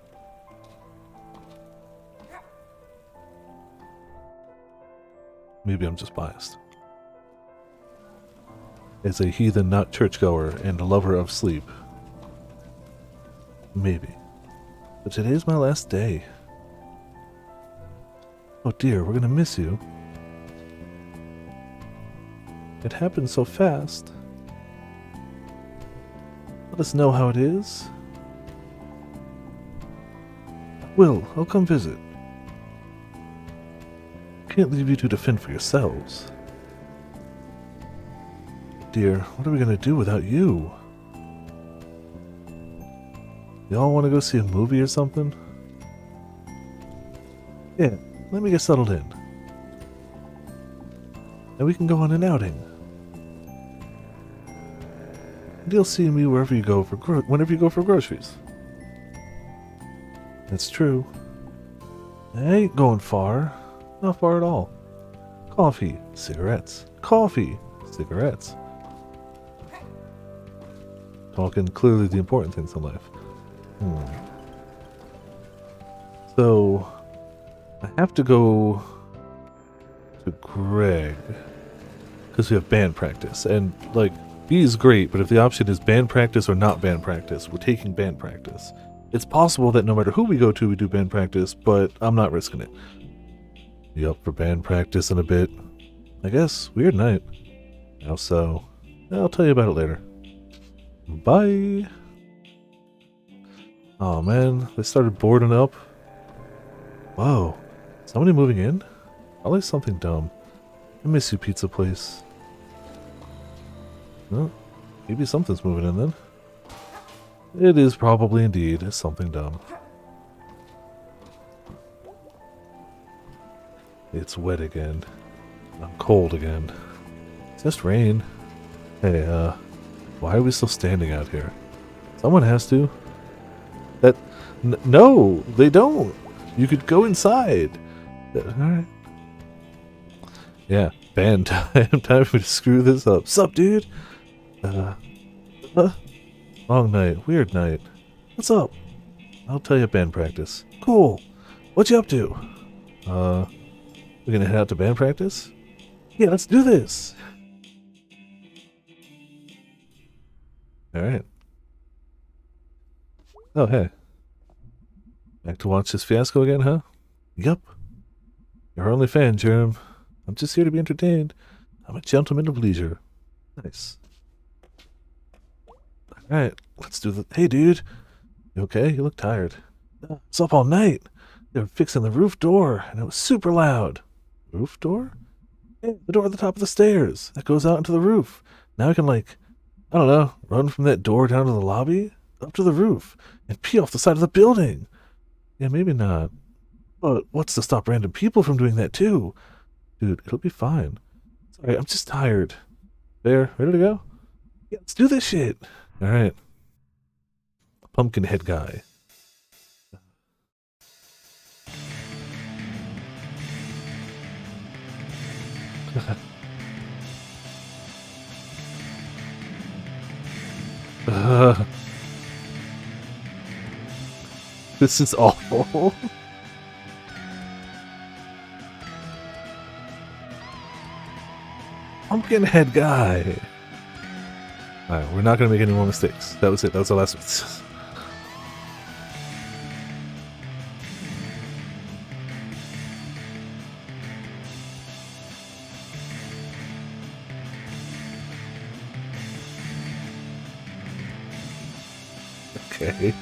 Maybe I'm just biased. As a heathen not churchgoer and a lover of sleep. Maybe. But today's my last day. Oh dear, we're gonna miss you. It happened so fast. Let us know how it is. I'll come visit. Can't leave you to defend for yourselves. Dear, what are we gonna do without you? Y'all wanna go see a movie or something? Yeah, let me get settled in. And we can go on an outing. And you'll see me wherever you go for whenever you go for groceries. That's true. I ain't going far. Not far at all. Coffee, cigarettes. Coffee, cigarettes. Talking clearly the important things in life. So, I have to go to Greg because we have band practice, and like B is great, but if the option is band practice or not band practice, we're taking band practice. It's possible that no matter who we go to, we do band practice, but I'm not risking it. You up for band practice in a bit? I guess. Weird night. How so? I'll tell you about it later. Bye. Oh man, they started boarding up. Whoa. Somebody moving in? Probably something dumb. I miss you, pizza place. Well, maybe something's moving in then. It is probably indeed something dumb. It's wet again. I'm cold again. It's just rain. Hey, why are we still standing out here? Someone has to. No, they don't. You could go inside. Alright. Yeah, band time. Time for me to screw this up. Sup, dude? Long night. Weird night. What's up? I'll tell you at band practice. Cool. What you up to? We're gonna head out to band practice? Yeah, let's do this. Alright. Oh, hey. Back to watch this fiasco again, huh? Yup. Your only fan, Jerem. I'm just here to be entertained. I'm a gentleman of leisure. Nice. Alright, let's do the... Hey, dude. You okay? You look tired. I was up all night. They were fixing the roof door, and it was super loud. Roof door? Yeah, the door at the top of the stairs. That goes out into the roof. Now I can, like, I don't know, run from that door down to the lobby, up to the roof, and pee off the side of the building. Yeah, maybe not. But what's to stop random people from doing that too? Dude, it'll be fine. Sorry, I'm just tired. There, ready to go? Yeah, let's do this shit. Alright. Pumpkinhead guy. This is awful. Pumpkinhead guy. Alright, we're not gonna make any more mistakes. That was it. That was the last one. Okay.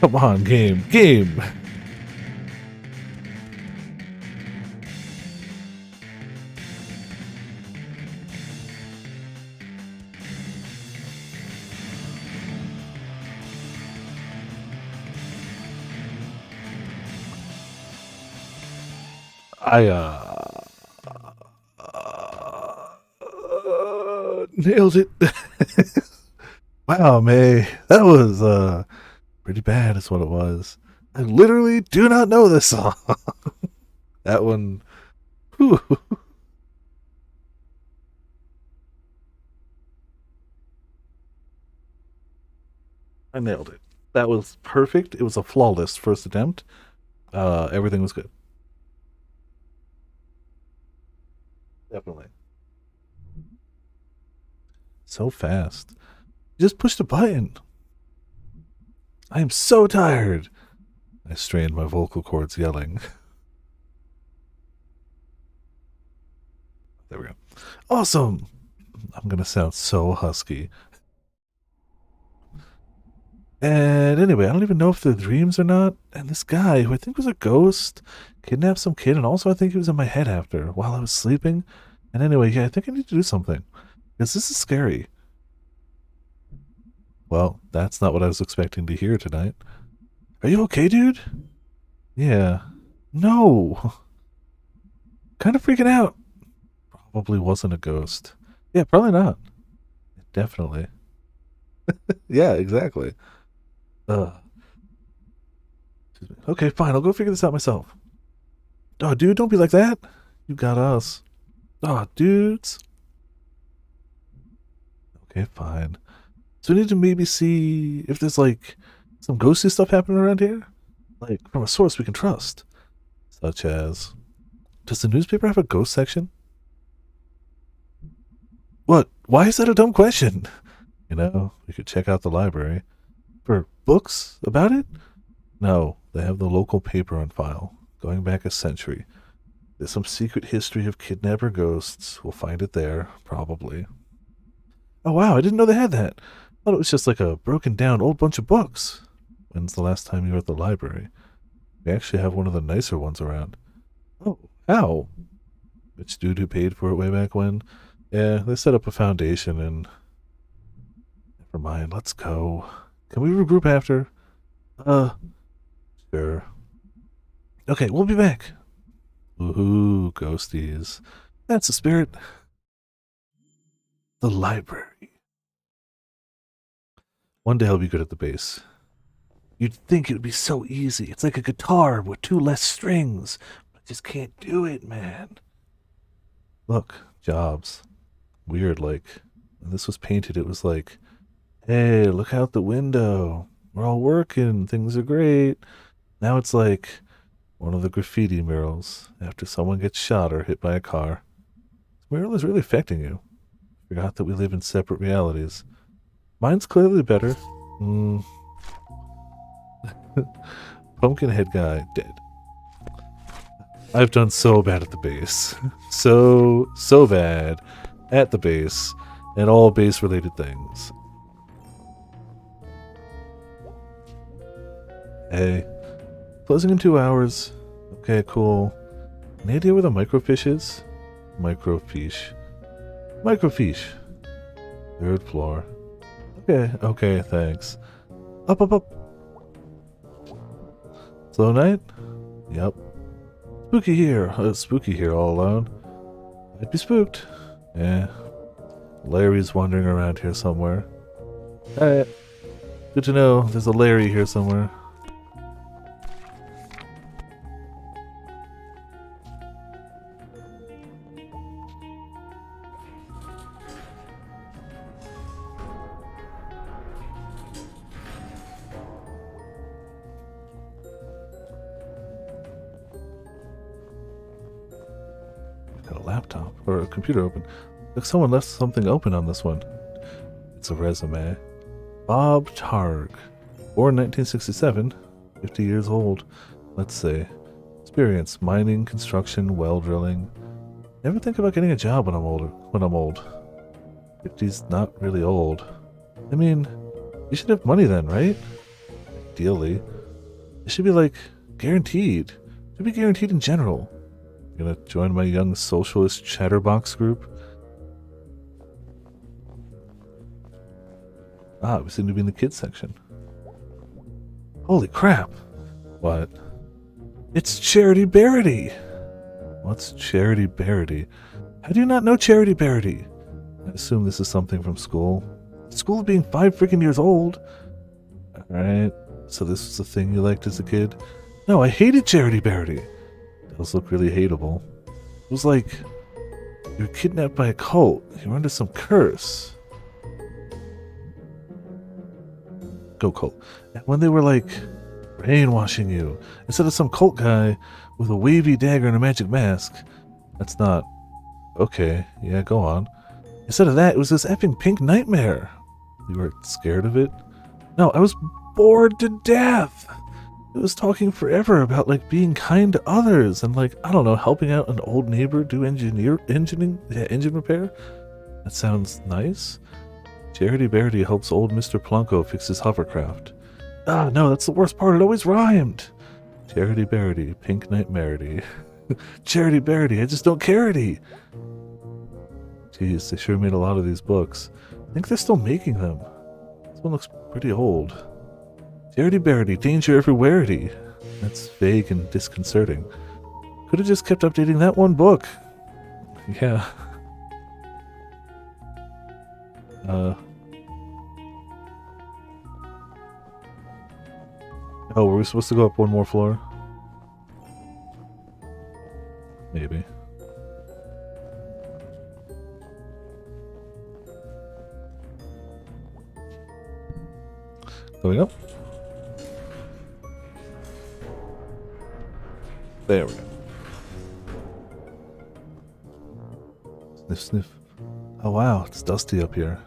Come on, game. Game! I, nailed it. Wow, May. That was, pretty bad is what it was. I literally do not know this song. That one, whew. I nailed it. That was perfect. It was a flawless first attempt. Everything was good. Definitely. So fast. Just push the button. I am so tired. I strained my vocal cords yelling. There we go. Awesome. I'm gonna sound so husky. And anyway, I don't even know if they're dreams or not. And this guy, who I think was a ghost, kidnapped some kid, and also I think he was in my head after while I was sleeping. And anyway, yeah, I think I need to do something. Because this is scary. Well, that's not what I was expecting to hear tonight. Are you okay, dude? Yeah. No. Kind of freaking out. Probably wasn't a ghost. Yeah, probably not. Definitely. Yeah, exactly. Okay, fine. I'll go figure this out myself. Oh, dude, don't be like that. You got us. Oh, dudes. Okay, fine. So we need to maybe see if there's like some ghostly stuff happening around here, like from a source we can trust, such as. Does the newspaper have a ghost section? What? Why is that a dumb question? You know, we could check out the library for books about it. No, they have the local paper on file, going back a century. There's some secret history of kidnapper ghosts. We'll find it there, probably. Oh wow, I didn't know they had that. I thought it was just like a broken down old bunch of books. When's the last time you were at the library? We actually have one of the nicer ones around. Oh, how? Which dude who paid for it way back when? Yeah, they set up a foundation and... Never mind, let's go. Can we regroup after? Sure. Okay, we'll be back. Woohoo, ghosties. That's the spirit. The library. One day I'll be good at the bass. You'd think it would be so easy. It's like a guitar with two less strings. But I just can't do it, man. Look, Jobs. Weird, like, when this was painted, it was like, hey, look out the window. We're all working. Things are great. Now it's like one of the graffiti murals after someone gets shot or hit by a car. This mural is really affecting you. Forgot that we live in separate realities. Mine's clearly better. Pumpkinhead guy, dead. I've done so bad at the base. so bad at the base and all base related things. Hey. Closing in 2 hours. Okay, cool. Any idea where the microfiche is? Microfiche. Microfiche. 3rd floor. Okay, thanks. Up. Slow night? Yep. Spooky here all alone. I'd be spooked. Yeah. Larry's wandering around here somewhere. Alright. Good to know there's a Larry here somewhere. Laptop or a computer open. Like someone left something open on this one. It's a resume. Bob Targ, born 1967, 50 years old. Let's say experience: mining, construction, well drilling. Never think about getting a job when I'm old. 50's not really old. I mean, you should have money then, right? ideally. It should be like guaranteed. It should be guaranteed in general. You gonna join my young socialist chatterbox group? Ah, we seem to be in the kids section. Holy crap! What? It's Charity Bearity! What's Charity Bearity? How do you not know Charity Bearity? I assume this is something from school. School being 5 freaking years old. Alright, so this was the thing you liked as a kid? No, I hated Charity Bearity. It does look really hateable. It was like you were kidnapped by a cult. You were under some curse. Go cult. And when they were like brainwashing you, instead of some cult guy with a wavy dagger and a magic mask. That's not... Okay, yeah, go on. Instead of that, it was this effing pink nightmare. You were scared of it? No, I was bored to death. It was talking forever about, like, being kind to others and, like, I don't know, helping out an old neighbor do engine repair? That sounds nice. Charity Bearity helps old Mr. Plunko fix his hovercraft. Ah, no, that's the worst part. It always rhymed. Charity Bearity, pink nightmarity. Charity Bearity, I just don't carity. Jeez, they sure made a lot of these books. I think they're still making them. This one looks pretty old. Charity Bearity, danger everywhere-ity. That's vague and disconcerting. Could have just kept updating that one book. Yeah. Oh, were we supposed to go up one more floor? Maybe. Going up. There we go. Sniff, sniff. Oh wow, it's dusty up here.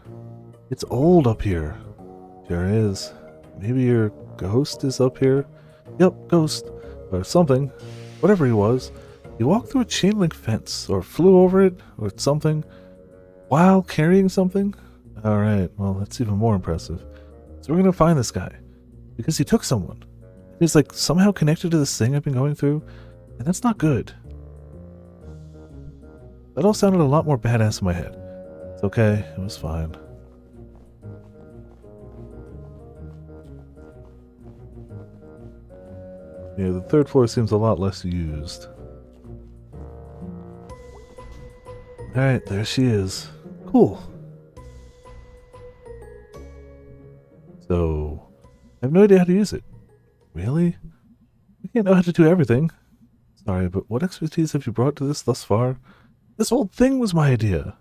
It's old up here. Sure is. Maybe your ghost is up here? Yep, ghost. Or something. Whatever he was. He walked through a chain link fence, or flew over it, or something, while carrying something? Alright, well, that's even more impressive. So we're gonna find this guy. Because he took someone. He's like somehow connected to this thing I've been going through, and that's not good. That all sounded a lot more badass in my head. It's okay, it was fine. Yeah, the third floor seems a lot less used. Alright, there she is. Cool. So, I have no idea how to use it. Really? I can't know how to do everything. Sorry, but what expertise have you brought to this thus far? This whole thing was my idea.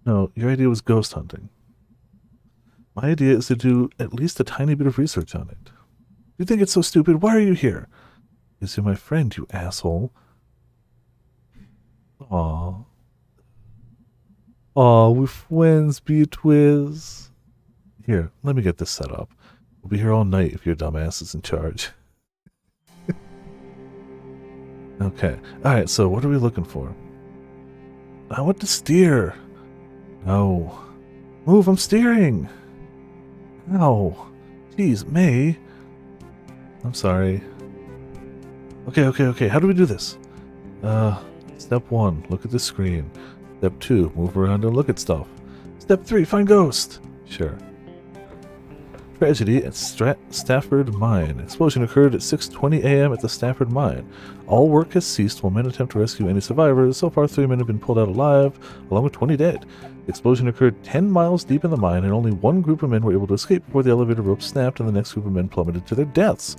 No, your idea was ghost hunting. My idea is to do at least a tiny bit of research on it. You think it's so stupid? Why are you here? Because you're my friend, you asshole. Aww. Aw, we're friends, Beatriz. Here, let me get this set up. We'll be here all night if your dumbass is in charge. Okay. Alright, so what are we looking for? I want to steer. No. Move, I'm steering. Ow. Jeez, May. I'm sorry. Okay. How do we do this? Step 1, look at the screen. Step 2, move around and look at stuff. Step 3, find ghost. Sure. Tragedy at Stafford Mine. Explosion occurred at 6:20 a.m. at the Stafford Mine. All work has ceased while men attempt to rescue any survivors. So far, 3 men have been pulled out alive, along with 20 dead. The explosion occurred 10 miles deep in the mine, and only one group of men were able to escape before the elevator rope snapped and the next group of men plummeted to their deaths.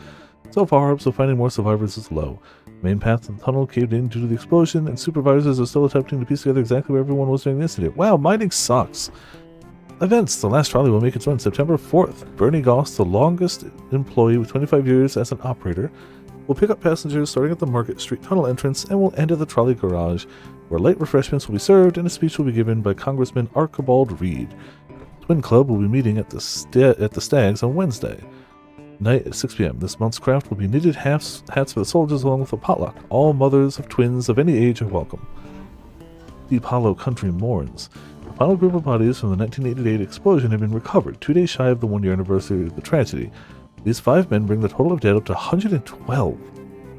So far, hopes of finding more survivors is low. The main path of the tunnel caved in due to the explosion, and supervisors are still attempting to piece together exactly where everyone was during the incident. Wow, mining sucks. Events. The last trolley will make its run September 4th. Bernie Goss, the longest employee with 25 years as an operator, will pick up passengers starting at the Market Street tunnel entrance and will end at the trolley garage, where light refreshments will be served and a speech will be given by Congressman Archibald Reed. Twin Club will be meeting at the Stags on Wednesday night at 6 p.m. This month's craft will be knitted hats for the soldiers along with a potluck. All mothers of twins of any age are welcome. Deep Hollow Country mourns. The final group of bodies from the 1988 explosion have been recovered, 2 days shy of the 1-year anniversary of the tragedy. These 5 men bring the total of dead up to 112.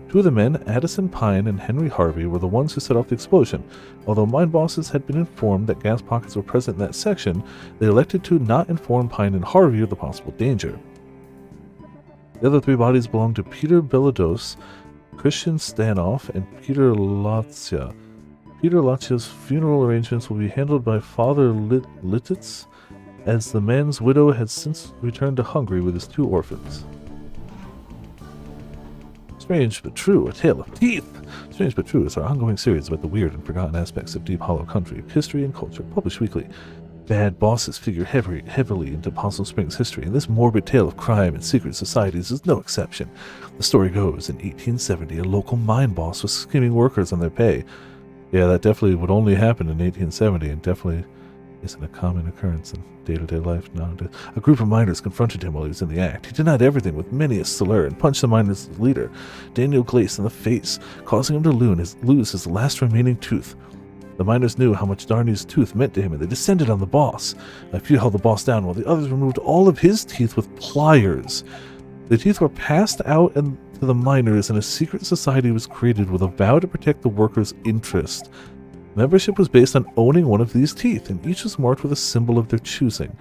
2 of the men, Addison Pine and Henry Harvey, were the ones who set off the explosion. Although mine bosses had been informed that gas pockets were present in that section, they elected to not inform Pine and Harvey of the possible danger. The other 3 bodies belonged to Peter Belados, Christian Stanoff, and Peter Latzia. Peter Latzia's funeral arrangements will be handled by Father Lititz, as the man's widow had since returned to Hungary with his 2 orphans. Strange but True, A Tale of Teeth! Strange but True is our ongoing series about the weird and forgotten aspects of Deep Hollow Country, history, and culture, published weekly. Bad bosses figure heavily into Possum Springs history, and this morbid tale of crime and secret societies is no exception. The story goes, in 1870, a local mine boss was scheming workers on their pay. Yeah, that definitely would only happen in 1870, and definitely isn't a common occurrence in day-to-day life nowadays. A group of miners confronted him while he was in the act. He denied everything with many a slur and punched the miners' leader, Daniel Glace, in the face, causing him to lose his last remaining tooth. The miners knew how much Darnay's tooth meant to him, and they descended on the boss. A few held the boss down, while the others removed all of his teeth with pliers. The teeth were passed out to the miners, and a secret society was created with a vow to protect the workers' interest. Membership was based on owning one of these teeth, and each was marked with a symbol of their choosing.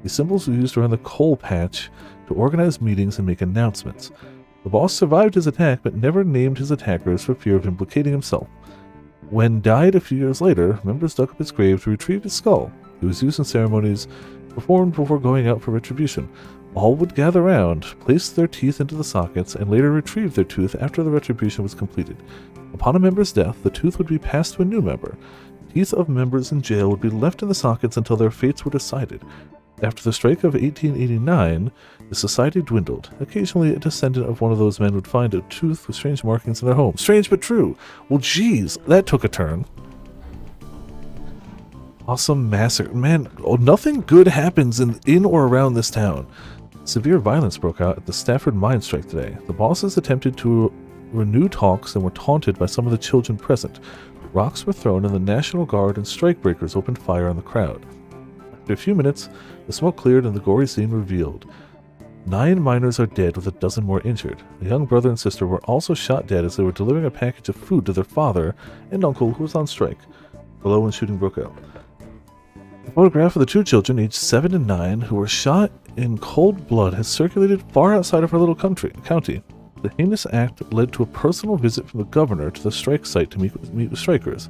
These symbols were used around the coal patch to organize meetings and make announcements. The boss survived his attack, but never named his attackers for fear of implicating himself. When died a few years later, members dug up his grave to retrieve his skull. It was used in ceremonies performed before going out for retribution. All would gather round, place their teeth into the sockets, and later retrieve their tooth after the retribution was completed. Upon a member's death, the tooth would be passed to a new member. Teeth of members in jail would be left in the sockets until their fates were decided. After the strike of 1889, the society dwindled. Occasionally, a descendant of one of those men would find a tooth with strange markings in their home. Strange but true. Well, geez, that took a turn. Awesome massacre. Man, nothing good happens in or around this town. Severe violence broke out at the Stafford mine strike today. The bosses attempted to renew talks and were taunted by some of the children present. Rocks were thrown, and the National Guard and strikebreakers opened fire on the crowd. After a few minutes, the smoke cleared and the gory scene revealed. 9 miners are dead, with a dozen more injured. A young brother and sister were also shot dead as they were delivering a package of food to their father and uncle who was on strike. Below, when shooting broke out. A photograph of the 2 children, aged 7 and 9, who were shot in cold blood has circulated far outside of our little county. The heinous act led to a personal visit from the governor to the strike site to meet with strikers.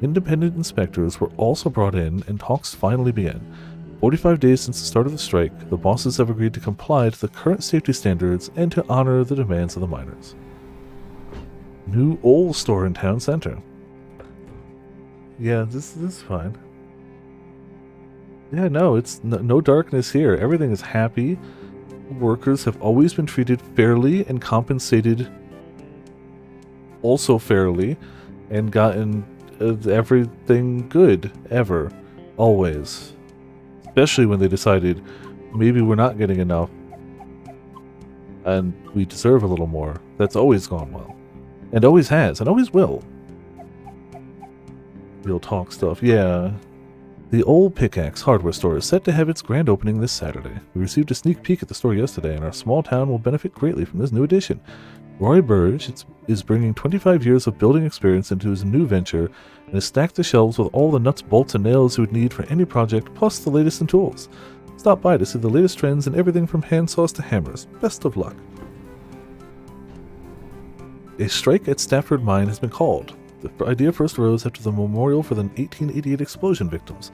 Independent inspectors were also brought in, and talks finally began. 45 days since the start of the strike, the bosses have agreed to comply to the current safety standards and to honor the demands of the miners. New old store in town center. Yeah, this is fine. Yeah, no, it's no darkness here. Everything is happy. Workers have always been treated fairly and compensated also fairly, and gotten everything good, ever, always. Especially when they decided, maybe we're not getting enough, and we deserve a little more. That's always gone well. And always has, and always will. Real talk stuff, yeah. The Old Pickaxe hardware store is set to have its grand opening this Saturday. We received a sneak peek at the store yesterday, and our small town will benefit greatly from this new addition. Roy Burge is bringing 25 years of building experience into his new venture, and has stacked the shelves with all the nuts, bolts, and nails you would need for any project, plus the latest in tools. Stop by to see the latest trends in everything from handsaws to hammers. Best of luck. A strike at Stafford Mine has been called. The idea first arose after the memorial for the 1888 explosion victims.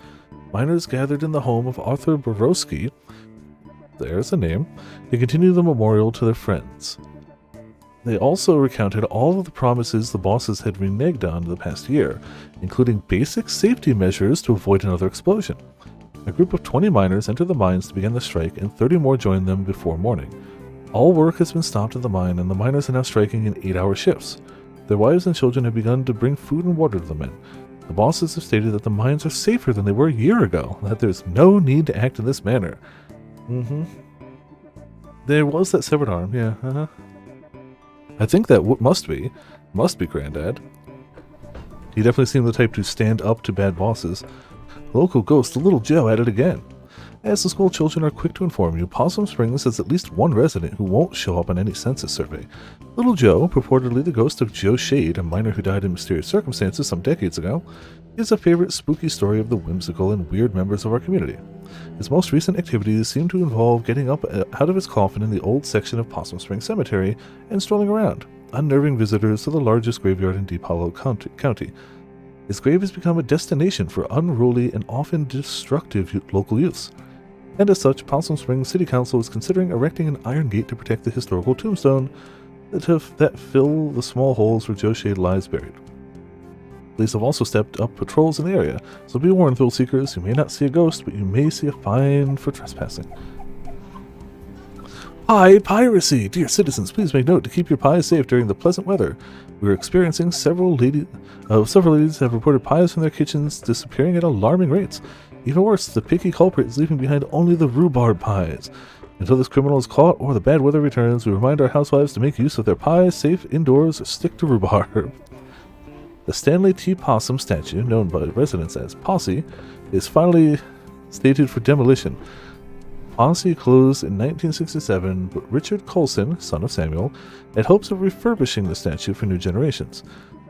Miners gathered in the home of Arthur Borowski, there's a name, to continue the memorial to their friends. They also recounted all of the promises the bosses had reneged on the past year, including basic safety measures to avoid another explosion. A group of 20 miners entered the mines to begin the strike, and 30 more joined them before morning. All work has been stopped at the mine, and the miners are now striking in 8-hour shifts. Their wives and children have begun to bring food and water to the men. The bosses have stated that the mines are safer than they were a year ago, and that there's no need to act in this manner. There was that severed arm, yeah, I think that must be Granddad. He definitely seemed the type to stand up to bad bosses. Local ghost, the Little Joe, at it again. As the school children are quick to inform you, Possum Springs has at least one resident who won't show up on any census survey. Little Joe, purportedly the ghost of Joe Shade, a miner who died in mysterious circumstances some decades ago, is a favorite spooky story of the whimsical and weird members of our community. His most recent activities seem to involve getting up out of his coffin in the old section of Possum Springs Cemetery and strolling around, unnerving visitors to the largest graveyard in Deep Hollow County. His grave has become a destination for unruly and often destructive local youths. And as such, Possum Springs City Council is considering erecting an iron gate to protect the historical tombstone that fill the small holes where Joe Shade lies buried. Police have also stepped up patrols in the area, so be warned, thrill seekers, you may not see a ghost, but you may see a fine for trespassing. Pie piracy! Dear citizens, please make note to keep your pies safe during the pleasant weather. We are experiencing several ladies have reported pies from their kitchens disappearing at alarming rates. Even worse, the picky culprit is leaving behind only the rhubarb pies. Until this criminal is caught or the bad weather returns, we remind our housewives to make use of their pies safe indoors or stick to rhubarb. The Stanley T. Possum statue, known by residents as Posse, is finally slated for demolition. Posse closed in 1967, but Richard Colson, son of Samuel, had hopes of refurbishing the statue for new generations.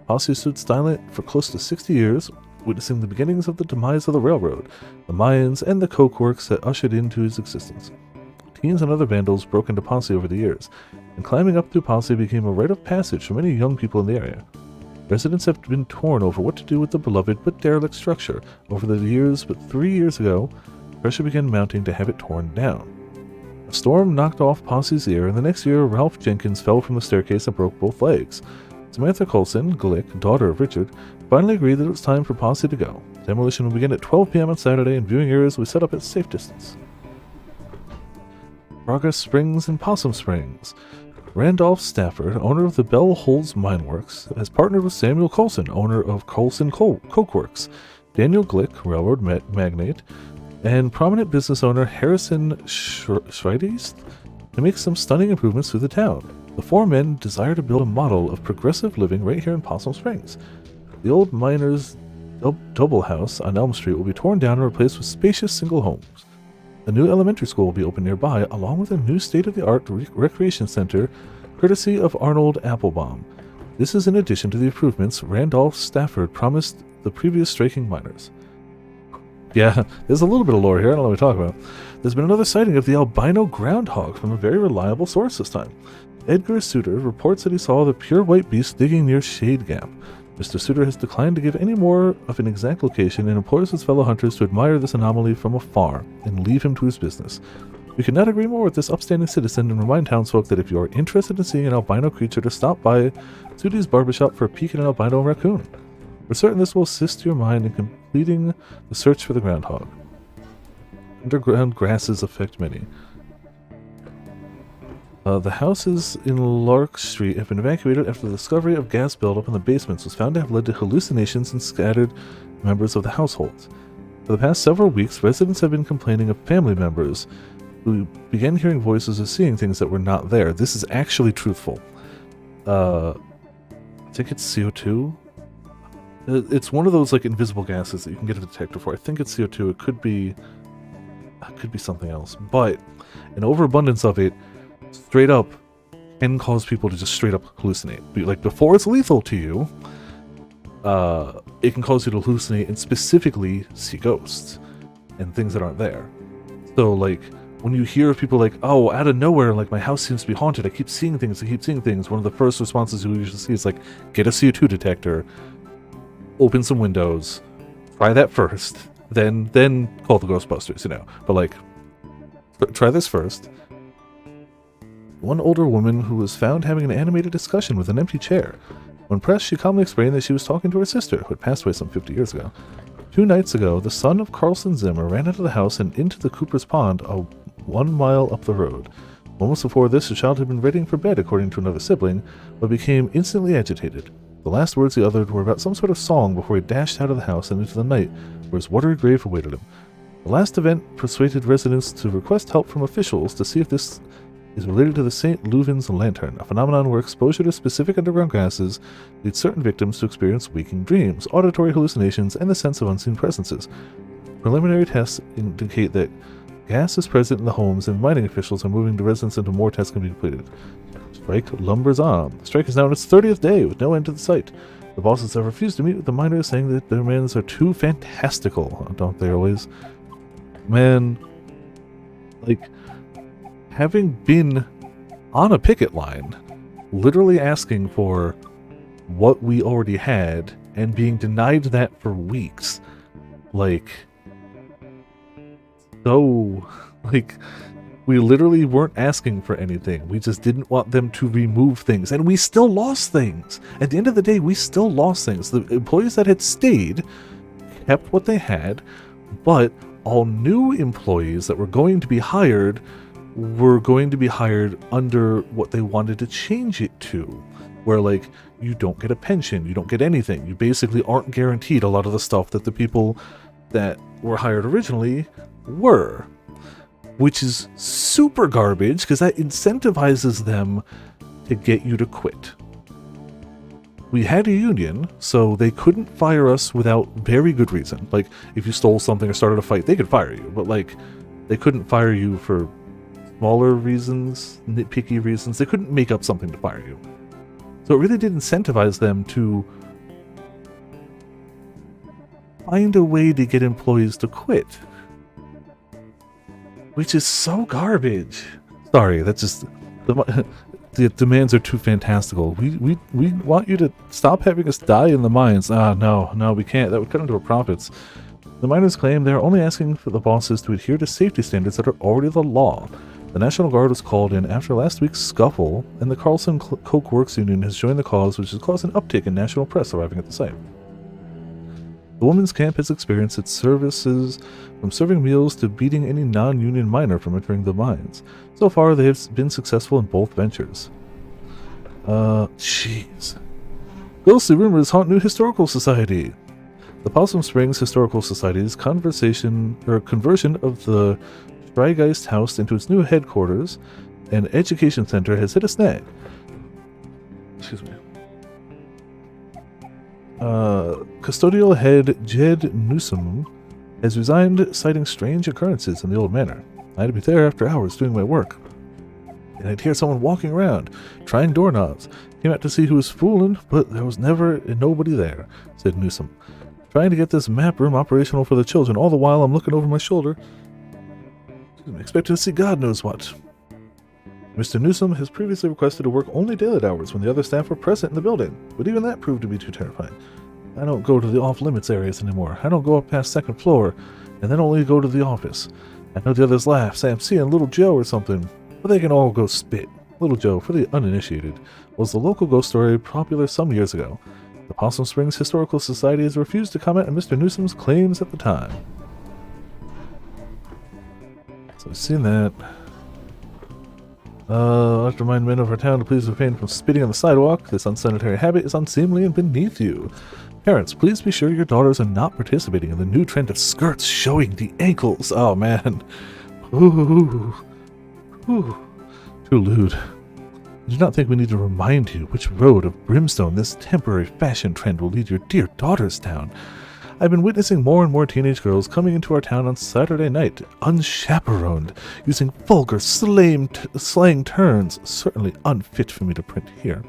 Posse stood silent for close to 60 years, witnessing the beginnings of the demise of the railroad, the Mayans, and the coke works that ushered into its existence. Teens and other vandals broke into Posse over the years, and climbing up through Posse became a rite of passage for many young people in the area. Residents have been torn over what to do with the beloved but derelict structure over the years, but 3 years ago, pressure began mounting to have it torn down. A storm knocked off Posse's ear, and the next year Ralph Jenkins fell from the staircase and broke both legs. Samantha Colson, Glick, daughter of Richard, finally agreed that it was time for Posse to go. Demolition will begin at 12 p.m. on Saturday, and viewing areas will be set up at safe distance. Progress Springs and Possum Springs. Randolph Stafford, owner of the Bell Holes Mine Works, has partnered with Samuel Colson, owner of Colson Coke Works, Daniel Glick, railroad magnate, and prominent business owner Harrison Schreides to make some stunning improvements to the town. The four men desire to build a model of progressive living right here in Possum Springs. The old miners' double house on Elm Street will be torn down and replaced with spacious single homes. A new elementary school will be opened nearby, along with a new state-of-the-art recreation center, courtesy of Arnold Applebaum. This is in addition to the improvements Randolph Stafford promised the previous striking miners. Yeah, there's a little bit of lore here I don't know what to talk about. There's been another sighting of the albino groundhog from a very reliable source this time. Edgar Suter reports that he saw the pure white beast digging near Shade Gap. Mr. Suter has declined to give any more of an exact location and implores his fellow hunters to admire this anomaly from afar and leave him to his business. We could not agree more with this upstanding citizen and remind townsfolk that if you are interested in seeing an albino creature, to stop by Sudi's barbershop for a peek at an albino raccoon. We're certain this will assist your mind in completing the search for the groundhog. Underground grasses affect many. The houses in Lark Street have been evacuated after the discovery of gas buildup in the basements was found to have led to hallucinations in scattered members of the households. For the past several weeks, residents have been complaining of family members who began hearing voices or seeing things that were not there. This is actually truthful. I think it's CO2. It's one of those like invisible gases that you can get a detector for. I think it's CO2. It could be something else, but an overabundance of it straight up can cause people to just straight up hallucinate. Like before it's lethal to you, it can cause you to hallucinate and specifically see ghosts and things that aren't there. So like when you hear people like, oh, out of nowhere, like my house seems to be haunted, I keep seeing things, one of the first responses you usually see is like, get a CO2 detector, open some windows, try that first, then call the Ghostbusters, but like try this first. One older woman who was found having an animated discussion with an empty chair. When pressed, she calmly explained that she was talking to her sister, who had passed away some 50 years ago. 2 nights ago, the son of Carlson Zimmer ran out of the house and into the Cooper's Pond, 1 mile up the road. Moments before this, the child had been readying for bed, according to another sibling, but became instantly agitated. The last words he uttered were about some sort of song before he dashed out of the house and into the night, where his watery grave awaited him. The last event persuaded residents to request help from officials to see if this is related to the St. Leuven's Lantern, a phenomenon where exposure to specific underground gases leads certain victims to experience waking dreams, auditory hallucinations, and the sense of unseen presences. Preliminary tests indicate that Gas is present in the homes, and mining officials are moving the residents until more tests can be completed. Strike lumbers on. The strike is now in its 30th day, with no end to the site. The bosses have refused to meet with the miners, saying that their demands are too fantastical. Don't they always? Man, like, having been on a picket line, literally asking for what we already had, and being denied that for weeks, like, so, like, we literally weren't asking for anything. We just didn't want them to remove things, and we still lost things. At the end of the day, we still lost things. The employees that had stayed kept what they had, but all new employees that were going to be hired were going to be hired under what they wanted to change it to, where, like, you don't get a pension, you don't get anything. You basically aren't guaranteed a lot of the stuff that the people that were hired originally were, which is super garbage because that incentivizes them to get you to quit. We had a union, so they couldn't fire us without very good reason. Like, if you stole something or started a fight, they could fire you, but, like, they couldn't fire you for smaller reasons, nitpicky reasons. They couldn't make up something to fire you. So it really did incentivize them to find a way to get employees to quit. Which is so garbage. Sorry, that's just... The demands are too fantastical. We want you to stop having us die in the mines. No, we can't. That would cut into our profits. The miners claim they are only asking for the bosses to adhere to safety standards that are already the law. The National Guard was called in after last week's scuffle, and the Carlson Coke Works Union has joined the cause, which has caused an uptick in national press arriving at the site. The women's camp has experienced its services from serving meals to beating any non-union miner from entering the mines. So far, they have been successful in both ventures. Jeez. Ghostly rumors haunt New Historical Society. The Possum Springs Historical Society's conversion of the Streigeist House into its new headquarters and education center has hit a snag. Excuse me. Custodial head Jed Newsom has resigned, citing strange occurrences in the old manor. I had to be there after hours doing my work, and I'd hear someone walking around, trying doorknobs. Came out to see who was fooling, but there was nobody there, said Newsom. Trying to get this map room operational for the children, all the while I'm looking over my shoulder. I'm expecting to see God knows what. Mr. Newsom has previously requested to work only daylight hours when the other staff were present in the building, but even that proved to be too terrifying. I don't go to the off-limits areas anymore. I don't go up past second floor, and then only go to the office. I know the others laugh, say I'm seeing Little Joe or something, but they can all go spit. Little Joe, for the uninitiated, was the local ghost story popular some years ago. The Possum Springs Historical Society has refused to comment on Mr. Newsom's claims at the time. So I've seen that. I'll have to remind men of our town to please refrain from spitting on the sidewalk. This unsanitary habit is unseemly and beneath you. Parents, please be sure your daughters are not participating in the new trend of skirts showing the ankles. Oh man. Ooh. Too lewd. I do not think we need to remind you which road of brimstone this temporary fashion trend will lead your dear daughters down. I've been witnessing more and more teenage girls coming into our town on Saturday night, unchaperoned, using vulgar slang terms, certainly unfit for me to print here,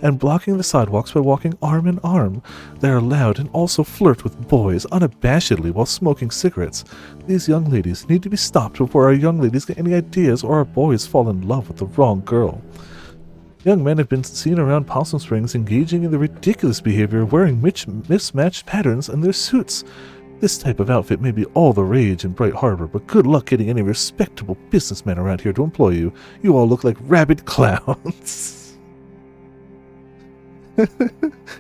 and blocking the sidewalks by walking arm in arm. They are loud and also flirt with boys unabashedly while smoking cigarettes. These young ladies need to be stopped before our young ladies get any ideas or our boys fall in love with the wrong girl. Young men have been seen around Possum Springs engaging in the ridiculous behavior of wearing mismatched patterns in their suits. This type of outfit may be all the rage in Bright Harbor, but good luck getting any respectable businessman around here to employ you. You all look like rabid clowns.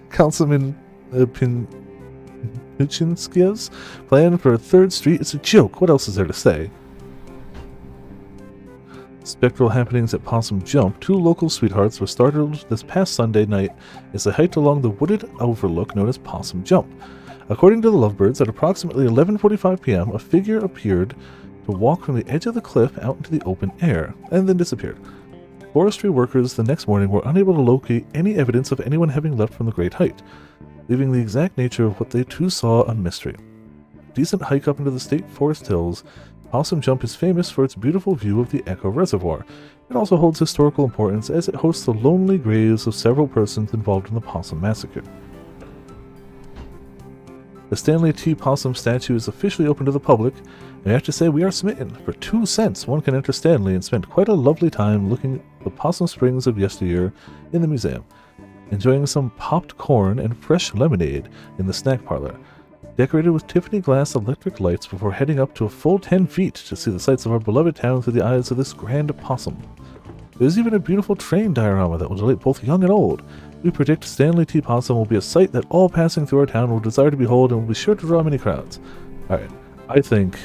Councilman Pinchinskia's plan for 3rd Street is a joke. What else is there to say? Spectral happenings at Possum Jump. 2 local sweethearts were startled this past Sunday night as they hiked along the wooded overlook known as Possum Jump. According to the Lovebirds, at approximately 11:45 p.m., a figure appeared to walk from the edge of the cliff out into the open air, and then disappeared. Forestry workers the next morning were unable to locate any evidence of anyone having left from the great height, leaving the exact nature of what they too saw a mystery. A decent hike up into the state forest hills Possum Jump is famous for its beautiful view of the Echo Reservoir. It also holds historical importance as it hosts the lonely graves of several persons involved in the Possum Massacre. The Stanley T. Possum statue is officially open to the public, and I have to say we are smitten. For 2 cents, one can enter Stanley and spend quite a lovely time looking at the Possum Springs of yesteryear in the museum, enjoying some popped corn and fresh lemonade in the snack parlor, decorated with Tiffany glass electric lights before heading up to a full 10 feet to see the sights of our beloved town through the eyes of this grand possum. There's even a beautiful train diorama that will delight both young and old. We predict Stanley T. Possum will be a sight that all passing through our town will desire to behold and will be sure to draw many crowds. Alright, I think...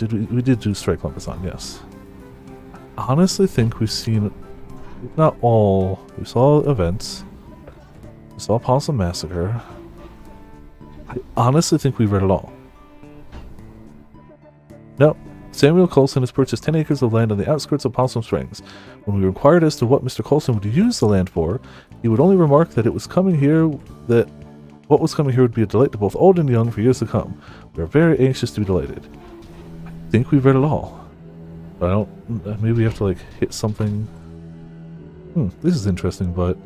We did do Strike Lumpazon, yes. I honestly think we've seen... Not all... We saw events. We saw Possum Massacre. I honestly think we've read it all. No. Samuel Coulson has purchased 10 acres of land on the outskirts of Possum Springs. When we inquired as to what Mr. Coulson would use the land for, he would only remark that what was coming here would be a delight to both old and young for years to come. We are very anxious to be delighted. I think we've read it all. But I don't... Maybe we have to, like, hit something... this is interesting, but...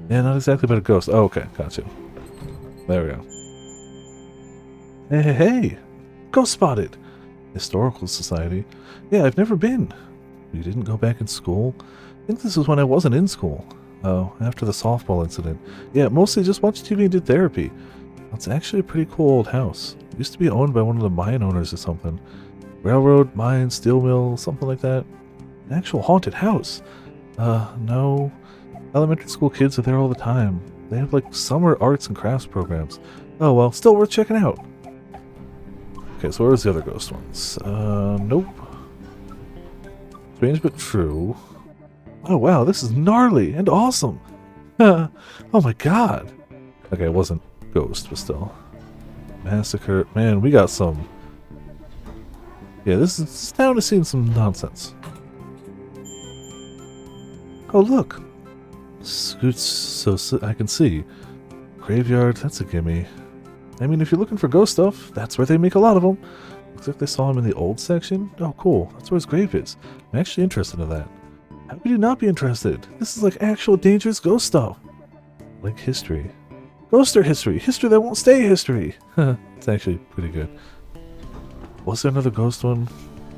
Yeah, not exactly about a ghost. Oh, okay, gotcha. There we go. Hey! Ghost spotted! Historical Society. Yeah, I've never been. You didn't go back in school? I think this was when I wasn't in school. Oh, after the softball incident. Yeah, mostly just watched TV and did therapy. It's actually a pretty cool old house. It used to be owned by one of the mine owners or something. Railroad, mine, steel mill, something like that. An actual haunted house. No. Elementary school kids are there all the time. They have like summer arts and crafts programs. Oh well, still worth checking out. Okay, so where's the other ghost ones? Nope. Strange but true. Oh wow, this is gnarly and awesome! Oh my god! Okay, it wasn't ghost, but still. Massacre. Man, we got some... Yeah, this town has seen some nonsense. Oh look! Scoots so I can see. Graveyard, that's a gimme. I mean, if you're looking for ghost stuff, that's where they make a lot of them. Looks like they saw him in the old section. Oh, cool. That's where his grave is. I'm actually interested in that. How could you not be interested? This is like actual dangerous ghost stuff. Like history. Ghoster history. History that won't stay history. It's actually pretty good. Was there another ghost one?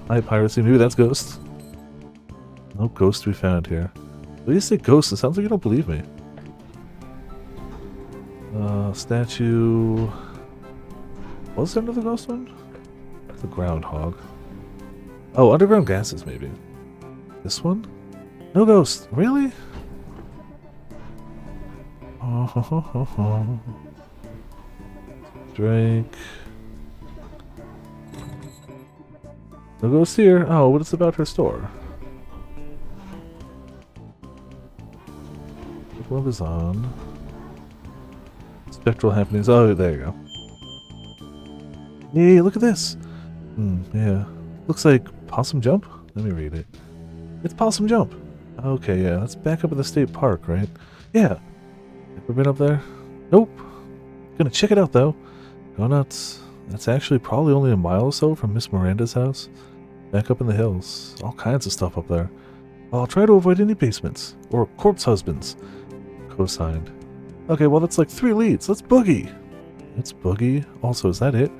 High piracy. Maybe that's ghost. No ghost to be found here. When you say ghost, it sounds like you don't believe me. Statue... Was there another ghost one? The groundhog. Oh, underground gases, maybe. This one? No ghost. Really? Drake. No ghost here. Oh, what is about her store? What is on? Spectral happenings. Oh, there you go. Hey, look at this. Yeah. Looks like Possum Jump? Let me read it. It's Possum Jump. Okay, yeah. That's back up at the state park, right? Yeah. Ever been up there? Nope. Gonna check it out, though. Go nuts. That's actually probably only a mile or so from Miss Miranda's house. Back up in the hills. All kinds of stuff up there. I'll try to avoid any basements. Or corpse husbands. Co-signed. Okay, well that's like 3 leads. Let's boogie. It's boogie. Also, is that it?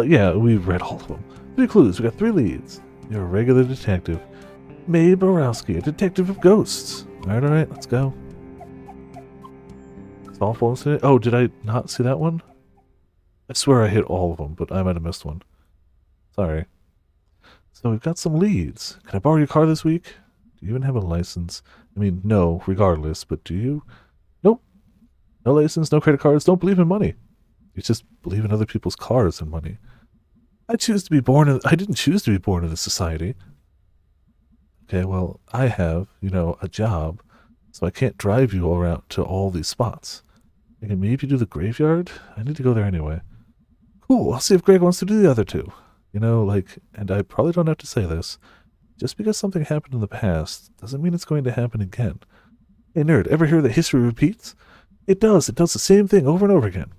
Yeah, we've read all of them. 3 clues. We got 3 leads. You're a regular detective. Mae Borowski, a detective of ghosts. Alright, let's go. Softball incident. Oh, did I not see that one? I swear I hit all of them, but I might have missed one. Sorry. So we've got some leads. Can I borrow your car this week? Do you even have a license? I mean, no, regardless, but do you? Nope. No license, no credit cards, don't believe in money. You just believe in other people's cars and money. I didn't choose to be born in this society. Okay, well, I have, a job, so I can't drive you around to all these spots. Okay, maybe do the graveyard? I need to go there anyway. Cool, I'll see if Greg wants to do the other 2. And I probably don't have to say this, just because something happened in the past doesn't mean it's going to happen again. Hey nerd, ever hear that history repeats? It does the same thing over and over again.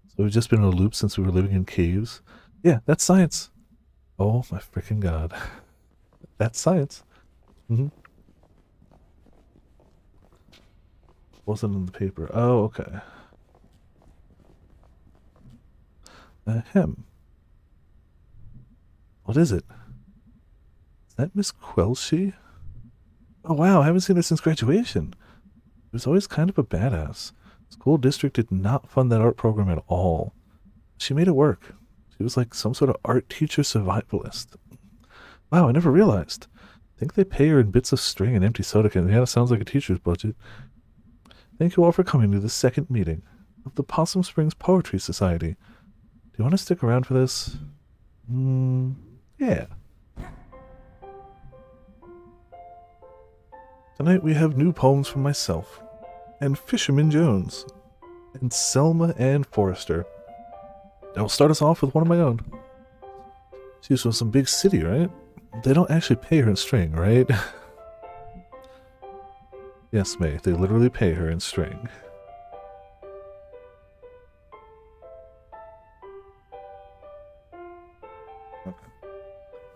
So we've just been in a loop since we were living in caves. Yeah, that's science. Oh my freaking god. That's science. Mm-hmm. Wasn't in the paper. Oh, okay. Ahem. What is it? Is that Miss Quelshi? Oh wow, I haven't seen her since graduation. She was always kind of a badass. School district did not fund that art program at all. She made it work. She was like some sort of art teacher survivalist. Wow, I never realized. I think they pay her in bits of string and empty soda cans. Yeah, that sounds like a teacher's budget. Thank you all for coming to the second meeting of the Possum Springs Poetry Society. Do you want to stick around for this? Yeah. Tonight we have new poems from myself, and Fisherman Jones, and Selma Ann Forrester. I'll start us off with one of my own. She's from some big city, right? They don't actually pay her in string, right? Yes, May, they literally pay her in string. Okay.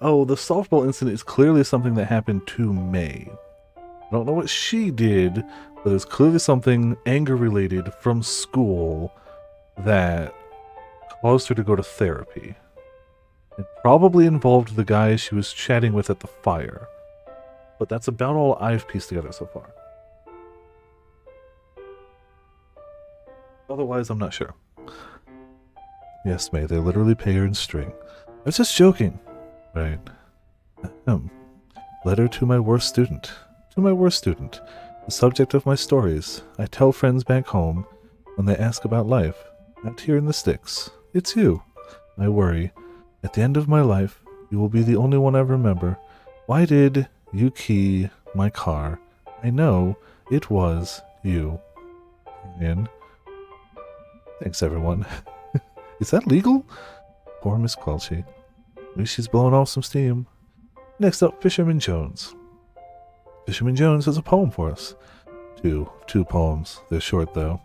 Oh, the softball incident is clearly something that happened to May. I don't know what she did, but there's clearly something anger-related from school that caused her to go to therapy. It probably involved the guy she was chatting with at the fire. But that's about all I've pieced together so far. Otherwise, I'm not sure. Yes, May, they literally pay her in string. I was just joking. Right. Letter to my worst student. To my worst student. The subject of my stories. I tell friends back home, when they ask about life, out here in the sticks. It's you. I worry. At the end of my life, you will be the only one I remember. Why did you key my car? I know it was you. Brian. Thanks, everyone. Is that legal? Poor Miss Quelshi. At least she's blowing off some steam. Next up, Fisherman Jones. Fisherman Jones has a poem for us. Two poems. They're short, though.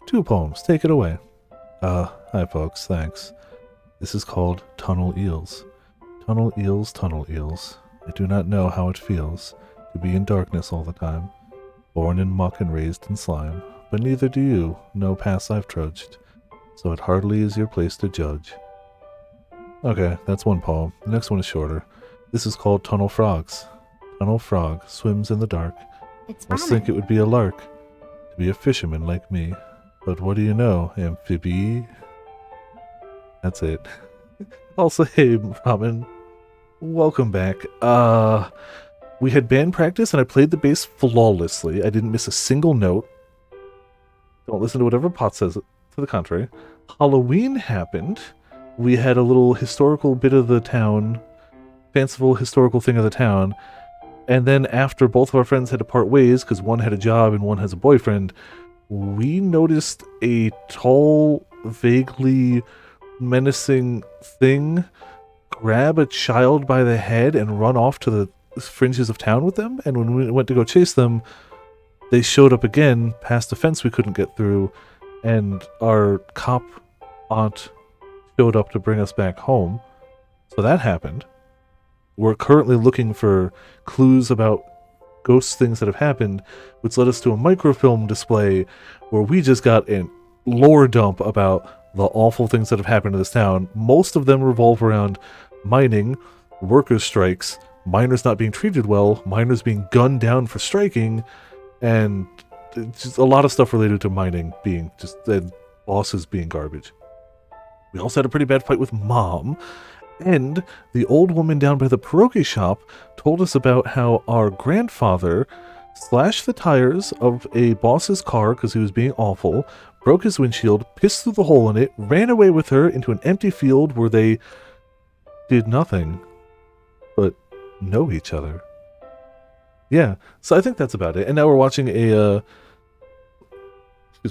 2 poems. Take it away. Hi, folks. Thanks. This is called Tunnel Eels. Tunnel eels, tunnel eels. I do not know how it feels to be in darkness all the time, born in muck and raised in slime. But neither do you, no paths I've trudged, so it hardly is your place to judge. Okay, that's one poem. The next one is shorter. This is called Tunnel Frogs. Tunnel frog swims in the dark. Must think it would be a lark to be a fisherman like me. But what do you know, amphibi? That's it. Also, hey, Ramen. Welcome back. We had band practice and I played the bass flawlessly. I didn't miss a single note. Don't listen to whatever Pot says to the contrary. Halloween happened. We had a little historical bit of the town, fanciful historical thing of the town. And then after both of our friends had to part ways, because one had a job and one has a boyfriend, we noticed a tall, vaguely menacing thing grab a child by the head and run off to the fringes of town with them. And when we went to go chase them, they showed up again past a fence we couldn't get through, and our cop aunt showed up to bring us back home. So that happened. We're currently looking for clues about ghost things that have happened, which led us to a microfilm display where we just got a lore dump about the awful things that have happened in this town. Most of them revolve around mining, workers' strikes, miners not being treated well, miners being gunned down for striking, and just a lot of stuff related to mining being just the bosses being garbage. We also had a pretty bad fight with Mom, and the old woman down by the pierogi shop told us about how our grandfather slashed the tires of a boss's car because he was being awful, broke his windshield, pissed through the hole in it, ran away with her into an empty field where they did nothing but know each other. Yeah, so I think that's about it. And now we're watching a,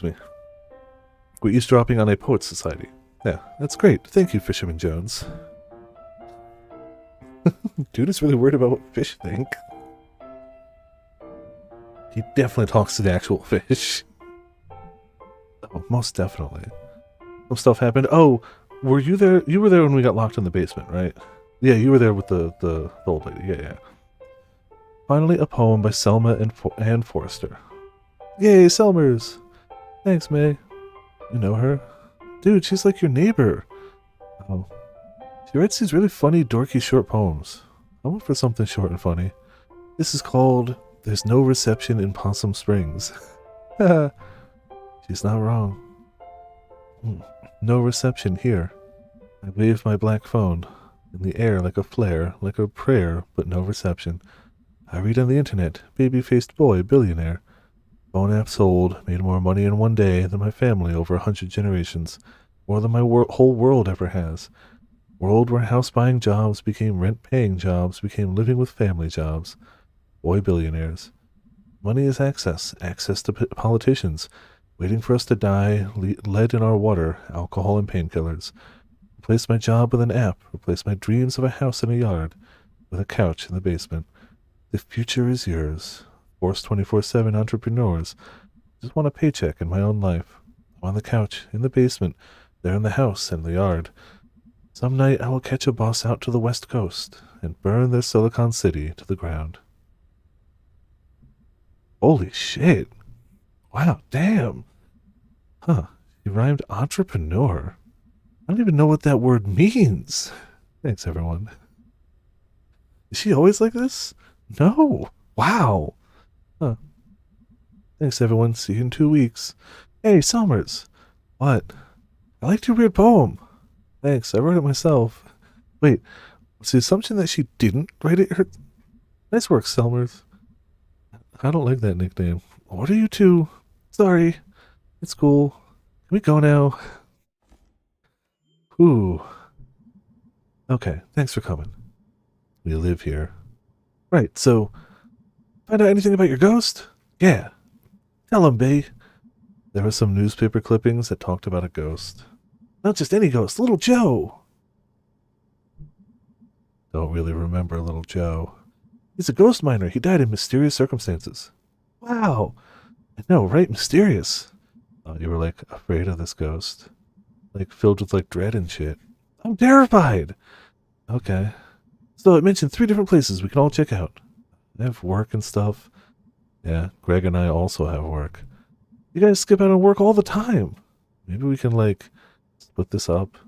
we're eavesdropping on a Poets Society. Yeah, that's great. Thank you, Fisherman Jones. Dude is really worried about what fish think. He definitely talks to the actual fish. Oh, most definitely. Some stuff happened. Oh, were you there? You were there when we got locked in the basement, right? Yeah, you were there with the old lady. Yeah, yeah. Finally, a poem by Selma and Ann Forster. Yay, Selmers! Thanks, May. You know her? Dude, she's like your neighbor. Oh. She writes these really funny, dorky short poems. I went for something short and funny. This is called There's No Reception in Possum Springs. She's not wrong. No reception here. I wave my black phone. In the air like a flare, like a prayer, but no reception. I read on the internet, baby-faced boy, billionaire. Phone app sold, made more money in one day than my family over 100 generations. More than my whole world ever has. World where house-buying jobs became rent-paying jobs, became living with family jobs. Boy billionaires. Money is access, access to politicians, waiting for us to die, lead in our water, alcohol and painkillers. Replace my job with an app, replace my dreams of a house and a yard, with a couch in the basement. The future is yours. Force 24/7 entrepreneurs. Just want a paycheck in my own life. I'm on the couch, in the basement, there in the house and the yard. Some night I will catch a bus out to the West Coast and burn their Silicon City to the ground. Holy shit. Wow, damn. Huh. You rhymed entrepreneur. I don't even know what that word means. Thanks, everyone. Is she always like this? No. Wow. Huh. Thanks, everyone. See you in 2 weeks. Hey, Summers. What? I liked your weird poem. Thanks. I wrote it myself. Wait, was the assumption that she didn't write it? Nice work, Summers. I don't like that nickname. What are you two? Sorry. It's cool. Can we go now? Ooh. Okay, thanks for coming. We live here. Right, so, find out anything about your ghost? Yeah. Tell him, Bay. There were some newspaper clippings that talked about a ghost. Not just any ghost, Little Joe. Don't really remember Little Joe. He's a ghost miner. He died in mysterious circumstances. Wow. I know, right? Mysterious. Thought you were, like, afraid of this ghost. Like, filled with, like, dread and shit. I'm terrified. Okay. So it mentioned 3 different places we can all check out. I have work and stuff. Yeah, Greg and I also have work. You guys skip out on work all the time. Maybe we can, like, split this up.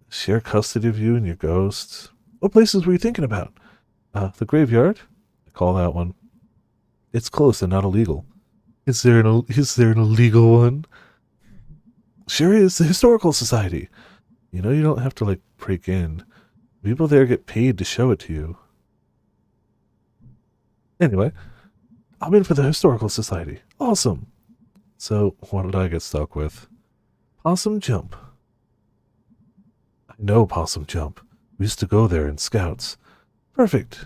Share custody of you and your ghosts. What places were you thinking about? The graveyard? I call that one. It's close and not illegal. Is there an illegal one? Sure is. The Historical Society. You know you don't have to, like, break in. People there get paid to show it to you. Anyway, I'm in for the Historical Society. Awesome. So, what did I get stuck with? Possum Jump. I know Possum Jump. We used to go there in Scouts. Perfect.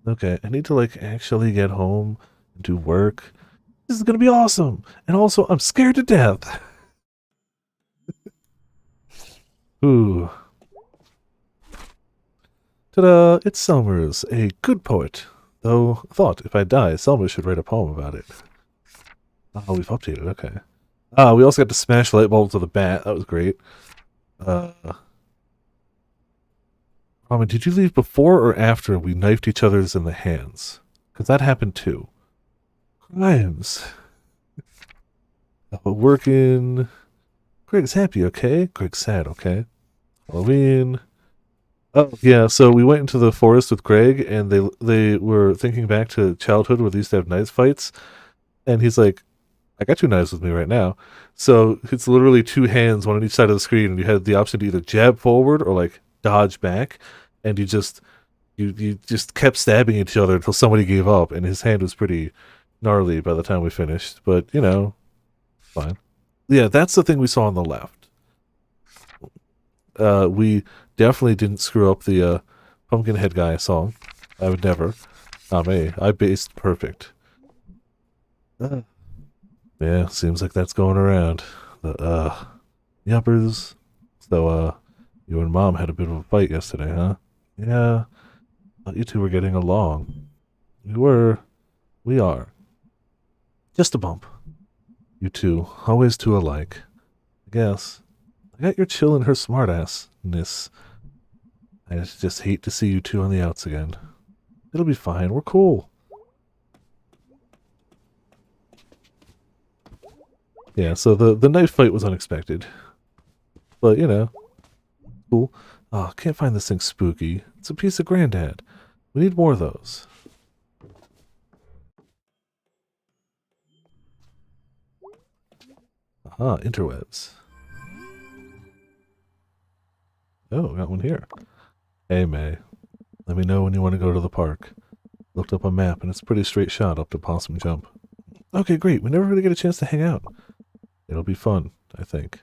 Okay, I need to, like, actually get home and do work. This is gonna be awesome. And also, I'm scared to death. Ooh. Ta-da! It's Selmers, a good poet. Though, thought if I die, Selmers should write a poem about it. Oh, we've updated, okay. We also got to smash light bulbs with a bat. That was great. Ramen, did you leave before or after we knifed each other's in the hands? Because that happened too. Crimes. Working. Greg's happy, okay? Greg's sad, okay? Halloween. Oh, yeah, so we went into the forest with Greg, and they were thinking back to childhood where they used to have knife fights, and he's like, I got 2 knives with me right now. So it's literally 2 hands, one on each side of the screen, and you had the option to either jab forward or, like, dodge back, and you just kept stabbing each other until somebody gave up, and his hand was pretty gnarly by the time we finished, but, you know, fine. Yeah, that's the thing we saw on the left. We definitely didn't screw up the Pumpkinhead Guy song. I would never. Not me. I based perfect. Yeah, seems like that's going around. The yuppers. So, you and Mom had a bit of a fight yesterday, huh? Yeah. Thought you two were getting along. We were. We are. Just a bump. You two, always two alike. I guess. I got your chill and her smartassness. I just hate to see you two on the outs again. It'll be fine. We're cool. Yeah, so the knife fight was unexpected. But, you know, cool. Oh, can't find this thing spooky. It's a piece of Granddad. We need more of those. Aha, interwebs. Oh, got one here. Hey, May. Let me know when you want to go to the park. Looked up a map, and it's a pretty straight shot up to Possum Jump. Okay, great. We never really get a chance to hang out. It'll be fun, I think.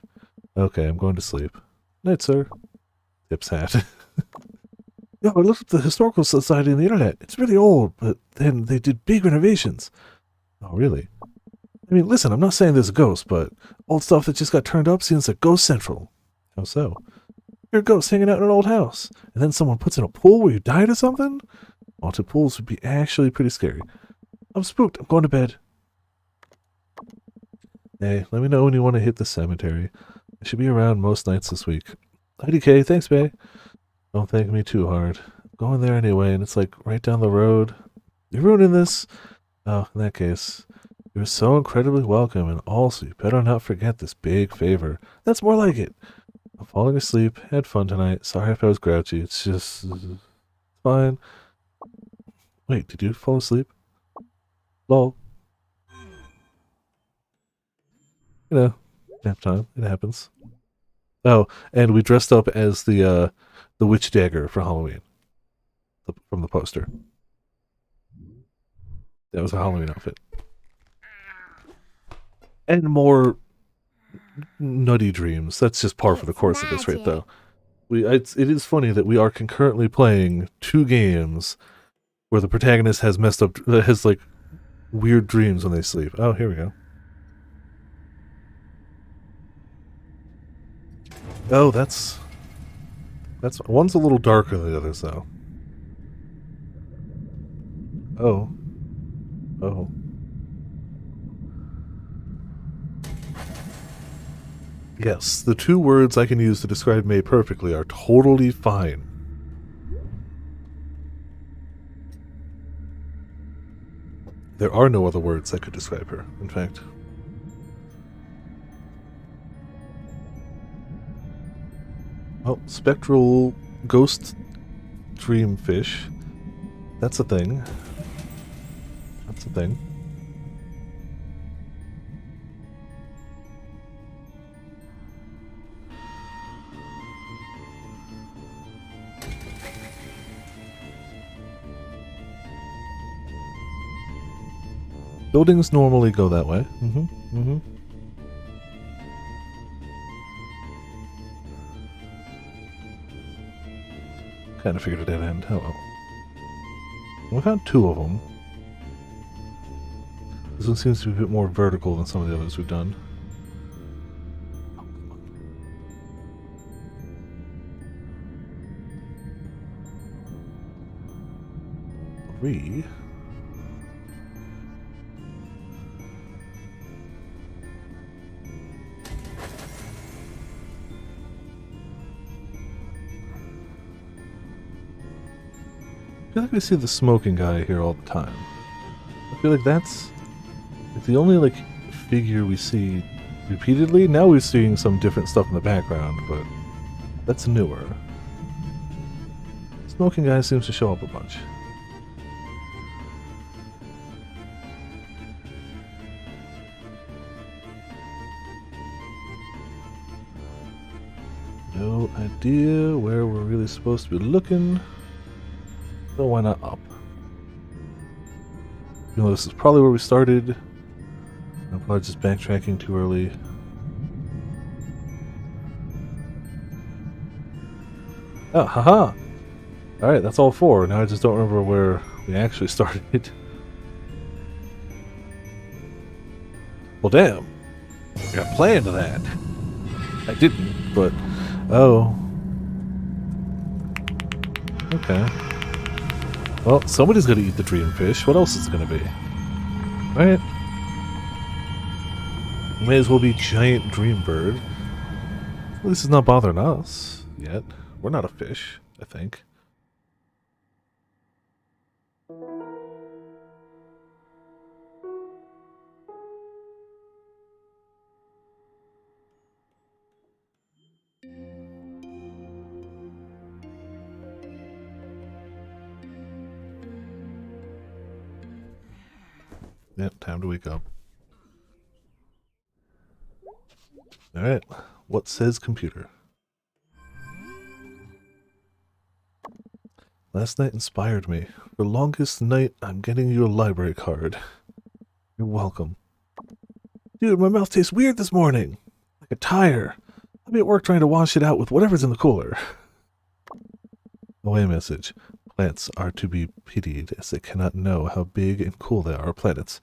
Okay, I'm going to sleep. Night, sir. Tip's hat. Yo, I looked at the Historical Society on the internet. It's really old, but then they did big renovations. Oh, really? I mean, listen, I'm not saying there's a ghost, but old stuff that just got turned up seems like Ghost Central. How so? You're a ghost hanging out in an old house, and then someone puts in a pool where you died or something? Haunted pools would be actually pretty scary. I'm spooked. I'm going to bed. Hey, let me know when you want to hit the cemetery. I should be around most nights this week. IDK, thanks, Bay. Don't thank me too hard. I'm going there anyway, and it's like right down the road. You're ruining this. Oh, in that case, you're so incredibly welcome, and also you better not forget this big favor. That's more like it. I'm falling asleep. Had fun tonight. Sorry if I was grouchy. It's just fine. Wait, did you fall asleep? Lol. You know, nap time. It happens. Oh, and we dressed up as the witch dagger for Halloween. From the poster. That was a Halloween outfit. And more nutty dreams. That's just par for the course of this, right? Though, it is funny that we are concurrently playing two games where the protagonist has messed up, has like weird dreams when they sleep. Oh, here we go. Oh, that's one's a little darker than the others, though. Oh. Oh. Yes, the two words I can use to describe May perfectly are totally fine. There are no other words that could describe her, in fact. Well, spectral ghost dreamfish. That's a thing. That's a thing. Buildings normally go that way. Kind of figured a dead end. Oh well. We found two of them. This one seems to be a bit more vertical than some of the others we've done. Three. I feel like we see the smoking guy here all the time. I feel like that's the only like figure we see repeatedly. Now we're seeing some different stuff in the background, but that's newer. Smoking guy seems to show up a bunch. No idea where we're really supposed to be looking. So why not up? You know, this is probably where we started. I'm probably just backtracking too early. Oh, haha! Alright, that's all four. Now I just don't remember where we actually started. Well, damn. I got planned to that. I didn't, but... Oh. Okay. Well, somebody's gonna eat the dreamfish. What else is it gonna be? Right? May as well be giant dream bird. At least it's not bothering us yet. We're not a fish. I think. Yep, time to wake up. Alright, what says computer? Last night inspired me. For longest night, I'm getting you a library card. You're welcome. Dude, my mouth tastes weird this morning. Like a tire. I'll be at work trying to wash it out with whatever's in the cooler. Away message. Plants are to be pitied as they cannot know how big and cool they are planets.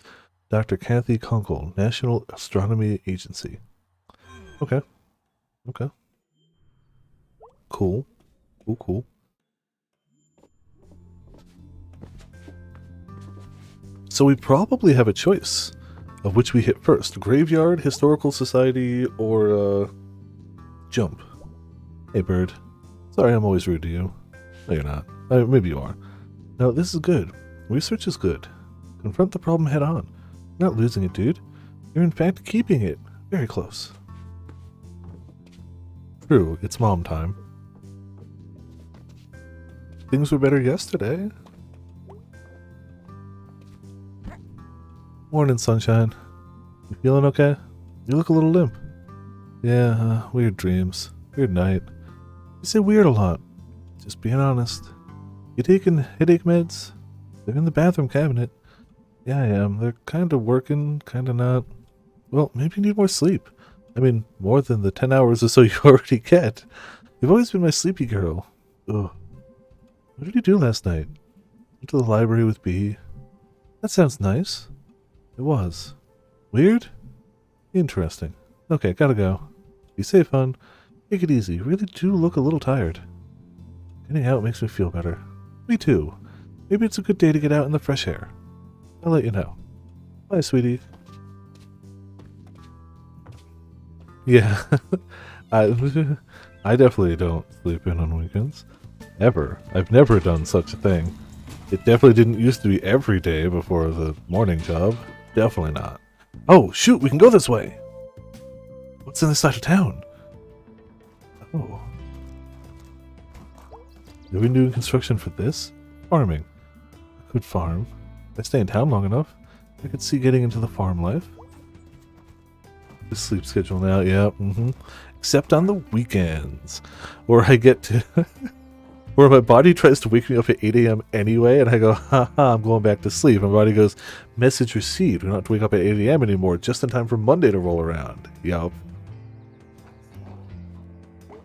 Dr. Kathy Kunkel, National Astronomy Agency. Okay. Okay. Cool. Cool, cool. So we probably have a choice of which we hit first. Graveyard, Historical Society, or, Jump. Hey, bird. Sorry I'm always rude to you. No, you're not. Maybe you are. No, this is good. Research is good. Confront the problem head on. You're not losing it, dude. You're in fact keeping it. Very close. True, it's mom time. Things were better yesterday. Morning, sunshine. You feeling okay? You look a little limp. Yeah, weird dreams. Weird night. You say weird a lot. Just being honest. You taking headache meds? They're in the bathroom cabinet. Yeah, I am. They're kind of working, kind of not. Well, maybe you need more sleep. I mean, more than the 10 hours or so you already get. You've always been my sleepy girl. Ugh. What did you do last night? Went to the library with B. That sounds nice. It was. Weird? Interesting. Okay, gotta go. Be safe, hon. Take it easy. You really do look a little tired. Getting out makes me feel better. Me too. Maybe it's a good day to get out in the fresh air. I'll let you know. Bye, sweetie. Yeah. I definitely don't sleep in on weekends. Ever. I've never done such a thing. It definitely didn't used to be every day before the morning job. Definitely not. Oh, shoot, we can go this way! What's in this side of town? Oh. Have we been doing construction for this? Farming. I could farm. If I stay in town long enough, I could see getting into the farm life. The sleep schedule now, yeah, Except on the weekends. Where I get to... where my body tries to wake me up at 8 a.m. anyway, and I go, haha, I'm going back to sleep. My body goes, message received. We don't have to wake up at 8 a.m. anymore, just in time for Monday to roll around. Yup.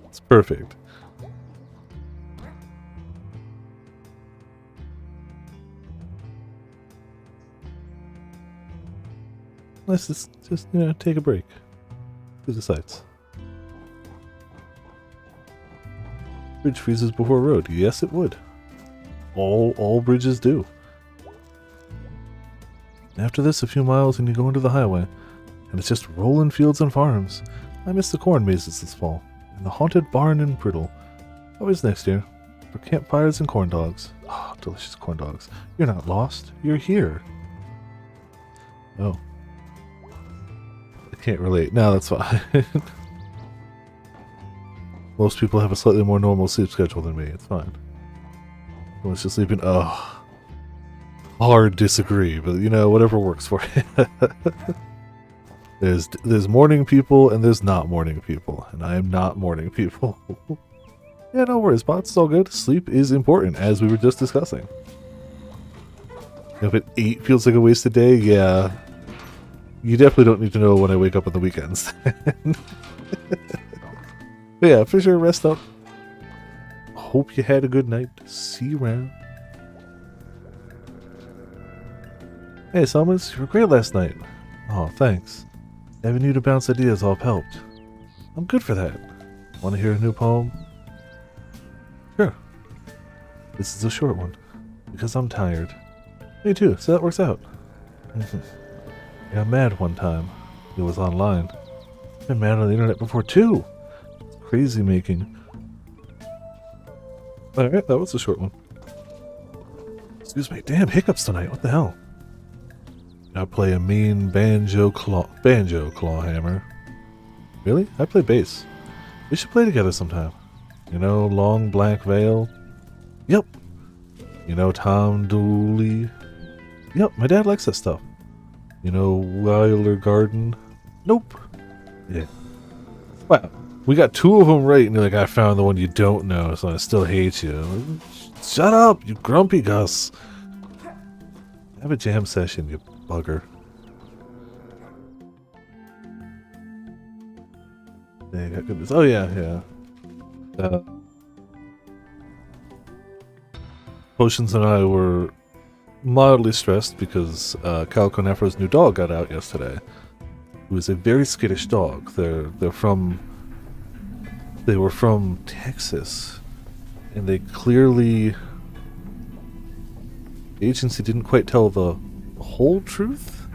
It's perfect. Let's just you know, take a break. Who decides? Bridge freezes before road. Yes, it would. All bridges do. After this, a few miles and you go into the highway, and it's just rolling fields and farms. I miss the corn mazes this fall, and the haunted barn in Brittle. Always next year, for campfires and corn dogs. Oh, delicious corn dogs. You're not lost. You're here. Oh. I can't relate. No, that's fine. Most people have a slightly more normal sleep schedule than me. It's fine. Unless you're sleeping. Oh. Hard disagree, but you know, whatever works for you. There's morning people and there's not morning people. And I am not morning people. Yeah, no worries, bots. It's all good. Sleep is important, as we were just discussing. If at 8 feels like a wasted day, yeah. You definitely don't need to know when I wake up on the weekends. But yeah, for sure, rest up. Hope you had a good night. See you around. Hey, Summers, you were great last night. Oh, thanks. Having you to bounce ideas all helped. I'm good for that. Want to hear a new poem? Sure. This is a short one, because I'm tired. Me too, so that works out. I got mad one time. It was online. I've been mad on the internet before too. It's crazy making. Alright, that was a short one. Excuse me. Damn, hiccups tonight. What the hell? I play a mean banjo claw hammer. Really? I play bass. We should play together sometime. You know, Long Black Veil? Yep. You know, Tom Dooley? Yep, my dad likes that stuff. You know, Weiler Garden? Nope. Yeah. Wow. We got two of them right, and you're like, I found the one you don't know, so I still hate you. Shut up, you grumpy Gus. Have a jam session, you bugger. Oh yeah. Potions and I were mildly stressed because Calico Nefro's new dog got out yesterday. It was a very skittish dog. They were from Texas, and the agency didn't quite tell the whole truth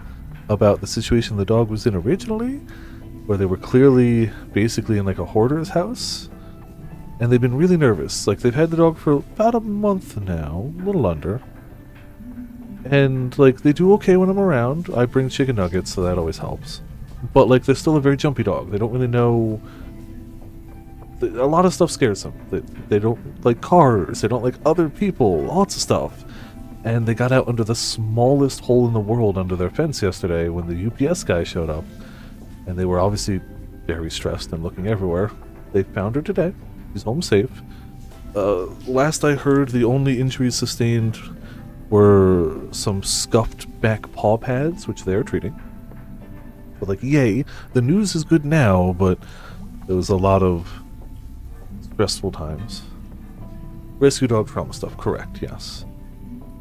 about the situation the dog was in originally, where they were clearly basically in like a hoarder's house, and they've been really nervous. Like, they've had the dog for about a month now, a little under, and like they do okay when I'm around. I bring chicken nuggets, so that always helps, but like they're still a very jumpy dog. They don't really know. A lot of stuff scares them. They don't like cars, they don't like other people, lots of stuff. And they got out under the smallest hole in the world under their fence yesterday when the UPS guy showed up. And they were obviously very stressed and looking everywhere. They found her today. She's home safe. Last I heard, the only injuries sustained were some scuffed back paw pads, which they're treating. But like, yay, the news is good now, but there was a lot of stressful times. Rescue dog trauma stuff, correct, yes.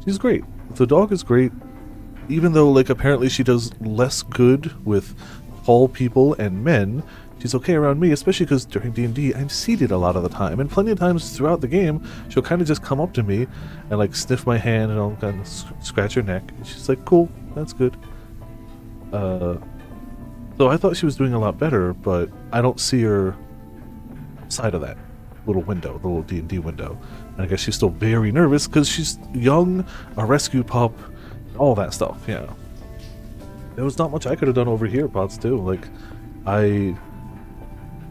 She's great. The dog is great, even though, like, apparently she does less good with tall people and men. She's okay around me, especially because during D&D, I'm seated a lot of the time, and plenty of times throughout the game, she'll kind of just come up to me and, like, sniff my hand, and I'll kind of scratch her neck, and she's like, cool, that's good. So I thought she was doing a lot better, but I don't see her side of that little window, the little D&D window. And I guess she's still very nervous because she's young, a rescue pup, all that stuff, yeah. There was not much I could have done over here, Pots, too. Like,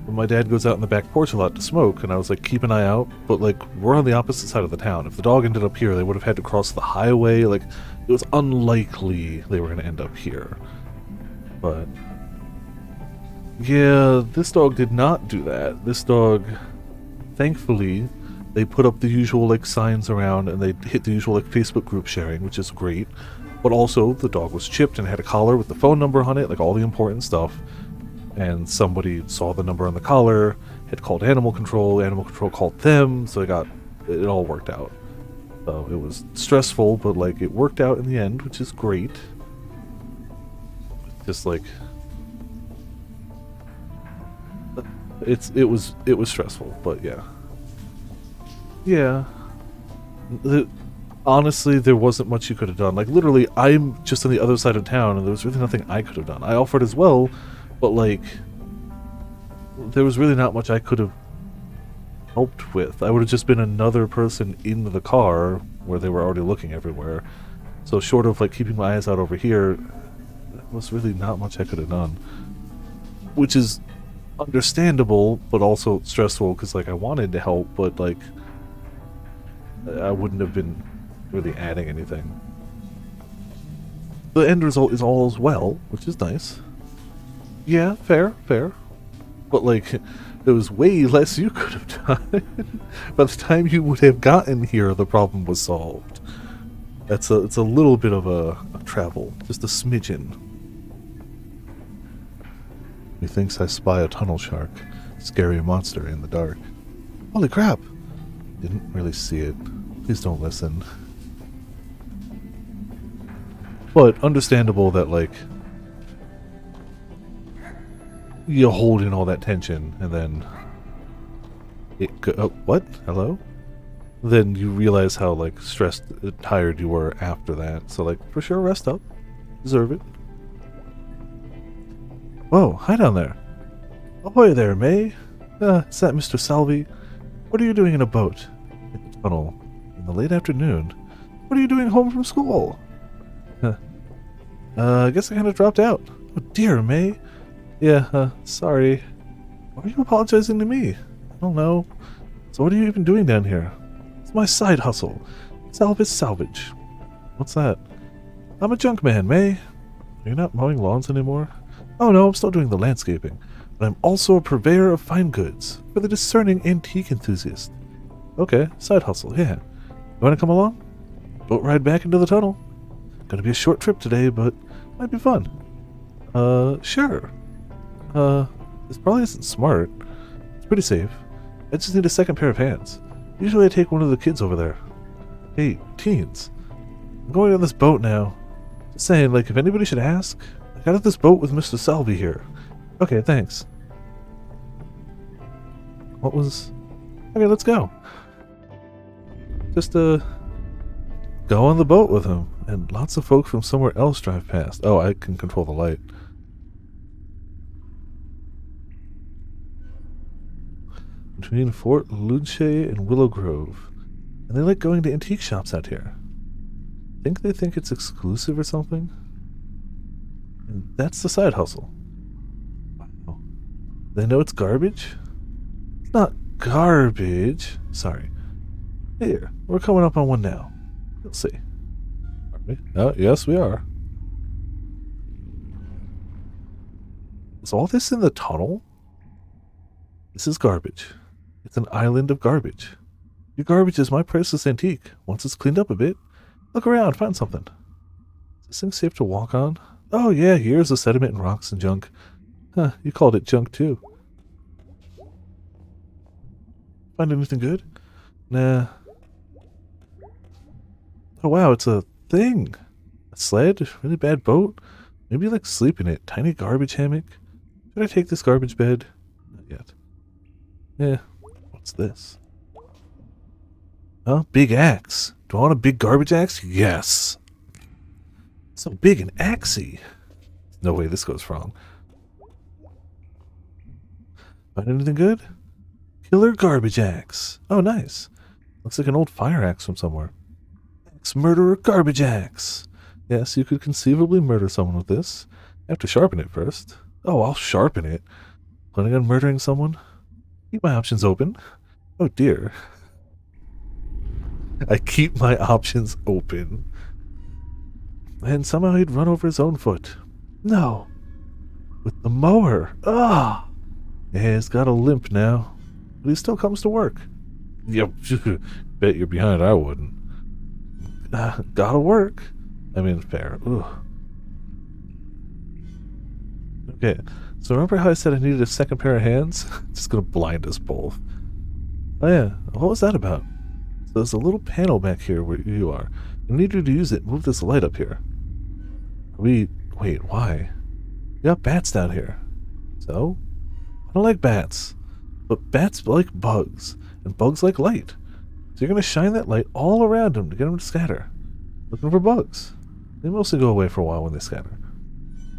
my dad goes out in the back porch a lot to smoke, and I was like, keep an eye out, but like, we're on the opposite side of the town. If the dog ended up here, they would have had to cross the highway. Like, it was unlikely they were going to end up here. But yeah, this dog did not do that. This dog, thankfully, they put up the usual like signs around, and they hit the usual like Facebook group sharing, which is great. But also, the dog was chipped and had a collar with the phone number on it, like all the important stuff. And somebody saw the number on the collar, had called Animal Control called them, so it all worked out. So it was stressful, but like it worked out in the end, which is great. Just like it was stressful, but yeah. Yeah. Honestly, there wasn't much you could have done. Like, literally, I'm just on the other side of town, and there was really nothing I could have done. I offered as well, but, like, there was really not much I could have helped with. I would have just been another person in the car where they were already looking everywhere. So short of, like, keeping my eyes out over here, there was really not much I could have done. Which is understandable, but also stressful, because, like, I wanted to help, but, like, I wouldn't have been really adding anything. The end result is all as well, which is nice. Yeah, fair. But, like, there was way less you could have done. By the time you would have gotten here, the problem was solved. It's a little bit of a travel, just a smidgen. He thinks I spy a tunnel shark, scary monster in the dark. Holy crap! Didn't really see it. Please don't listen. But understandable that, like, you hold in all that tension, and then what? Hello? Then you realize how, like, stressed, tired you were after that. So, like, for sure, rest up. Deserve it. Whoa, hi down there. Ahoy there, May. Is that Mr. Salvi? What are you doing in a boat? tunnel in the late afternoon. What are you doing home from school? I guess I kind of dropped out. Oh dear, May. Yeah, sorry. Why are you apologizing to me? I don't know. So what are you even doing down here? It's my side hustle. Salvage. What's that? I'm a junk man, May. Are you not mowing lawns anymore? Oh no, I'm still doing the landscaping. But I'm also a purveyor of fine goods for the discerning antique enthusiast. Okay, side hustle, yeah. You want to come along? Boat ride back into the tunnel. Gonna be a short trip today, but might be fun. Sure. This probably isn't smart. It's pretty safe. I just need a second pair of hands. Usually I take one of the kids over there. Hey, teens. I'm going on this boat now. Just saying, like, if anybody should ask, I got on this boat with Mr. Salvi here. Okay, thanks. What was... Okay, let's go. Just, go on the boat with him. And lots of folks from somewhere else drive past. Oh, I can control the light. Between Fort Luce and Willow Grove. And they like going to antique shops out here. They think it's exclusive or something? And that's the side hustle. Wow. They know it's garbage? It's not garbage. Sorry. Here, we're coming up on one now. You'll see. Are we? Oh, yes, we are. Is all this in the tunnel? This is garbage. It's an island of garbage. Your garbage is my priceless antique. Once it's cleaned up a bit, look around, find something. Is this thing safe to walk on? Oh yeah, here's the sediment and rocks and junk. Huh, you called it junk too. Find anything good? Nah. Oh wow, it's a thing. A sled? Really bad boat? Maybe like sleep in it. Tiny garbage hammock? Should I take this garbage bed? Not yet. Yeah. What's this? Oh, big axe. Do I want a big garbage axe? Yes. So big and axey. No way this goes wrong. Find anything good? Killer garbage axe. Oh, nice. Looks like an old fire axe from somewhere. Axe murderer garbage axe. Yes, you could conceivably murder someone with this. I have to sharpen it first. Oh, I'll sharpen it. Planning on murdering someone? Keep my options open. Oh dear. I keep my options open. And somehow he'd run over his own foot. No. With the mower. Ah. Yeah, he's got a limp now. But he still comes to work. Yep. Bet you're behind I wouldn't. Gotta work. I mean, fair. Ugh. Okay. So remember how I said I needed a second pair of hands? Just gonna blind us both. Oh yeah. What was that about? So there's a little panel back here where you are. I need you to use it. Move this light up here. Wait, why? We got bats down here. So? I don't like bats. But bats like bugs. And bugs like light. So you're going to shine that light all around them to get them to scatter. Looking for bugs. They mostly go away for a while when they scatter.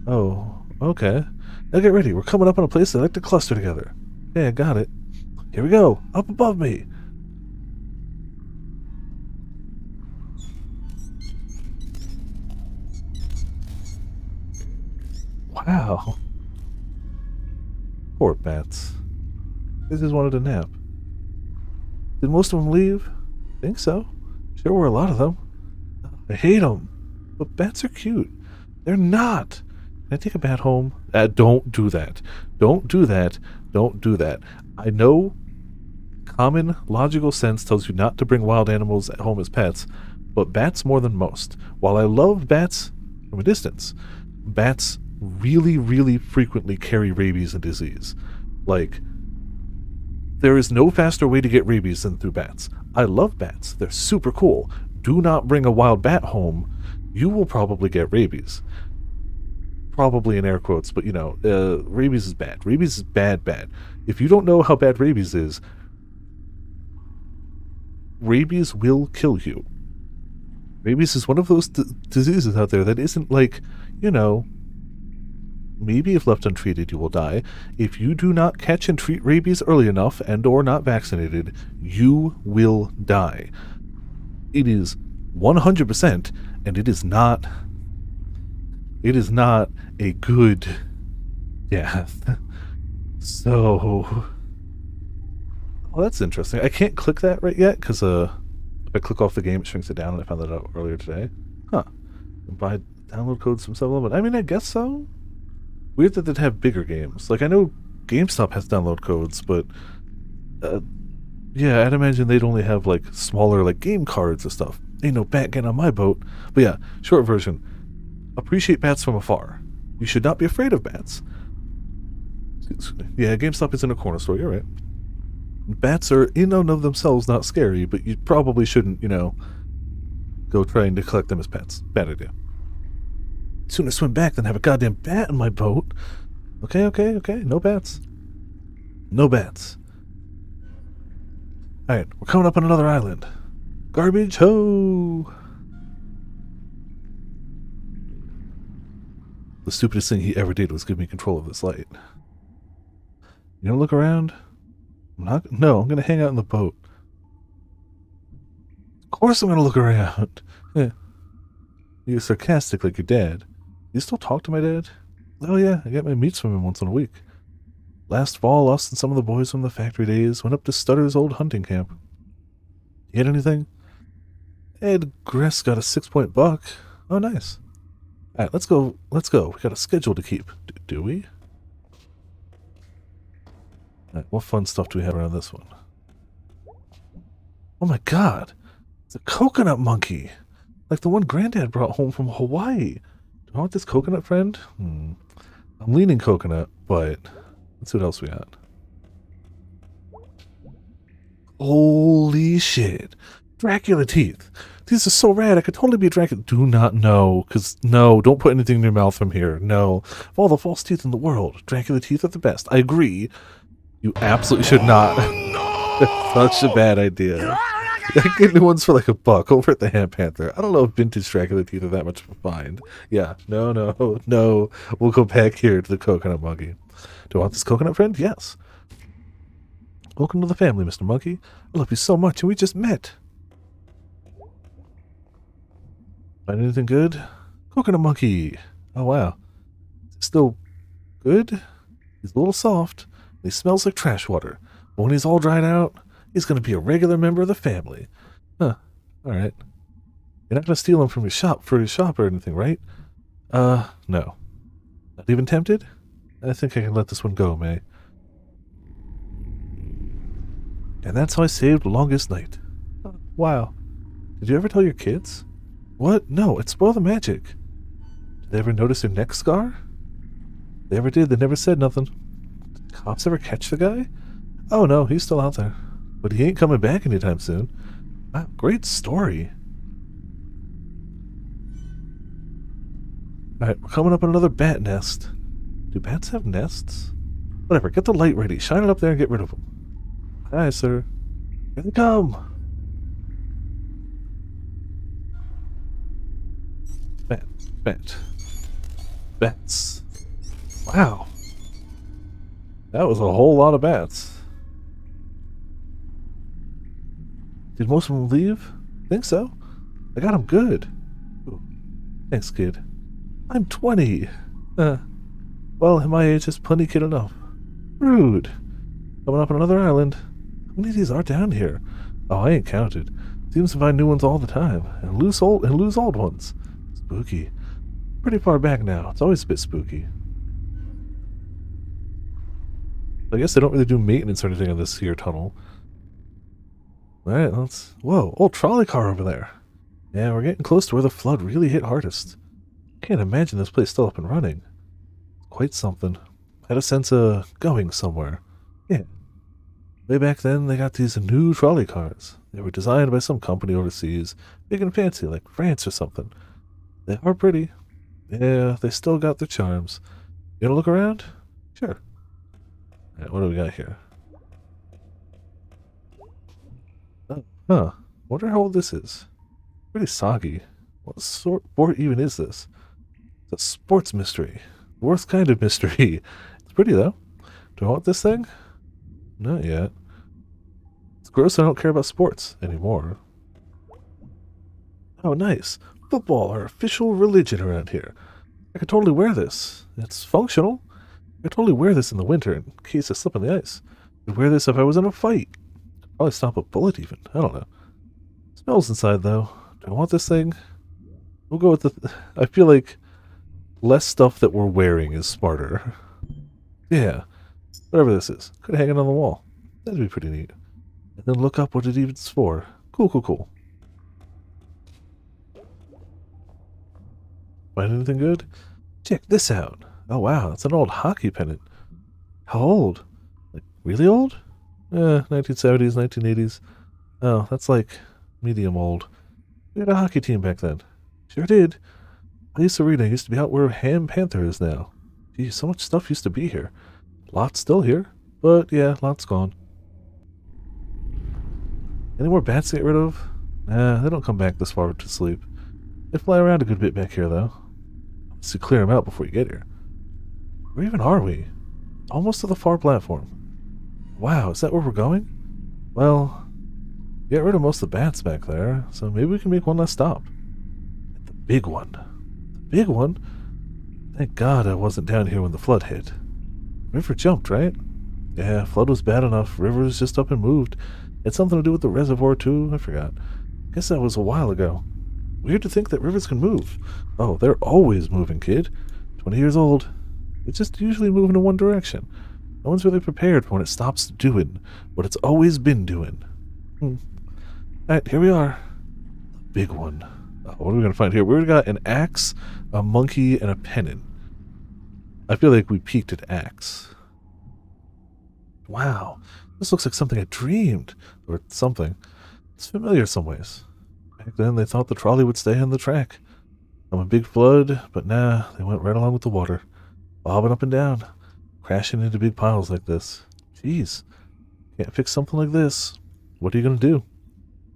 Oh, okay. Now get ready. We're coming up on a place they like to cluster together. Okay, I got it. Here we go. Up above me. Wow. Poor bats. They just wanted a nap. Did most of them leave? Think so. Sure were a lot of them. I hate them. But bats are cute. They're not. Can I take a bat home? Don't do that. Don't do that. Don't do that. I know common logical sense tells you not to bring wild animals at home as pets, but bats more than most. While I love bats from a distance, bats really, really frequently carry rabies and disease. Like, there is no faster way to get rabies than through bats. I love bats. They're super cool. Do not bring a wild bat home. You will probably get rabies. Probably in air quotes, but you know, rabies is bad. Rabies is bad. If you don't know how bad rabies is, rabies will kill you. Rabies is one of those diseases out there that isn't like, you know, maybe if left untreated, you will die. If you do not catch and treat rabies early enough and or not vaccinated, you will die. It is 100%, and it is not a good death. So, well, that's interesting. I can't click that right yet because if I click off the game, it shrinks it down, and I found that out earlier today. Huh. Buy download codes from 7-Eleven. I mean, I guess so. Weird that they'd have bigger games. Like, I know GameStop has download codes, but yeah, I'd imagine they'd only have like smaller like game cards and stuff. Ain't no bat getting on my boat. But yeah, short version. Appreciate bats from afar. You should not be afraid of bats. Yeah, GameStop is in a corner store, you're right. Bats are in and of themselves not scary, but you probably shouldn't, you know, go trying to collect them as pets. Bad idea. Sooner swim back than have a goddamn bat in my boat. Okay. No bats. No bats. Alright, we're coming up on another island. Garbage ho! The stupidest thing he ever did was give me control of this light. You gonna look around? No, I'm gonna hang out in the boat. Of course I'm gonna look around. Yeah. You're sarcastic like your dad. You still talk to my dad? Oh yeah, I get my meats from him once in a week. Last fall, us and some of the boys from the factory days went up to Stutter's old hunting camp. You get anything? Ed Gress got a 6-point buck. Oh, nice. Alright, let's go. Let's go. We got a schedule to keep. Do we? Alright, what fun stuff do we have around this one? Oh my god! It's a coconut monkey! Like the one Granddad brought home from Hawaii. Do I want this coconut friend? I'm leaning coconut, but let's see what else we got. Holy shit. Dracula teeth. These are so rad. I could totally be a Dracula. Do not know. Because, no, don't put anything in your mouth from here. No. Of all the false teeth in the world, Dracula teeth are the best. I agree. You absolutely should not. That's such a bad idea. I get new ones for like $1 over at the Ham Panther. I don't know if vintage Dracula teeth are that much of a find. Yeah. No. We'll go back here to the coconut monkey. Do I want this coconut friend? Yes. Welcome to the family, Mr. Monkey. I love you so much, and we just met. Find anything good? Coconut monkey. Oh, wow. Still good? He's a little soft. He smells like trash water. But when he's all dried out, he's going to be a regular member of the family. Huh. Alright. You're not going to steal him from your shop for your shop or anything, right? No. Not even tempted? I think I can let this one go, May. And that's how I saved Longest Night. Wow. Did you ever tell your kids? What? No, it spoiled the magic. Did they ever notice your neck scar? If they ever did, they never said nothing. Did the cops ever catch the guy? Oh no, he's still out there. But he ain't coming back anytime soon. Wow, great story. Alright, we're coming up on another bat nest. Do bats have nests? Whatever, get the light ready. Shine it up there and get rid of them. Hi, sir. Here they come! Bats. Wow. That was a whole lot of bats. Did most of them leave? Think so. I got them good. Ooh. Thanks, kid. I'm 20. Well, at my age, that's plenty kid enough. Rude. Coming up on another island. How many of these are down here? Oh, I ain't counted. Seems to find new ones all the time, and lose old ones. Spooky. Pretty far back now. It's always a bit spooky. I guess they don't really do maintenance or anything on this here tunnel. Alright, let's... Whoa, old trolley car over there. Yeah, we're getting close to where the flood really hit hardest. Can't imagine this place still up and running. Quite something. Had a sense of going somewhere. Yeah. Way back then, they got these new trolley cars. They were designed by some company overseas, big and fancy, like France or something. They are pretty. Yeah, they still got their charms. You gonna look around? Sure. Alright, what do we got here? Oh, huh. Wonder how old this is. Pretty soggy. What sort even is this? It's a sports mystery. Worst kind of mystery. It's pretty, though. Do I want this thing? Not yet. It's gross I don't care about sports anymore. Oh, nice. Football, our official religion around here. I could totally wear this. It's functional. I could totally wear this in the winter in case I slip on the ice. I could wear this if I was in a fight. Could probably stop a bullet even. I don't know. Smells inside, though. Do I want this thing? We'll go with the... I feel like less stuff that we're wearing is smarter. Yeah. Whatever this is. Could hang it on the wall. That'd be pretty neat. And then look up what it even's for. Cool, cool, cool. Find anything good? Check this out. Oh wow, it's an old hockey pennant. How old? Like, really old? 1970s, 1980s. Oh, that's like medium old. We had a hockey team back then. Sure did. Police Arena used to be out where Ham Panther is now. Gee, so much stuff used to be here. Lots still here, but yeah, lots gone. Any more bats to get rid of? Nah, they don't come back this far to sleep. They fly around a good bit back here, though. Let's clear them out before you get here. Where even are we? Almost to the far platform. Wow, is that where we're going? Well, get rid of most of the bats back there, so maybe we can make one last stop. The big one. The big one? Thank God I wasn't down here when the flood hit. River jumped, right? Yeah, flood was bad enough. River was just up and moved. Had something to do with the reservoir, too. I forgot. Guess that was a while ago. Weird to think that rivers can move. Oh, they're always moving, kid. 20 years old. It's just usually moving in one direction. No one's really prepared for when it stops doing what it's always been doing. Alright, here we are. The big one. Oh, what are we going to find here? We've got an axe, a monkey, and a pennant. I feel like we peaked at axe. Wow. This looks like something I dreamed. Or something. It's familiar in some ways. Back then, they thought the trolley would stay on the track. I'm a big flood, but nah, they went right along with the water. Bobbing up and down. Crashing into big piles like this. Jeez. Can't fix something like this. What are you going to do?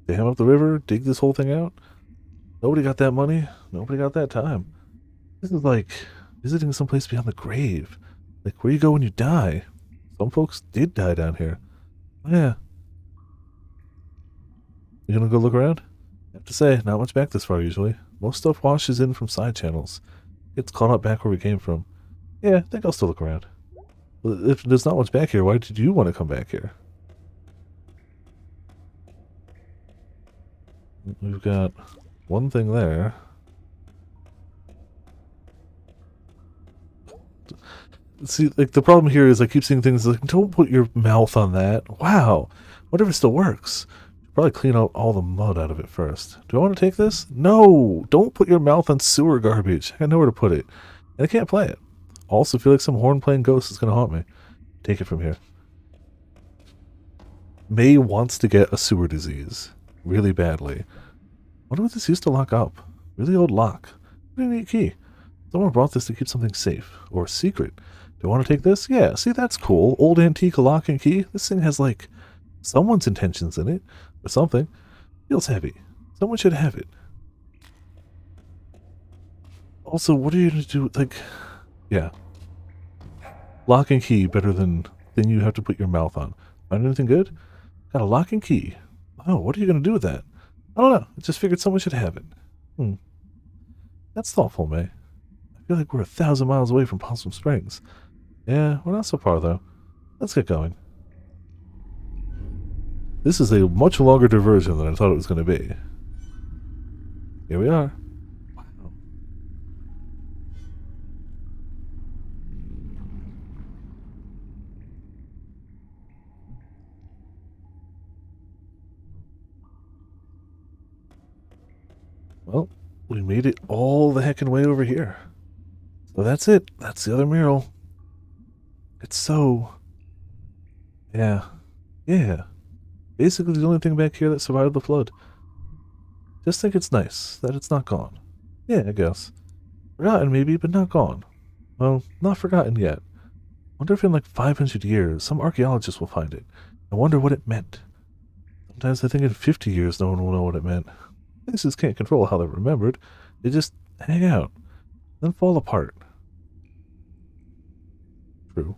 Dam up the river? Dig this whole thing out? Nobody got that money. Nobody got that time. This is like visiting someplace beyond the grave. Like where you go when you die. Some folks did die down here. Oh, yeah. You gonna go look around? I have to say, not much back this far usually. Most stuff washes in from side channels. Gets caught up back where we came from. Yeah, I think I'll still look around. Well, if there's not much back here, why did you want to come back here? We've got one thing there. See, like, the problem here is I keep seeing things like, don't put your mouth on that. Wow. Whatever still works. Probably clean out all the mud out of it first. Do I want to take this? No! Don't put your mouth on sewer garbage. I got nowhere to put it. And I can't play it. Also feel like some horn-playing ghost is going to haunt me. Take it from here. May wants to get a sewer disease. Really badly. Wonder what this used to lock up. Really old lock. Pretty neat key. Someone brought this to keep something safe. Or secret. Do I want to take this? Yeah, see, that's cool. Old antique lock and key. This thing has, like, someone's intentions in it. Or something. Feels heavy. Someone should have it. Also, what are you going to do? Like, yeah. Lock and key better than thing you have to put your mouth on. Find anything good? Got a lock and key. Oh, what are you going to do with that? I don't know. I just figured someone should have it. That's thoughtful, May. I feel like we're 1,000 miles away from Possum Springs. Yeah, we're not so far, though. Let's get going. This is a much longer diversion than I thought it was going to be. Here we are. Wow. Well, we made it all the heckin' way over here. So that's it. That's the other mural. It's so... Yeah. Yeah. Basically the only thing back here that survived the flood. Just think it's nice that it's not gone. Yeah, I guess. Forgotten maybe, but not gone. Well, not forgotten yet. Wonder if in like 500 years some archaeologist will find it. I wonder what it meant. Sometimes I think in 50 years no one will know what it meant. Places can't control how they're remembered. They just hang out, then fall apart. True.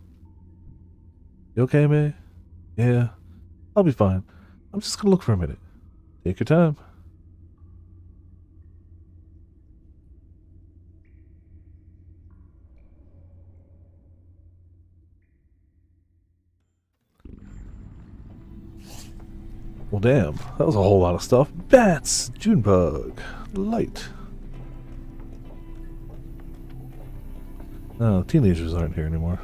You okay, May? Yeah, I'll be fine. I'm just gonna look for a minute. Take your time. Well, damn. That was a whole lot of stuff. Bats! Junebug! Light! No, teenagers aren't here anymore.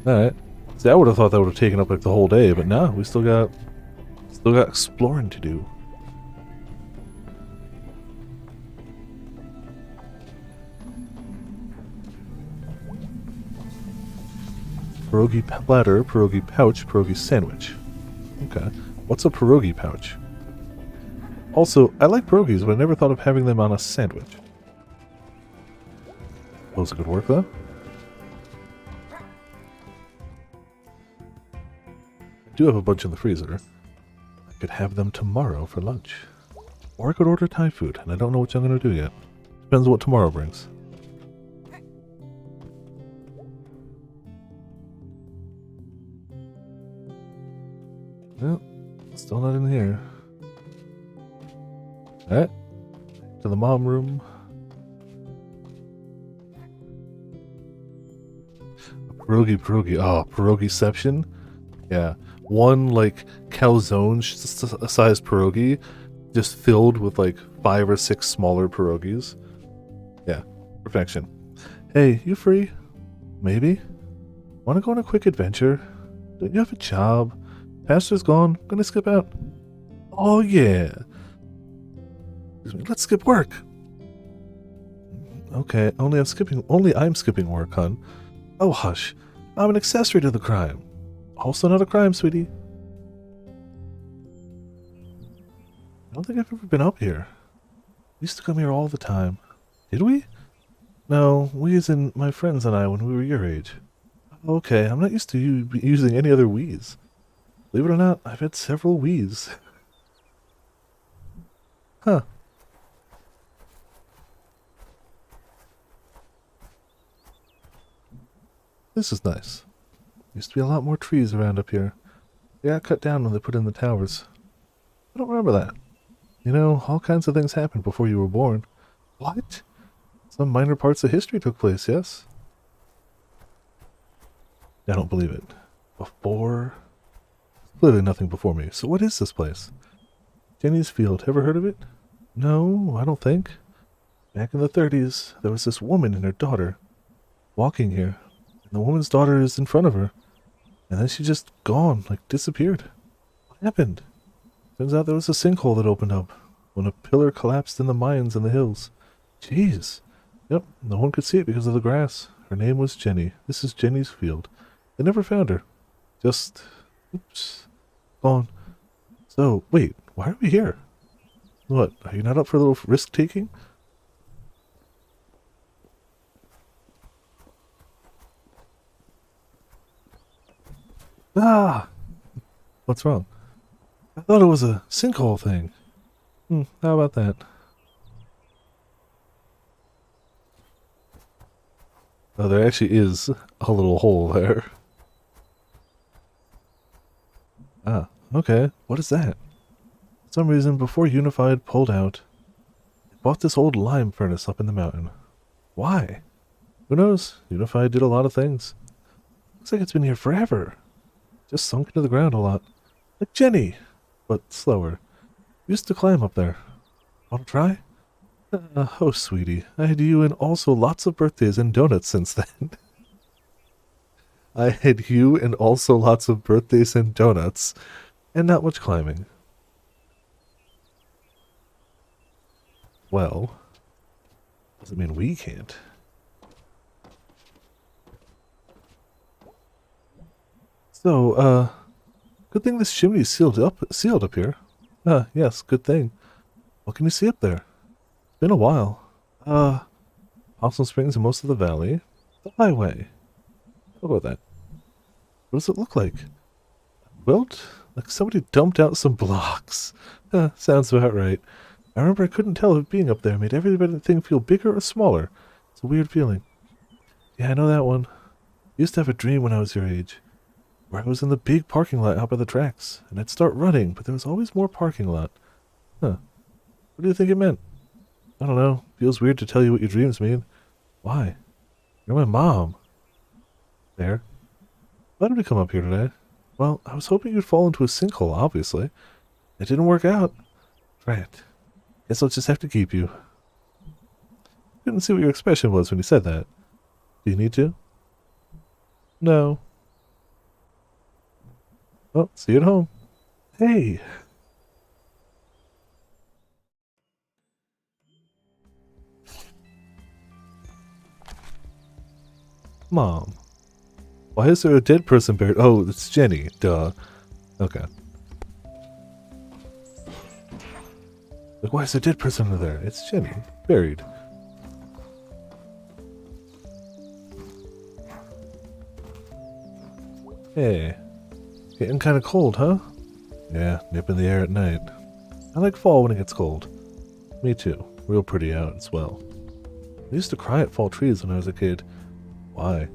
Alright. See, I would have thought that would have taken up like the whole day, but no, we still got exploring to do. Pierogi platter, pierogi pouch, pierogi sandwich. Okay. What's a pierogi pouch? Also, I like pierogis, but I never thought of having them on a sandwich. Those could work, though. I do have a bunch in the freezer. I could have them tomorrow for lunch. Or I could order Thai food, and I don't know which I'm going to do yet. Depends on what tomorrow brings. Well, still not in here. Alright. To the mom room. Pierogi. Oh, pierogiception? Yeah. One, like, calzone-sized pierogi, just filled with, like, 5 or 6 smaller pierogis. Yeah. Perfection. Hey, you free? Maybe? Wanna go on a quick adventure? Don't you have a job? Pastor's gone. Gonna skip out. Oh, yeah. Let's skip work. Okay, only I'm skipping work, hon. Oh, hush. I'm an accessory to the crime. Also not a crime, sweetie. I don't think I've ever been up here. We used to come here all the time. Did we? No, we as in my friends and I when we were your age. Okay, I'm not used to you using any other we's. Believe it or not, I've had several we's. Huh. This is nice. Used to be a lot more trees around up here. They got cut down when they put in the towers. I don't remember that. You know, all kinds of things happened before you were born. What? Some minor parts of history took place, yes? I don't believe it. Before? Clearly nothing before me. So what is this place? Jenny's Field. Ever heard of it? No, I don't think. Back in the 30s, there was this woman and her daughter walking here. And the woman's daughter is in front of her. And then she just gone, like disappeared. What happened? Turns out there was a sinkhole that opened up when a pillar collapsed in the mines in the hills. Jeez. Yep, no one could see it because of the grass. Her name was Jenny. This is Jenny's Field. They never found her. Just... oops. Gone. So, wait, why are we here? What, are you not up for a little risk-taking? Ah! What's wrong? I thought it was a sinkhole thing. How about that? Oh, there actually is a little hole there. Ah, okay. What is that? For some reason, before Unified pulled out, they bought this old lime furnace up in the mountain. Why? Who knows? Unified did a lot of things. Looks like it's been here forever. Just sunk into the ground a lot. Like Jenny, but slower. Used to climb up there. Want to try? Oh, sweetie. I had you and also lots of birthdays and donuts since then. I had you and also lots of birthdays and donuts, and not much climbing. Well, doesn't mean we can't. So, good thing this chimney's sealed up here. Yes, good thing. What can you see up there? It's been a while. Possum Springs and most of the valley. The highway. How about that? What does it look like? Quilt? Like somebody dumped out some blocks. Sounds about right. I remember I couldn't tell if being up there made everything feel bigger or smaller. It's a weird feeling. Yeah, I know that one. used to have a dream when I was your age, where I was in the big parking lot out by the tracks, and I'd start running, but there was always more parking lot. Huh. What do you think it meant? I don't know. Feels weird to tell you what your dreams mean. Why? You're my mom. There. Why did we come up here today? Well, I was hoping you'd fall into a sinkhole, obviously. It didn't work out. Right. Guess I'll just have to keep you. Couldn't see what your expression was when you said that. Do you need to? No. Well, see you at home. Hey! Mom. Why is there a dead person buried? Oh, it's Jenny. Duh. Okay. Like, why is there a dead person under there? It's Jenny. Buried. Hey. Getting kind of cold, huh? Yeah, nip in the air at night. I like fall when it gets cold. Me too. Real pretty out as well. I used to cry at fall trees when I was a kid. Why?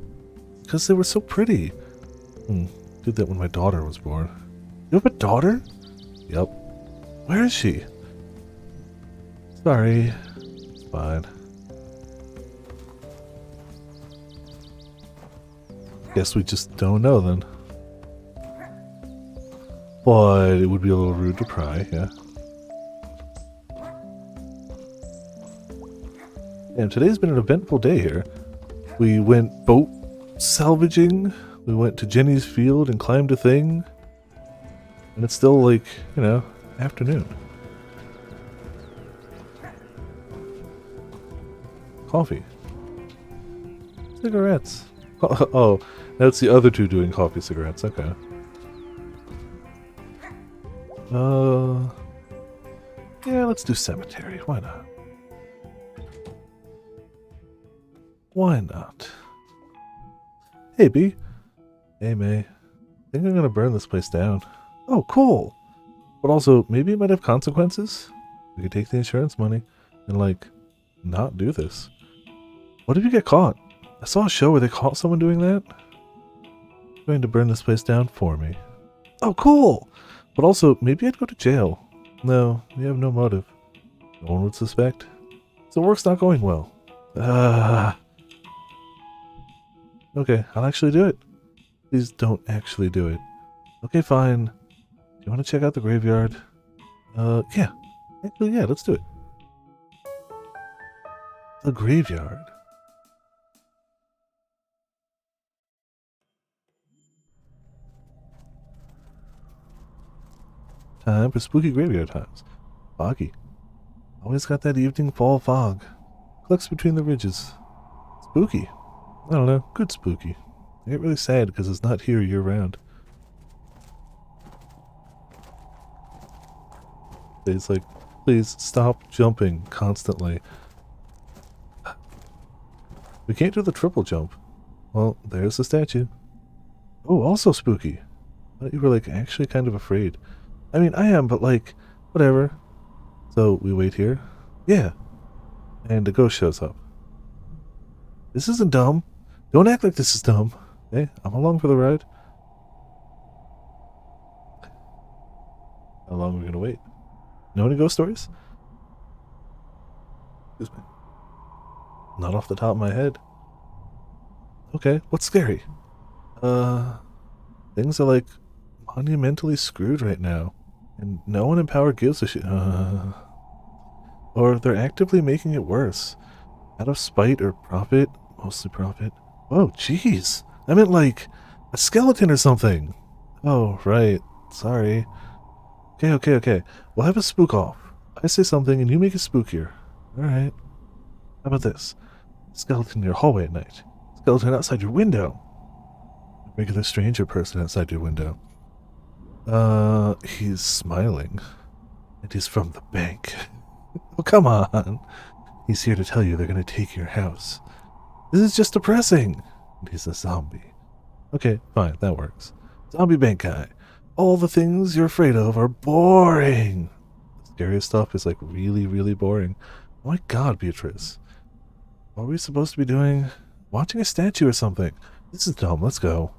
Because they were so pretty. Did that when my daughter was born. You have a daughter? Yep. Where is she? Sorry. It's fine. Guess we just don't know then. But it would be a little rude to pry, yeah. Damn, today's been an eventful day here. We went boat salvaging, we went to Jenny's field and climbed a thing, and it's still like, you know, afternoon. Coffee. Cigarettes. Oh, that's the other two doing coffee cigarettes, okay. Yeah, let's do cemetery, why not? Why not? Hey, B. Hey, May. I think I'm gonna burn this place down. Oh, cool! But also, maybe it might have consequences? We could take the insurance money and, like, not do this. What if you get caught? I saw a show where they caught someone doing that. I'm going to burn this place down for me. Oh, cool! But also, maybe I'd go to jail. No, we have no motive. No one would suspect. So work's not going well. Okay, I'll actually do it. Please don't actually do it. Okay, fine. Do you want to check out the graveyard? Yeah. Actually, yeah, let's do it. The graveyard. Time for spooky graveyard times. Foggy. Always got that evening fall fog. Collects between the ridges. Spooky. I don't know, good spooky. I get really sad because it's not here year-round. It's like, please stop jumping constantly. We can't do the triple jump. Well, there's the statue. Oh, also spooky. I thought you were like actually kind of afraid. I mean, I am, but like, whatever. So, we wait here? Yeah. And a ghost shows up. This isn't dumb. Don't act like this is dumb. Hey, I'm along for the ride. How long are we gonna wait? Know any ghost stories? Excuse me. Not off the top of my head. Okay, what's scary? Things are like monumentally screwed right now. And no one in power gives a shit. Or they're actively making it worse. Out of spite or profit. Mostly profit. Oh, jeez. I meant like a skeleton or something. Oh, right. Sorry. Okay. We'll have a spook off. I say something and you make it spookier. Alright. How about this? Skeleton in your hallway at night. Skeleton outside your window. Regular stranger person outside your window. He's smiling. And he's from the bank. Oh, come on. He's here to tell you they're gonna take your house. This is just depressing. And he's a zombie. Okay, fine, that works. Zombie bank guy. All the things you're afraid of are boring. The scariest stuff is like really, really boring. Oh my god, Beatrice. What are we supposed to be doing? Watching a statue or something. This is dumb. Let's go.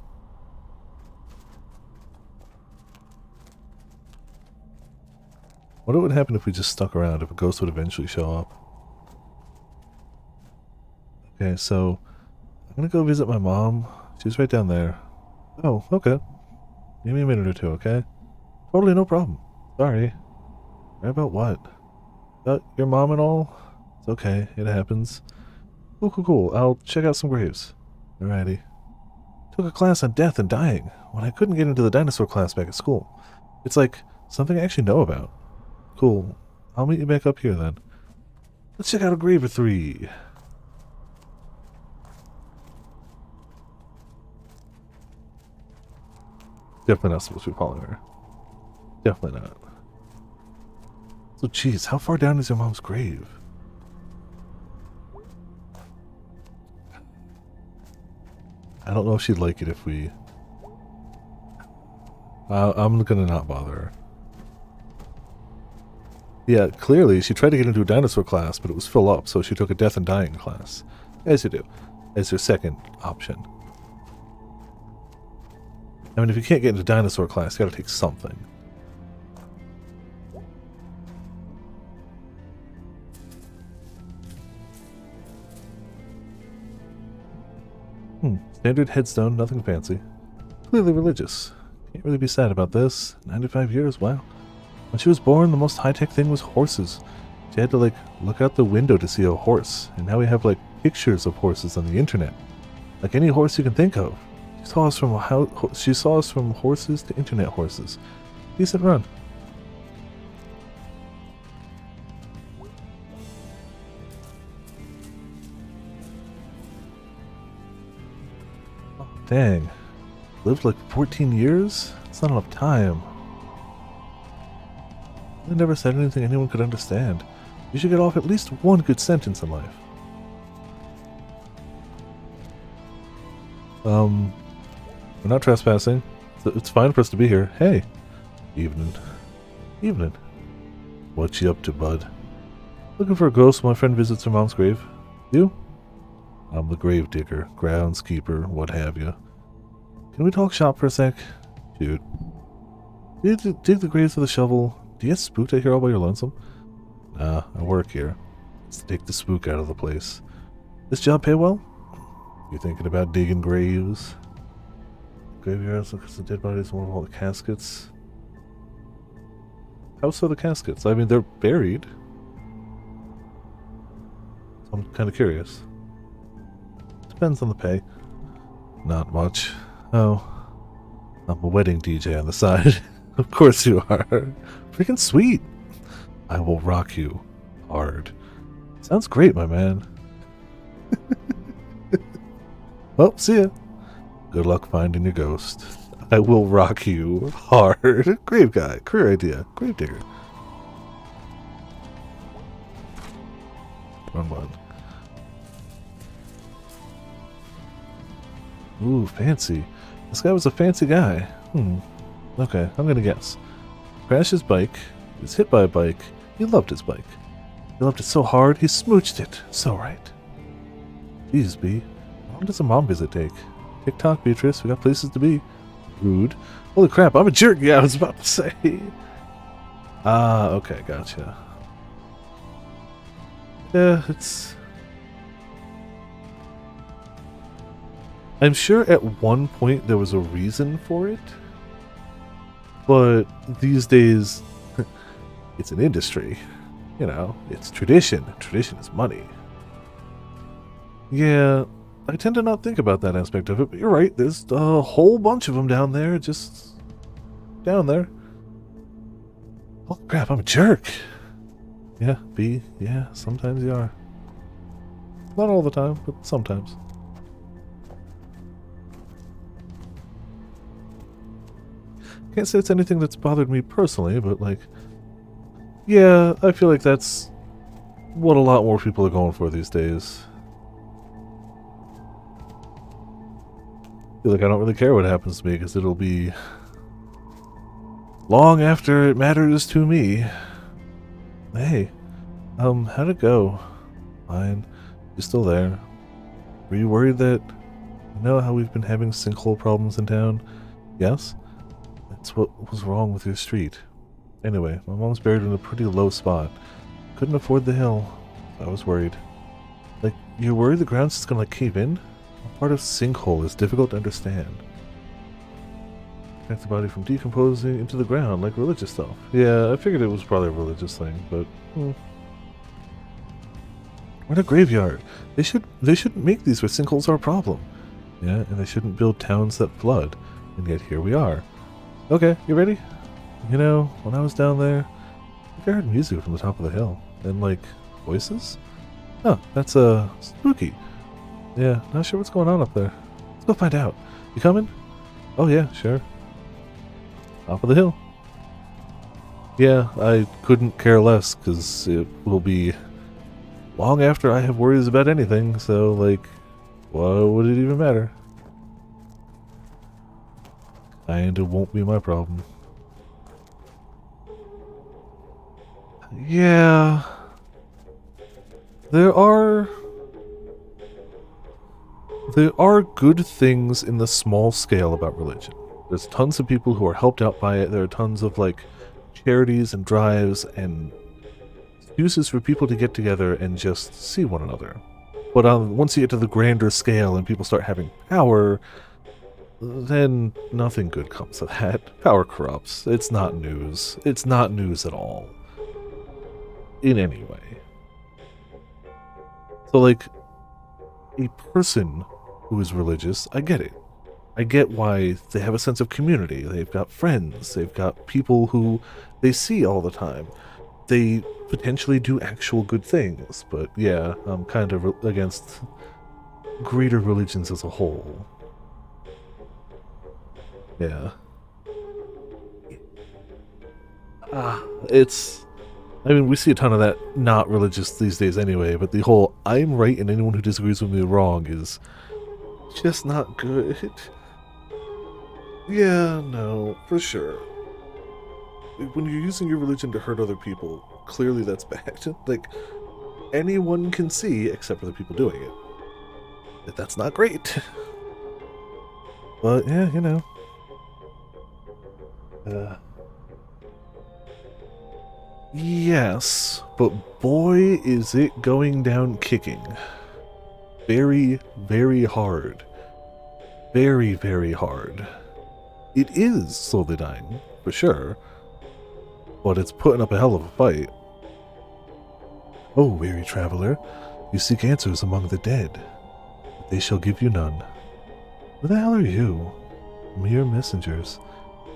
What would happen if we just stuck around, if a ghost would eventually show up? Okay, so I'm gonna go visit my mom. She's right down there. Oh, okay. Give me a minute or two, okay? Totally no problem. Sorry. Sorry about what? About your mom and all? It's okay, it happens. Cool, cool, cool. I'll check out some graves. Alrighty. Took a class on death and dying when I couldn't get into the dinosaur class back at school. It's like something I actually know about. Cool. I'll meet you back up here then. Let's check out a grave or three. Definitely not supposed to be following her. Definitely not. So, geez, how far down is your mom's grave? I don't know if she'd like it if we... I'm gonna not bother her. Yeah, clearly she tried to get into a dinosaur class, but it was full up, so she took a death and dying class. As you do. As your second option. I mean, if you can't get into dinosaur class, you gotta take something. Standard headstone, nothing fancy. Clearly religious. Can't really be sad about this. 95 years, wow. When she was born, the most high-tech thing was horses. She had to, like, look out the window to see a horse. And now we have, like, pictures of horses on the internet. Like any horse you can think of. She saw us from horses to internet horses. Decent run. Oh, dang. Lived like 14 years? That's not enough time. They never said anything anyone could understand. You should get off at least one good sentence in life. We're not trespassing. It's fine for us to be here. Hey. Evening. Evening. What you up to, bud? Looking for a ghost when my friend visits her mom's grave. You? I'm the grave digger, groundskeeper, what have you. Can we talk shop for a sec? Shoot. Do you dig the graves with a shovel? Do you get spooked out here all by your lonesome? Nah, I work here. Let's take the spook out of the place. This job pay well? You thinking about digging graves? Graveyards look at the dead bodies and all the caskets. How so the caskets? I mean, they're buried. So I'm kind of curious. Depends on the pay. Not much. Oh. I'm a wedding DJ on the side. Of course you are. Freaking sweet. I will rock you hard. Sounds great, my man. Well, see ya. Good luck finding your ghost. I will rock you hard. Grave guy. Career idea. Grave digger. Wrong one. Ooh, fancy. This guy was a fancy guy. Okay, I'm gonna guess. Crashed his bike. He was hit by a bike. He loved his bike. He loved it so hard, he smooched it. So right. Jeez, B. How long does a mom visit take? TikTok, Beatrice. We got places to be. Rude. Holy crap, I'm a jerk. Yeah, I was about to say. Okay, gotcha. Yeah, it's... I'm sure at one point there was a reason for it. But these days, it's an industry. You know, it's tradition. Tradition is money. Yeah, I tend to not think about that aspect of it, but you're right. There's a whole bunch of them down there, just down there. Oh crap, I'm a jerk. Yeah, B, yeah, sometimes you are. Not all the time, but sometimes. Can't say it's anything that's bothered me personally, but like, yeah, I feel like that's what a lot more people are going for these days. I feel like I don't really care what happens to me because it'll be long after it matters to me. Hey, how'd it go? Fine. You're still there. Were you worried that You know how we've been having sinkhole problems in town? Yes? That's what was wrong with your street. Anyway, my mom's buried in a pretty low spot. Couldn't afford the hill. I was worried. Like, you're worried the ground's just gonna like cave in? A part of sinkhole is difficult to understand. Protect the body from decomposing into the ground like religious stuff. Yeah, I figured it was probably a religious thing, but we're in a graveyard. They shouldn't make these where sinkholes are a problem. Yeah, and they shouldn't build towns that flood. And yet here we are. Okay, you ready? You know, when I was down there, I think I heard music from the top of the hill. And like voices? Oh, that's spooky. Yeah, not sure what's going on up there. Let's go find out. You coming? Oh yeah, sure. Top of the hill. Yeah, I couldn't care less, because it will be long after I have worries about anything, so, like, why would it even matter? And it won't be my problem. Yeah. There are good things in the small scale about religion. There's tons of people who are helped out by it. There are tons of, like, charities and drives and excuses for people to get together and just see one another. But once you get to the grander scale and people start having power, then nothing good comes of that. Power corrupts. It's not news. It's not news at all. In any way. So, like, a person who is religious, I get it. I get why they have a sense of community. They've got friends. They've got people who they see all the time. They potentially do actual good things. But yeah, I'm kind of against greater religions as a whole. Yeah. I mean, we see a ton of that not religious these days anyway, but the whole I'm right and anyone who disagrees with me is wrong is just not good. Yeah, no, for sure. When you're using your religion to hurt other people, clearly that's bad. Like, anyone can see, except for the people doing it, that that's not great. But, yeah, you know. Yes, but boy is it going down kicking. Very, very hard. Very, very hard. It is slowly dying, for sure, but it's putting up a hell of a fight. Oh, weary traveler, you seek answers among the dead, but they shall give you none. Who the hell are you? Mere messengers,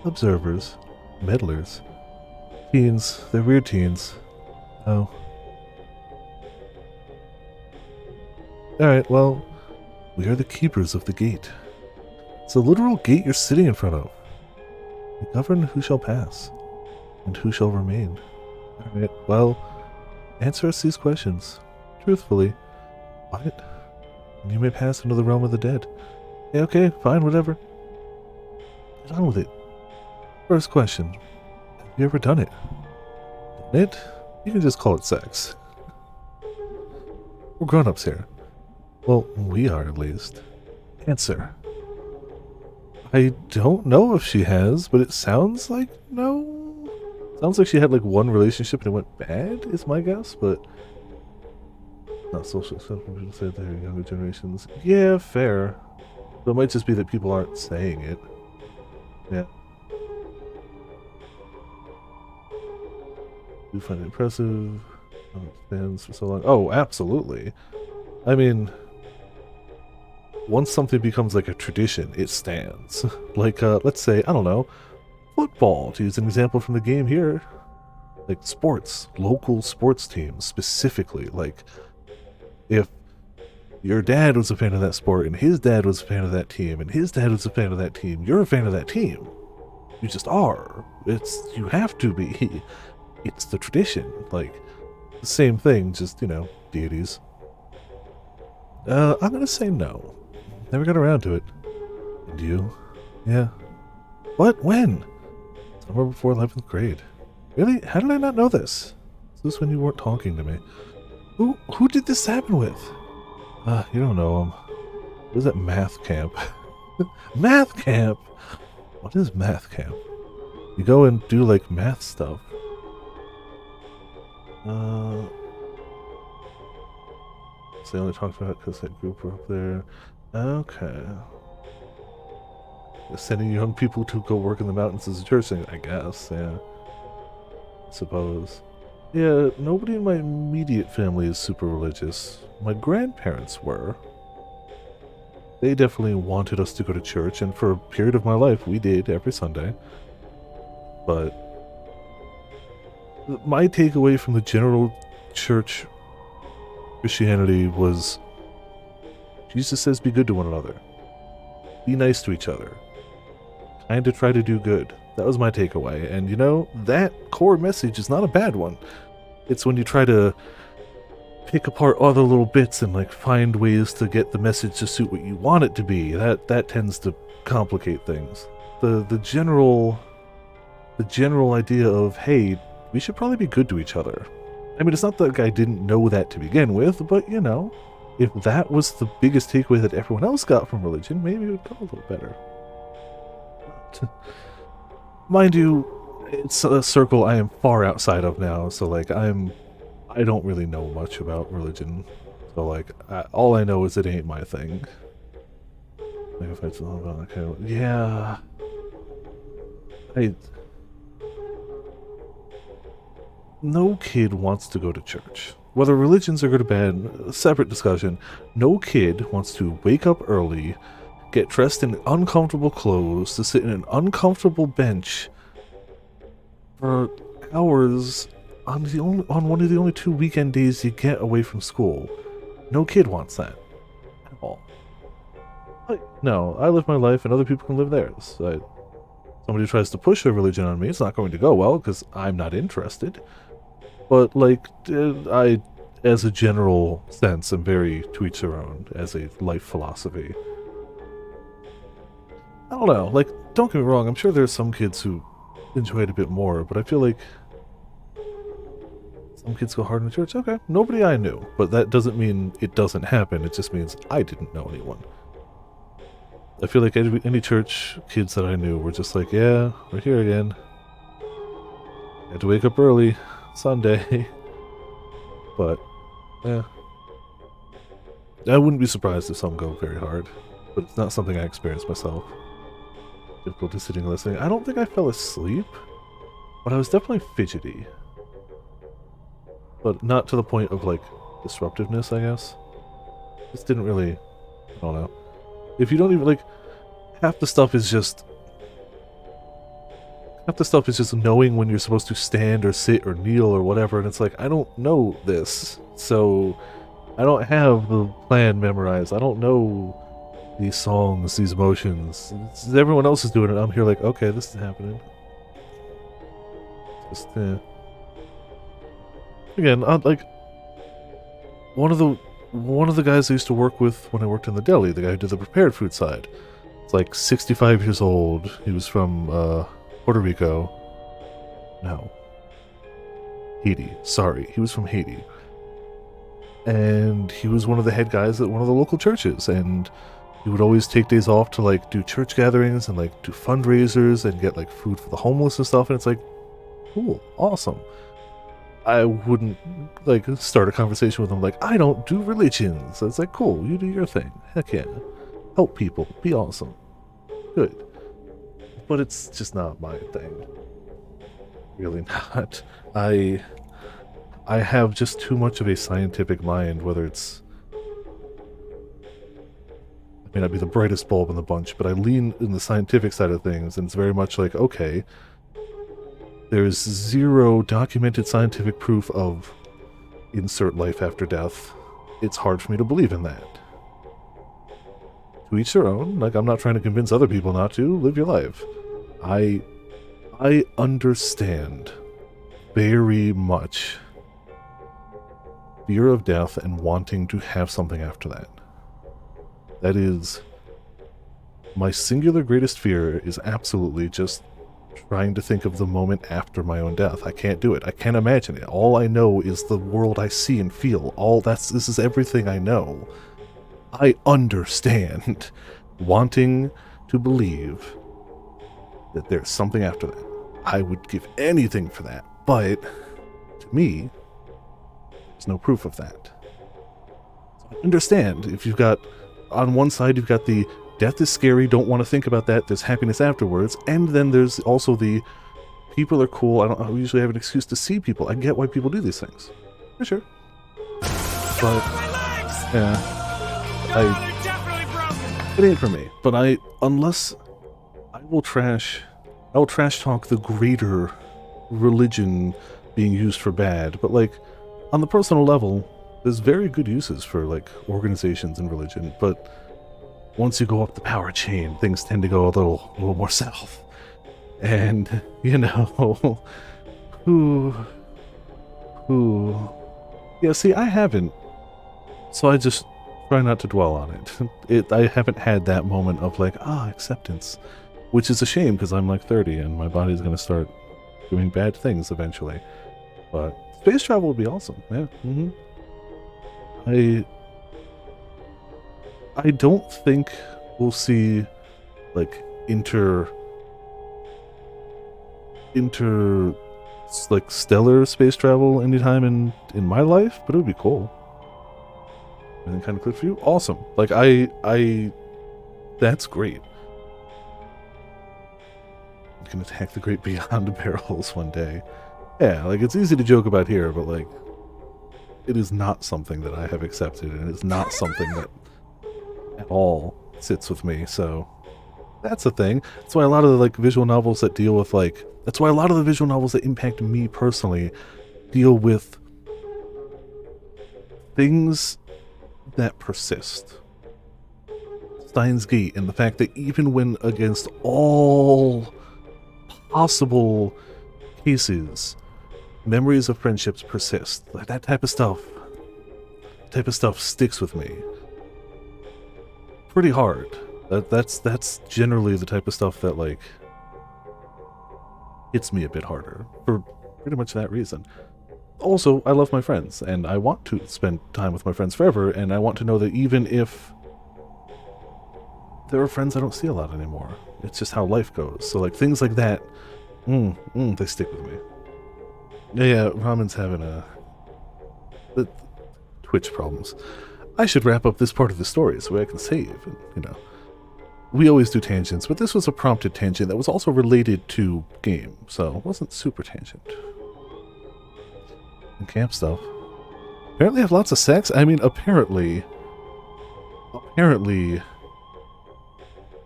observers, meddlers. Teens, they're weird teens. Oh. Alright, well, we are the keepers of the gate. It's a literal gate you're sitting in front of. We govern who shall pass, and who shall remain. Alright, well, answer us these questions, truthfully. What? And you may pass into the realm of the dead. Yeah, okay, fine, whatever. Get on with it. First question. Have you ever done it? Done it? You can just call it sex. We're grown-ups here. Well, we are at least. Answer. I don't know if she has, but it sounds like no. Sounds like she had like one relationship and it went bad, is my guess, but not social acceptable to say they're younger generations. Yeah, fair. But it might just be that people aren't saying it. Yeah. Do find it impressive. Oh, it stands for so long. Oh, absolutely. I mean, once something becomes like a tradition, it stands. Like, let's say, I don't know, football, to use an example from the game here. Like sports, local sports teams specifically. Like, if your dad was a fan of that sport, and his dad was a fan of that team, and his dad was a fan of that team, you're a fan of that team. You just are. You have to be. It's the tradition. Like, the same thing, just, you know, deities. I'm gonna say no. Never got around to it. And you? Yeah. What? When? Somewhere before 11th grade. Really? How did I not know this? This is when you weren't talking to me. Who did this happen with? You don't know him. What is that math camp? Math camp! What is math camp? You go and do like math stuff. So they only talked about it because that group were up there. Okay. Sending young people to go work in the mountains as a church thing, I guess, yeah. Suppose. Yeah, nobody in my immediate family is super religious. My grandparents were. They definitely wanted us to go to church, and for a period of my life, we did every Sunday. But my takeaway from the general church Christianity was Jesus says be good to one another. Be nice to each other. Kind of try to do good. That was my takeaway. And you know, that core message is not a bad one. It's when you try to pick apart other little bits and like find ways to get the message to suit what you want it to be. That tends to complicate things. The general idea of, hey, we should probably be good to each other. I mean, it's not that I didn't know that to begin with, but you know, if that was the biggest takeaway that everyone else got from religion, maybe it would go a little better. Mind you, it's a circle I am far outside of now, so like I don't really know much about religion. So like all I know is it ain't my thing. Like if it's okay, yeah. No kid wants to go to church. Whether religions are good or bad, a separate discussion. No kid wants to wake up early, get dressed in uncomfortable clothes, to sit in an uncomfortable bench for hours on one of the only 2 weekend days you get away from school. No kid wants that at all. No, I live my life and other people can live theirs. Somebody tries to push their religion on me, it's not going to go well because I'm not interested. But like, I, as a general sense, am very to each their own as a life philosophy. I don't know, like, don't get me wrong, I'm sure there's some kids who enjoy it a bit more, but I feel like some kids go hard in the church. Okay, nobody I knew, but that doesn't mean it doesn't happen, it just means I didn't know anyone. I feel like any church kids that I knew were just like, yeah, we're here again. Had to wake up early, Sunday. But, yeah. I wouldn't be surprised if some go very hard, but it's not something I experienced myself. Difficulty sitting and listening. I don't think I fell asleep, but I was definitely fidgety. But not to the point of, like, disruptiveness, I guess. Just didn't really, I don't know. If you don't even, like, half the stuff is just knowing when you're supposed to stand or sit or kneel or whatever, and it's like, I don't know this, so I don't have the plan memorized. I don't know these songs, these emotions. Everyone else is doing it. I'm here like, okay, this is happening. Just, again, like, one of the guys I used to work with when I worked in the deli, the guy who did the prepared food side, it's like 65 years old. He was from Puerto Rico. No. Haiti. Sorry, he was from Haiti. And he was one of the head guys at one of the local churches, and he would always take days off to like do church gatherings and like do fundraisers and get like food for the homeless and stuff, and it's like, cool, awesome. I wouldn't like start a conversation with him like, I don't do religions. So it's like, cool, you do your thing. Heck yeah. Help people. Be awesome. Good. But it's just not my thing. Really not. I have just too much of a scientific mind, whether it's, I may not be the brightest bulb in the bunch, but I lean in the scientific side of things, and it's very much like, okay, there's zero documented scientific proof of insert life after death. It's hard for me to believe in that. To each their own. Like, I'm not trying to convince other people not to. Live your life. I understand very much fear of death and wanting to have something after that. That is my singular greatest fear, is absolutely just trying to think of the moment after my own death. I can't do it. I can't imagine it. All I know is the world I see and feel. This is everything I know. I understand wanting to believe that there's something after that. I would give anything for that. But to me, there's no proof of that. So I understand if you've got, on one side, you've got the death is scary, don't want to think about that, there's happiness afterwards, and then there's also the people are cool, I usually have an excuse to see people. I get why people do these things. For sure. But, yeah. It ain't for me. But I will trash talk the greater religion being used for bad. But like, on the personal level, there's very good uses for like organizations and religion. But once you go up the power chain, things tend to go a little more south. And you know, yeah. See, I haven't. So I just try not to dwell on it. I haven't had that moment of like, acceptance, which is a shame because I'm like 30 and my body's going to start doing bad things eventually. But space travel would be awesome. Yeah. I don't think we'll see like like stellar space travel anytime in my life, but it would be cool. Anything kind of clear for you? Awesome. Like that's great. You can attack the great beyond barrels one day. Yeah, like it's easy to joke about here, but like it is not something that I have accepted, and it's not something that at all sits with me. So that's a thing. That's why a lot of the like visual novels that deal with like, that's why a lot of the visual novels that impact me personally deal with things that persist. Steins Gate, and the fact that even when against all possible cases, memories of friendships persist. Like that type of stuff sticks with me pretty hard. That's generally the type of stuff that like hits me a bit harder for pretty much that reason. Also, I love my friends, and I want to spend time with my friends forever, and I want to know that even if there are friends I don't see a lot anymore, it's just how life goes. So like things like that, they stick with me. Yeah, Ramen's having the Twitch problems. I should wrap up this part of the story so I can save, and, you know. We always do tangents, but this was a prompted tangent that was also related to game, so it wasn't super tangent. And camp stuff. Apparently have lots of sex? I mean, apparently,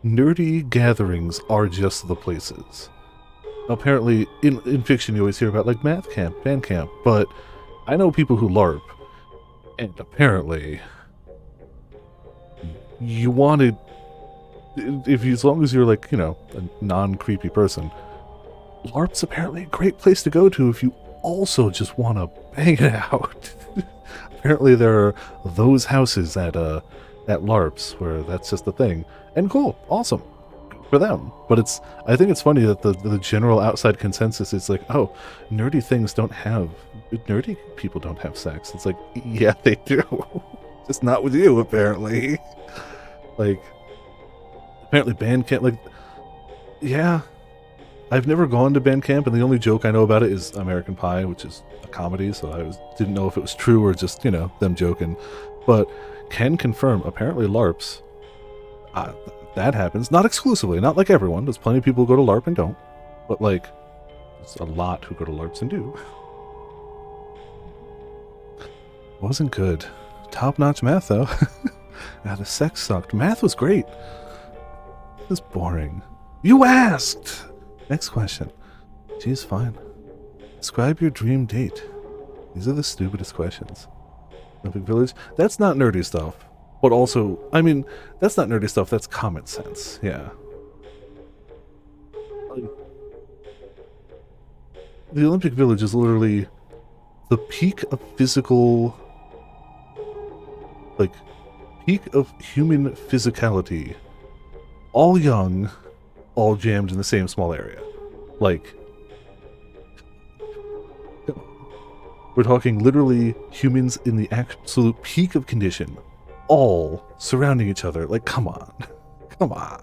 nerdy gatherings are just the places. Apparently, in fiction you always hear about, like, math camp, band camp, but I know people who LARP, and apparently, you wanted, as long as you're, like, you know, a non-creepy person, LARP's apparently a great place to go to if you also just want to bang it out. Apparently there are those houses at LARPs where that's just the thing. And cool, awesome for them. But I think it's funny that the general outside consensus is like, oh, nerdy people don't have sex. It's like, yeah, they do. Just not with you, apparently. Like, apparently band camp, like, yeah. I've never gone to band camp, and the only joke I know about it is American Pie, which is a comedy, so I didn't know if it was true or just, you know, them joking. But can confirm, apparently LARPs, that happens. Not exclusively, not like everyone. There's plenty of people who go to LARP and don't. But, like, there's a lot who go to LARPs and do. Wasn't good. Top-notch math, though. The sex sucked. Math was great. It was boring. You asked! Next question. Geez, fine. Describe your dream date. These are the stupidest questions. Olympic Village? That's not nerdy stuff. But also, I mean, that's not nerdy stuff, that's common sense. Yeah. The Olympic Village is literally the peak of physical, like, peak of human physicality. All young, all jammed in the same small area. Like, we're talking literally humans in the absolute peak of condition, all surrounding each other. Like, come on. Come on.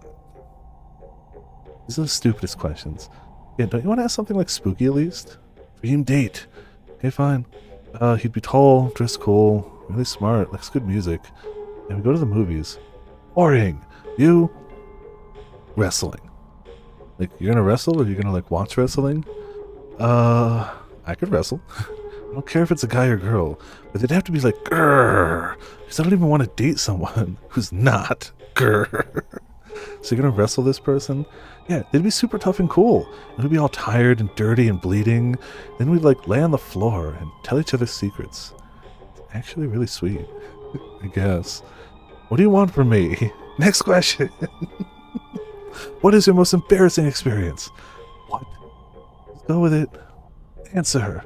These are the stupidest questions. Yeah, don't you want to ask something like spooky at least? Dream date. Okay, fine. He'd be tall, dressed cool, really smart, likes good music. And we go to the movies. Boring. You? Wrestling. Like, you're gonna wrestle or you're gonna, like, watch wrestling? I could wrestle. I don't care if it's a guy or girl, but they'd have to be like, grrr, because I don't even want to date someone who's not grrr. So you're gonna wrestle this person? Yeah, they'd be super tough and cool. And we'd be all tired and dirty and bleeding. Then we'd like lay on the floor and tell each other secrets. It's actually really sweet, I guess. What do you want from me? Next question. What is your most embarrassing experience? What? Let's go with it. Answer.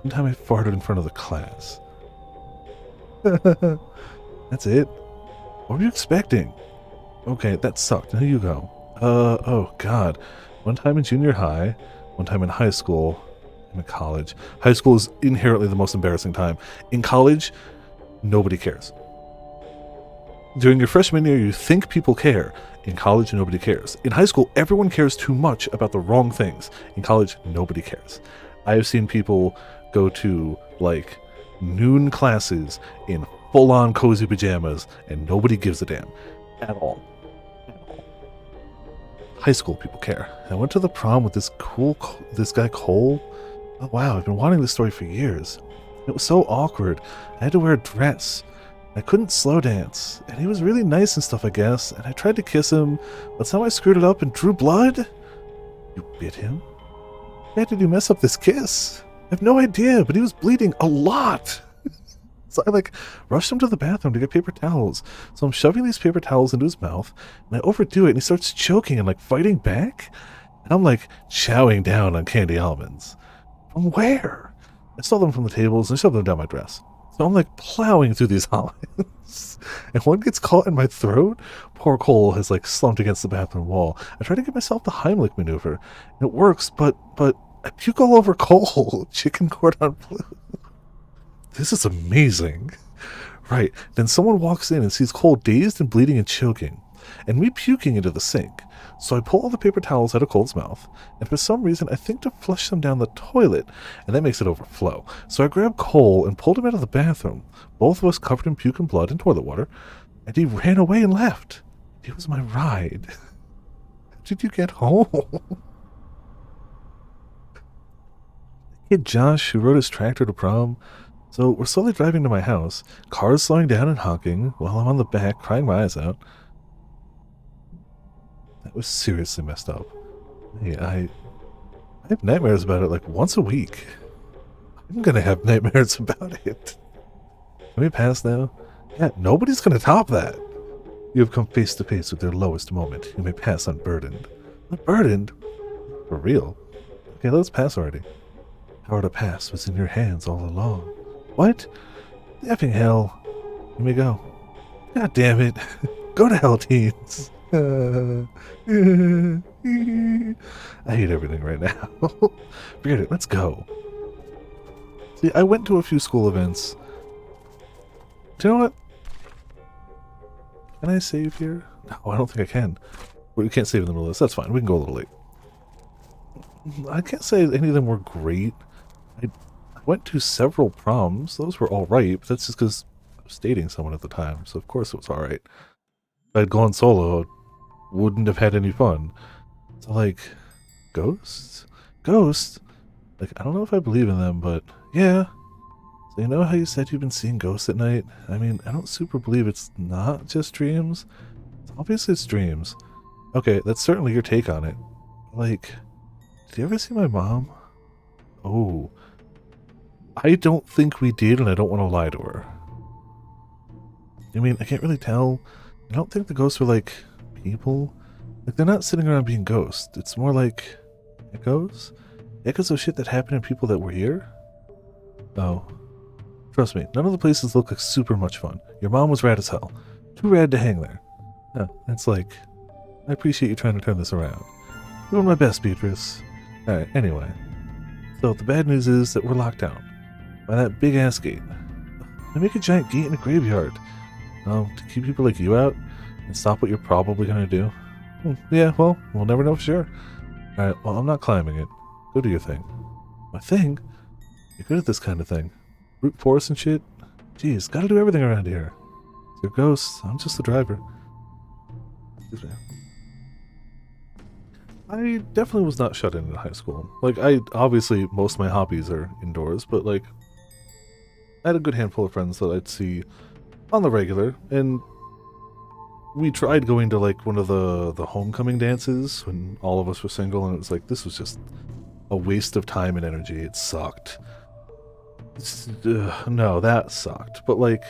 One time I farted in front of the class. That's it? What were you expecting? Okay, that sucked. Now you go. Oh god. One time in junior high, one time in high school, and in college. High school is inherently the most embarrassing time. In college, nobody cares. During your freshman year, you think people care. In college, nobody cares. In high school, everyone cares too much about the wrong things. In college, nobody cares. I have seen people go to, like, noon classes in full-on cozy pajamas, and nobody gives a damn. At all. High school people care. I went to the prom with this guy Cole. Oh wow, I've been wanting this story for years. It was so awkward. I had to wear a dress. I couldn't slow dance. And he was really nice and stuff, I guess. And I tried to kiss him, but somehow I screwed it up and drew blood. You bit him? Why did you mess up this kiss? I have no idea, but he was bleeding a lot. So I, like, rushed him to the bathroom to get paper towels. So I'm shoving these paper towels into his mouth, and I overdo it, and he starts choking and, like, fighting back. And I'm, like, chowing down on candy almonds. From where? I stole them from the tables and shoved them down my dress. So I'm, like, plowing through these almonds. And one gets caught in my throat. Poor Cole has, like, slumped against the bathroom wall. I try to give myself the Heimlich maneuver. And it works, but I puke all over Cole. Chicken cordon bleu. This is amazing. Right, then someone walks in and sees Cole dazed and bleeding and choking, and me puking into the sink. So I pull all the paper towels out of Cole's mouth, and for some reason I think to flush them down the toilet, and that makes it overflow. So I grabbed Cole and pulled him out of the bathroom, both of us covered in puke and blood and toilet water, and he ran away and left. He was my ride. How did you get home? Kid Josh, who rode his tractor to prom. So we're slowly driving to my house, cars slowing down and honking, while I'm on the back crying my eyes out. That was seriously messed up. Hey, I have nightmares about it like once a week. I'm gonna have nightmares about it. Let me pass now. Yeah, nobody's gonna top that. You have come face to face with your lowest moment. You may pass unburdened. Unburdened? For real? Okay, let's pass already. Power to pass was in your hands all along. What? The effing hell. Let me go. God damn it. Go to hell, teens. I hate everything right now. Forget it. Let's go. See, I went to a few school events. Do you know what? Can I save here? No, I don't think I can. We can't save in the middle of this. That's fine. We can go a little late. I can't say any of them were great. I went to several proms. Those were alright, but that's just because I was dating someone at the time, so of course it was alright. If I'd gone solo, I wouldn't have had any fun. So, like, ghosts? Ghosts? Like, I don't know if I believe in them, but yeah. So you know how you said you've been seeing ghosts at night? I mean, I don't super believe it's not just dreams. Obviously it's dreams. Okay, that's certainly your take on it. Like, did you ever see my mom? Oh. I don't think we did, and I don't want to lie to her. I mean, I can't really tell. I don't think the ghosts were, like, people. Like, they're not sitting around being ghosts. It's more like echoes? Echoes of shit that happened to people that were here? Oh. Trust me, none of the places look like super much fun. Your mom was rad as hell. Too rad to hang there. Yeah, it's like, I appreciate you trying to turn this around. Doing my best, Beatrice. Alright, anyway. So, the bad news is that we're locked down. By that big-ass gate. They make a giant gate in a graveyard. To keep people like you out and stop what you're probably gonna do? Yeah, well, we'll never know for sure. Alright, well, I'm not climbing it. Go do your thing. My thing? You're good at this kind of thing. Brute force and shit? Jeez, gotta do everything around here. You're ghosts, I'm just the driver. Excuse me. I definitely was not shut in high school. Like, obviously, most of my hobbies are indoors, but, like, I had a good handful of friends that I'd see on the regular, and we tried going to, like, one of the homecoming dances when all of us were single, and it was like, this was just a waste of time and energy. It sucked. No, that sucked. But, like,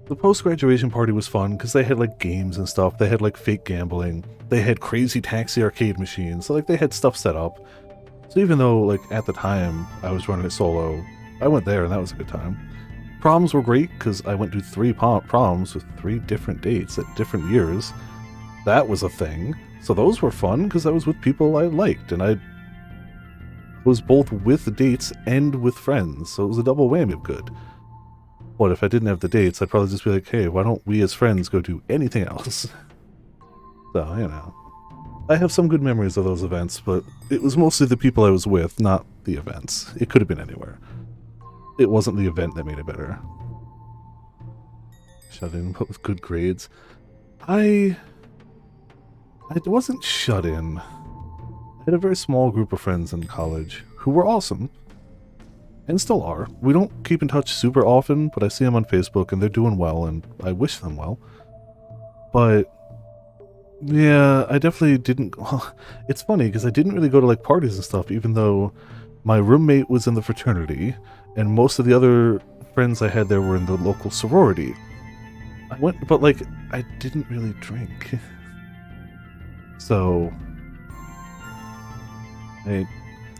the post-graduation party was fun because they had, like, games and stuff. They had, like, fake gambling. They had crazy taxi arcade machines. So, like, they had stuff set up. So even though, like, at the time I was running it solo, I went there and that was a good time. Proms were great because I went to 3 proms with 3 different dates at different years. That was a thing. So those were fun because I was with people I liked, and I was both with dates and with friends, so it was a double whammy of good. What if I didn't have the dates? I'd probably just be like, hey, why don't we as friends go do anything else? So, you know. I have some good memories of those events, but it was mostly the people I was with, not the events. It could have been anywhere. It wasn't the event that made it better. Shut in, but with good grades. I wasn't shut in. I had a very small group of friends in college who were awesome. And still are. We don't keep in touch super often, but I see them on Facebook and they're doing well, and I wish them well. But yeah, I definitely didn't. Well, it's funny because I didn't really go to like parties and stuff, even though my roommate was in the fraternity, and most of the other friends I had there were in the local sorority. I went, but like, I didn't really drink. So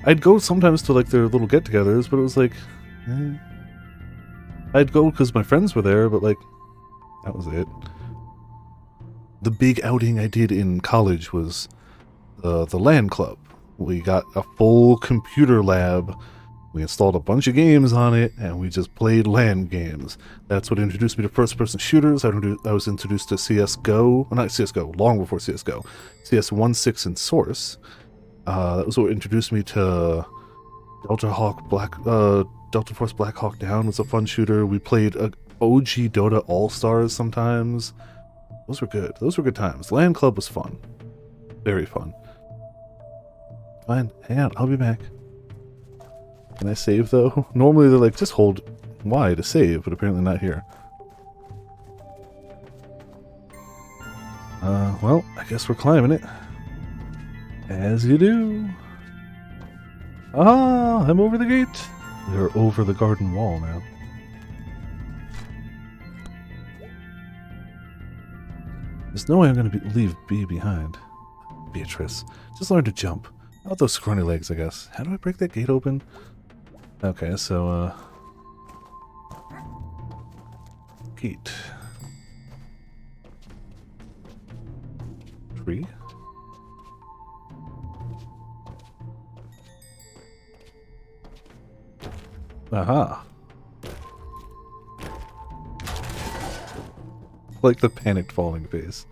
I'd go sometimes to like their little get-togethers, but it was like, I'd go because my friends were there, but like, that was it. The big outing I did in college was the LAN club. We got a full computer lab. We installed a bunch of games on it, and we just played LAN games. That's what introduced me to first-person shooters. I was introduced to CSGO. Well, not CSGO, long before CSGO. CS 1.6 and Source. That was what introduced me to Delta Force Black Hawk Down was a fun shooter. We played OG Dota All-Stars sometimes. Those were good. Those were good times. LAN Club was fun. Very fun. Fine, hang on, I'll be back. Can I save though? Normally they're like, just hold Y to save, but apparently not here. Well, I guess we're climbing it. As you do. Ah, I'm over the gate. We're over the garden wall now. There's no way I'm going to leave B behind. Beatrice, just learn to jump. How about those scrawny legs, I guess. How do I break that gate open? Okay, so, gate. Tree? Aha. Like the panicked falling face.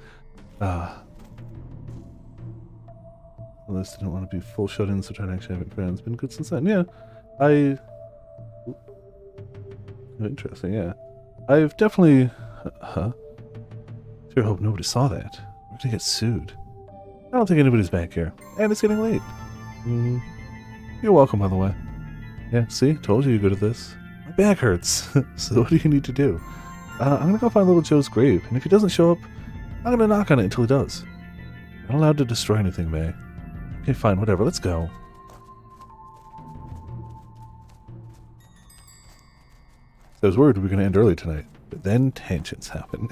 Unless didn't want to be full shut-in, so trying to actually have friends. Been good since then. Yeah. Interesting, yeah. I've definitely... Sure hope nobody saw that. We're gonna get sued. I don't think anybody's back here. And it's getting late. You're welcome, by the way. Yeah, see? Told you you're good at this. My back hurts. So what do you need to do? I'm gonna go find little Joe's grave, and if he doesn't show up, I'm gonna knock on it until he does. You're not allowed to destroy anything, May. Okay, fine, whatever, let's go. I was worried we were gonna end early tonight, but then tangents happened.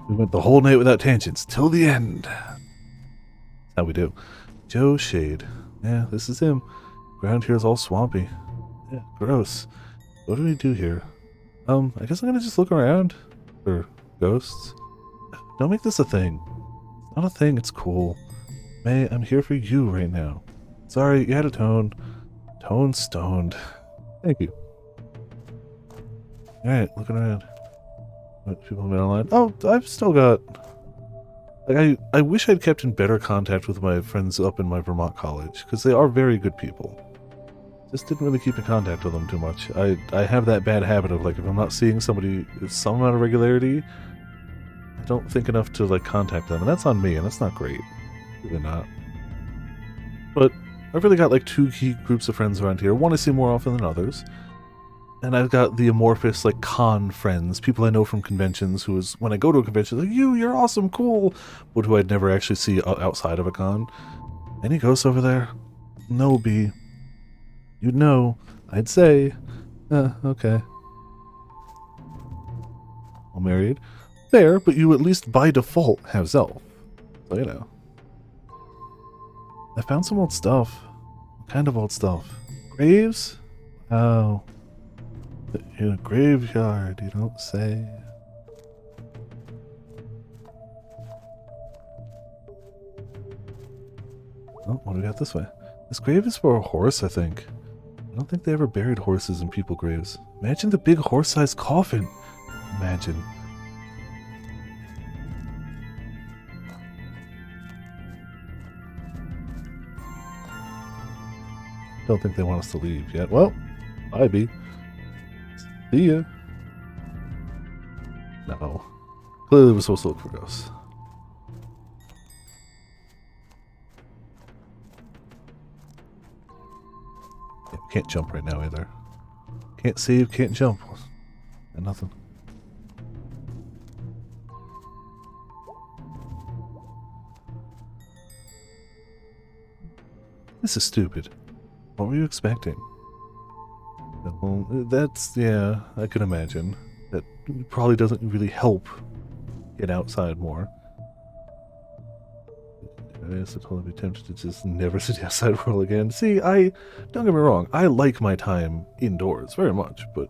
We went the whole night without tangents, till the end. That's how we do. Joe Shade. Yeah, this is him. Ground here is all swampy. Yeah, gross. What do we do here? I guess I'm gonna just look around for ghosts. Don't make this a thing. It's not a thing, it's cool. May, I'm here for you right now. Sorry, you had a tone. Tone stoned. Thank you. Alright, looking around. What people met online? Oh, I've still got... Like, I wish I'd kept in better contact with my friends up in my Vermont college, because they are very good people. Just didn't really keep in contact with them too much. I have that bad habit of, like, if I'm not seeing somebody with some amount of regularity, I don't think enough to, like, contact them, and that's on me, and that's not great. Really not. But I've really got, like, two key groups of friends around here. One I see more often than others. And I've got the amorphous, like, con friends, people I know from conventions who is, when I go to a convention, like, you're awesome, cool, but who I'd never actually see outside of a con. Any ghosts over there? No, B. You'd know. I'd say. Okay. All married. Fair, but you at least by default have Zelf. So, you know. I found some old stuff. What kind of old stuff? Graves? Oh. In a graveyard, you don't say. Oh, what do we got this way? This grave is for a horse, I think. I don't think they ever buried horses in people graves. Imagine the big horse-sized coffin. Imagine. Don't think they want us to leave yet. Well, bye, B. See ya. No. Clearly we're supposed to look for ghosts. Yeah, we can't jump right now either. Can't save, can't jump. And nothing. This is stupid. What were you expecting? Well, that's, yeah, I can imagine. That probably doesn't really help get outside more. I guess I'd totally be tempted to just never see the outside world again. See, don't get me wrong, I like my time indoors very much, but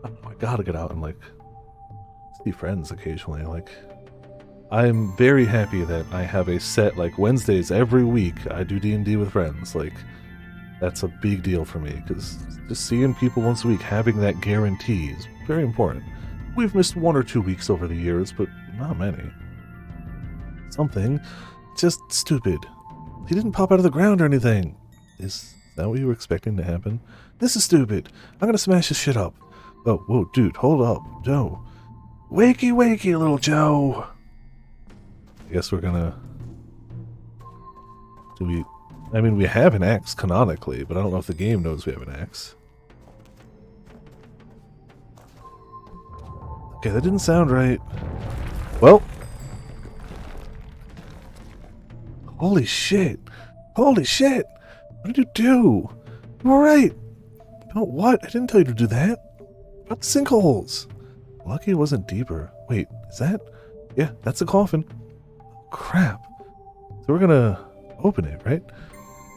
I gotta get out and, like, see friends occasionally. Like, I'm very happy that I have a set, like, Wednesdays every week I do D&D with friends. Like, that's a big deal for me, because just seeing people once a week, having that guarantee is very important. We've missed 1 or 2 weeks over the years, but not many. Something. Just stupid. He didn't pop out of the ground or anything. Is that what you were expecting to happen? This is stupid. I'm gonna smash this shit up. Oh, whoa, dude, hold up. Joe. Wakey, wakey, little Joe. I guess we're gonna... I mean, we have an axe canonically, but I don't know if the game knows we have an axe. Okay, that didn't sound right. Well. Holy shit. Holy shit. What did you do? You alright? No, what? I didn't tell you to do that. About the sinkholes. Lucky it wasn't deeper. Wait, is that? Yeah, that's a coffin. Crap. So we're gonna open it, right?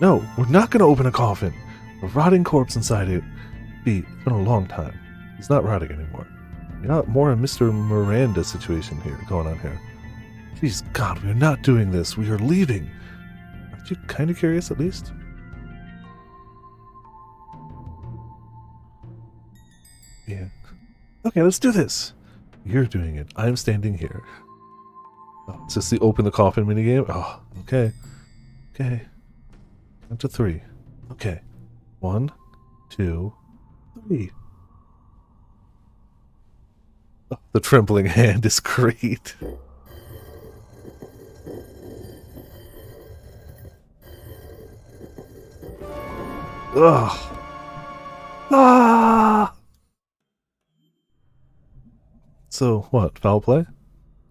No, we're not gonna open a coffin. A rotting corpse inside it. B, it's been a long time. He's not rotting anymore. We got more a Mr. Miranda situation here going on here. Jeez, God, we're not doing this. We are leaving. Aren't you kind of curious, at least? Yeah. Okay, let's do this. You're doing it. I'm standing here. Oh, is this the open the coffin minigame? Oh, okay. Okay. Count to 3. Okay. 1, 2, 3. Oh, the trembling hand is great. Ugh. Ah! So, what? Foul play?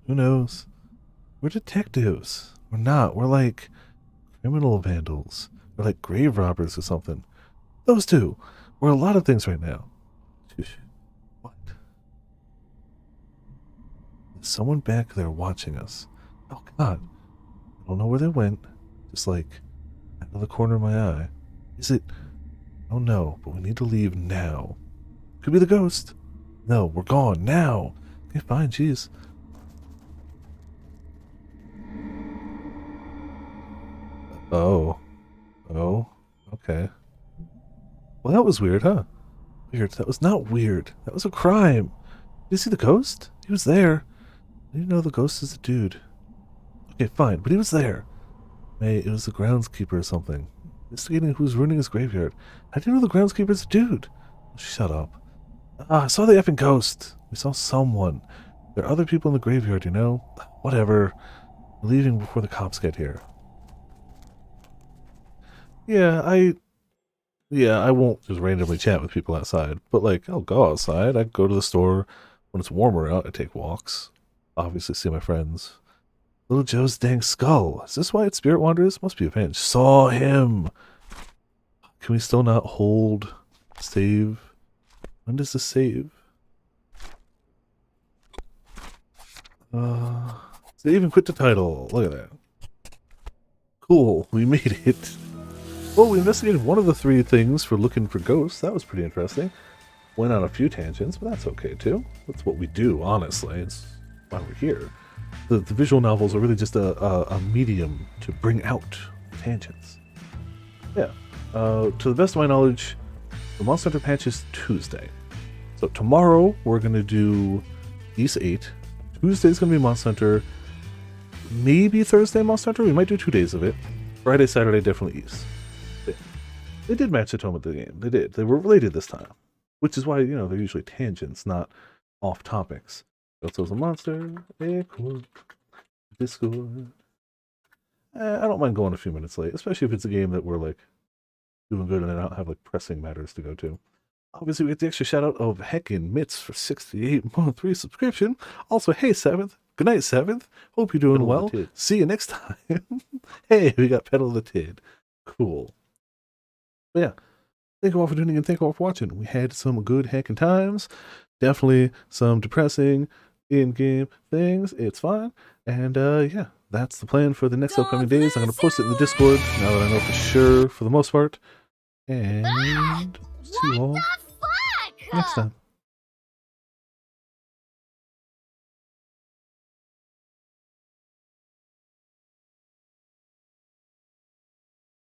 Who knows? We're detectives. We're not. We're like criminal vandals. We're like grave robbers or something. Those two. We're a lot of things right now. What? There's someone back there watching us. Oh, God. I don't know where they went. Just like out of the corner of my eye. Is it? Oh, no. But we need to leave now. Could be the ghost. No, we're gone now. Okay, fine. Jeez. Oh. Oh. Okay. Well, that was weird, huh? Weird. That was not weird. That was a crime. you see the ghost? He was there. I didn't know the ghost is a dude. Okay, fine, but he was there. May, it was the groundskeeper or something. Investigating who's ruining his graveyard. I didn't know the groundskeeper's a dude. Shut up. Ah, I saw the effing ghost. We saw someone. There are other people in the graveyard, you know? Whatever. We're leaving before the cops get here. Yeah, I won't just randomly chat with people outside, but like, I'll go outside, I go to the store. When it's warmer out, I take walks. Obviously see my friends. Little Joe's dang skull. Is this why it's Spirit Wanderers? Must be a fan. Saw him! Can we still not hold save? When does this save? Save and quit the title. Look at that. Cool, we made it. Well, we investigated one of the 3 things for looking for ghosts. That was pretty interesting. Went on a few tangents, but that's okay too. That's what we do, honestly. It's why we're here. The visual novels are really just a medium to bring out tangents. Yeah. To the best of my knowledge, the Monster Hunter patch is Tuesday. So tomorrow we're going to do Ys 8. Tuesday's going to be Monster Hunter. Maybe Thursday Monster Hunter. We might do 2 days of it. Friday, Saturday, definitely Ys. They did match the tone with the game. They did. They were related this time. Which is why, you know, they're usually tangents, not off topics. Ghosts a monster, Discord. I don't mind going a few minutes late, especially if it's a game that we're like doing good and I don't have like pressing matters to go to. Obviously, we get the extra shout out of Heckin' Mitts for 68-month resubscription. Also, hey 7th, good night 7th. Hope you're doing well. See you next time. Hey, we got Pedal the Tid. Cool. But yeah. Thank you all for tuning in. Thank you all for watching. We had some good heckin' times. Definitely some depressing in-game things. It's fine. And yeah, that's the plan for the next upcoming days. I'm going to post it in the Discord now that I know for sure for the most part. And see you all next time.